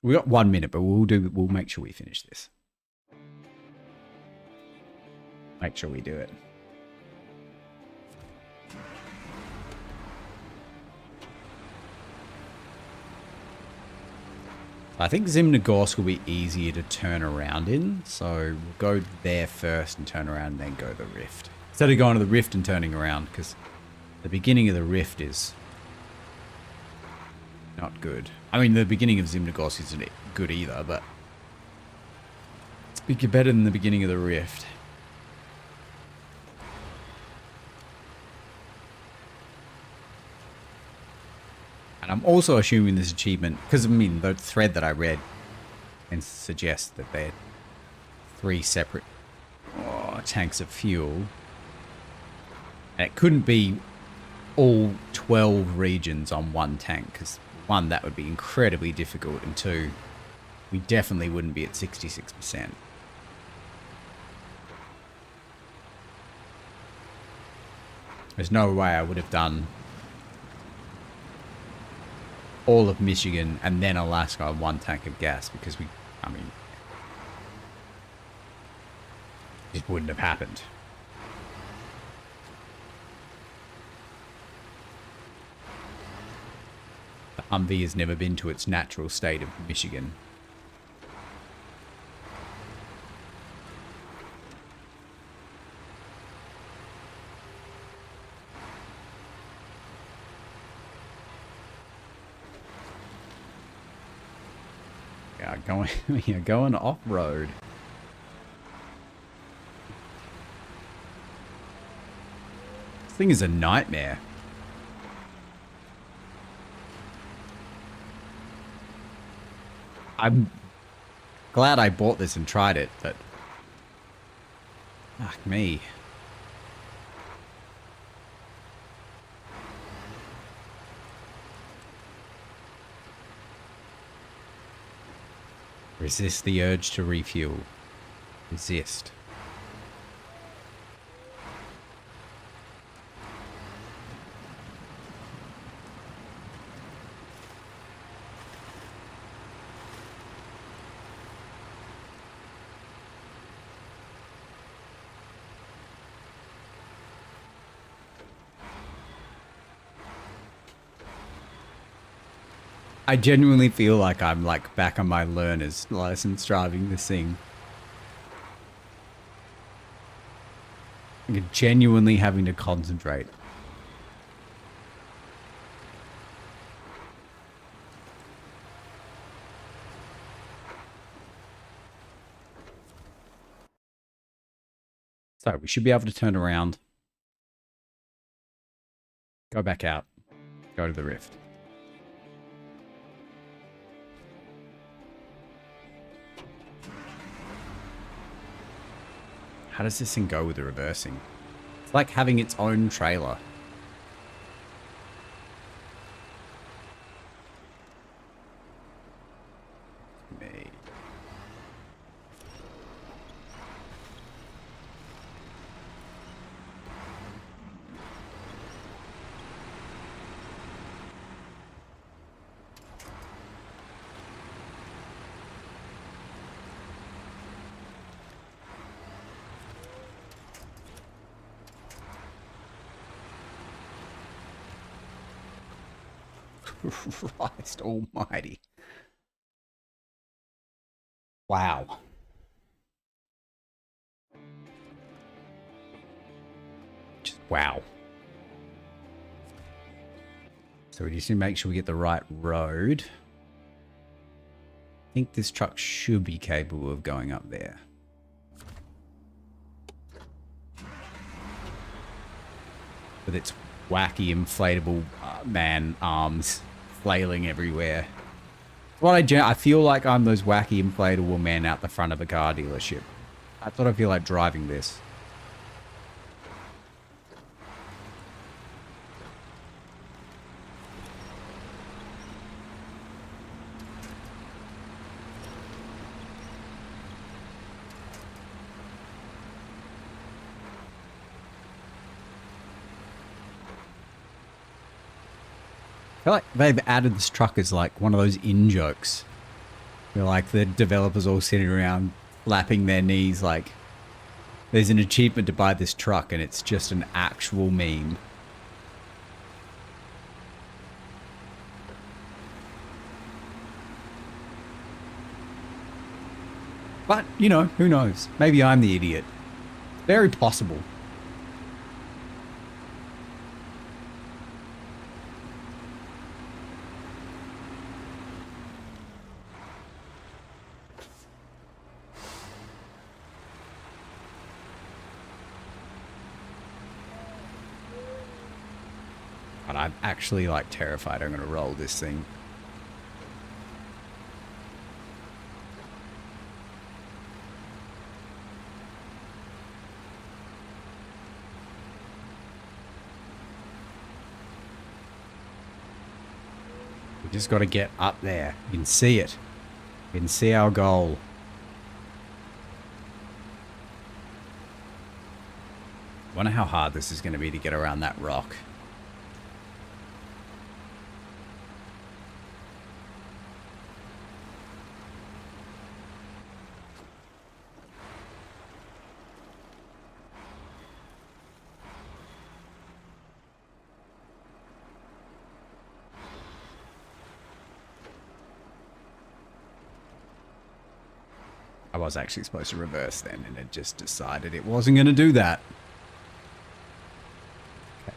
We got 1 minute, but we'll make sure we finish this. Make sure we do it. I think Zimnegorsk will be easier to turn around in, so we'll go there first and turn around and then go to the rift. Instead of going to the rift and turning around, because the beginning of the rift is not good. I mean, the beginning of Zimnegorsk isn't good either, but it's better than the beginning of the rift. And I'm also assuming this achievement, because I mean, the thread that I read and suggests that they're 3 separate tanks of fuel. And it couldn't be all 12 regions on one tank, because 1, that would be incredibly difficult, and 2, we definitely wouldn't be at 66%. There's no way I would have done all of Michigan and then Alaska on 1 tank of gas, because I mean, it wouldn't have happened. The Humvee has never been to its natural state of Michigan. Going off-road. This thing is a nightmare. I'm glad I bought this and tried it, but fuck me. Resist the urge to refuel. Resist. I genuinely feel like I'm like back on my learner's license driving this thing. Like genuinely having to concentrate. So we should be able to turn around. Go back out. Go to the rift. How does this thing go with the reversing? It's like having its own trailer. Me. Christ almighty. Wow. Just wow. So we just need to make sure we get the right road. I think this truck should be capable of going up there. With its wacky inflatable man arms flailing everywhere. What I feel like I'm those wacky inflatable men out the front of a car dealership. That's what I feel like driving this. I feel like they've added this truck as like one of those in-jokes. Where like the developers all sitting around flapping their knees like there's an achievement to buy this truck and it's just an actual meme. But, you know, who knows? Maybe I'm the idiot. Very possible. But I'm actually like terrified I'm going to roll this thing. We just got to get up there. You can see it. You can see our goal. I wonder how hard this is going to be to get around that rock. I was actually supposed to reverse then, and it just decided it wasn't going to do that. Okay.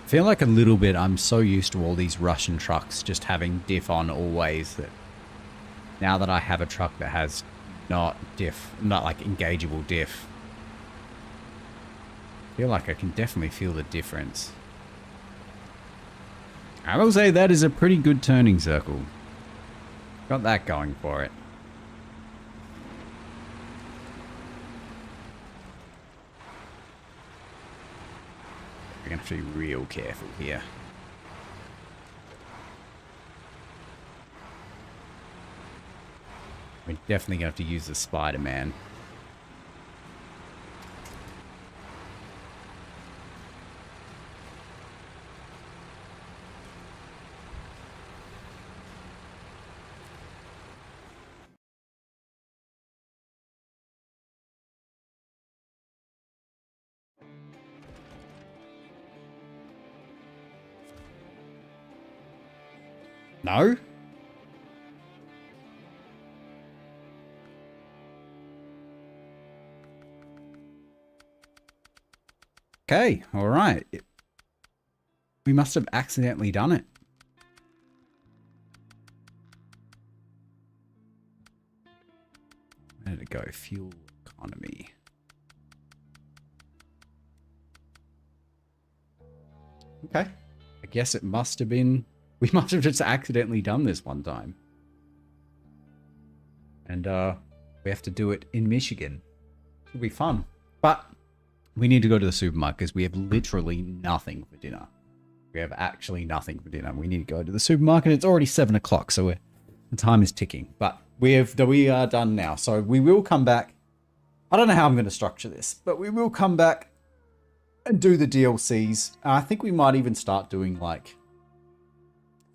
I feel like a little bit I'm so used to all these Russian trucks just having diff on always that now that I have a truck that has not like engageable diff, I feel like I can definitely feel the difference. I will say that is a pretty good turning circle. Got that going for it. We're going to have to be real careful here. We're definitely going to have to use the Spider-Man. No? Okay, all right. We must have accidentally done it. Where did it go? Fuel economy. Okay. I guess it must have been... We must have just accidentally done this one time. And we have to do it in Michigan. It'll be fun. But we need to go to the supermarket because we have literally nothing for dinner. We have actually nothing for dinner. We need to go to the supermarket. It's already 7 o'clock, so the time is ticking. But we are done now. So we will come back. I don't know how I'm going to structure this, but we will come back and do the DLCs. I think we might even start doing like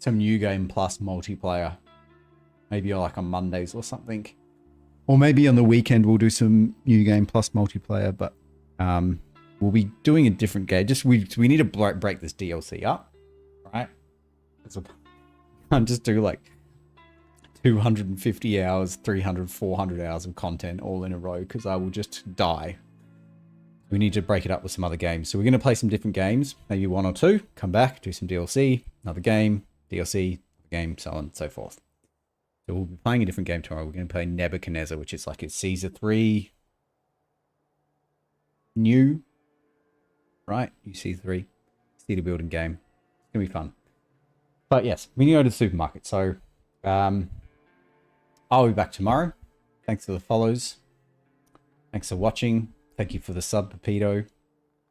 some New Game Plus multiplayer. Maybe like on Mondays or something. Or maybe on the weekend we'll do some New Game Plus multiplayer, but we'll be doing a different game. Just we need to break this DLC up, right? I can't just do like 250 hours, 300, 400 hours of content all in a row because I will just die. We need to break it up with some other games. So we're going to play some different games, maybe 1 or 2, come back, do some DLC, another game, DLC, game, so on and so forth. So we'll be playing a different game tomorrow. We're going to play Nebuchadnezzar, which is like a Caesar 3 new, right? You Caesar 3 city building game. It's going to be fun. But yes, we need to go to the supermarket. So I'll be back tomorrow. Thanks for the follows. Thanks for watching. Thank you for the sub, Pepito.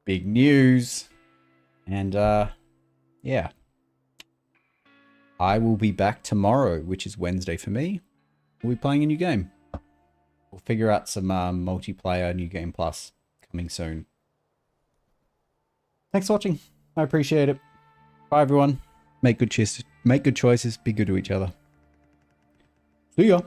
Big news. And yeah. I will be back tomorrow, which is Wednesday for me. We'll be playing a new game. We'll figure out some multiplayer New Game Plus coming soon. Thanks for watching. I appreciate it. Bye, everyone. Make good choices. Be good to each other. See ya.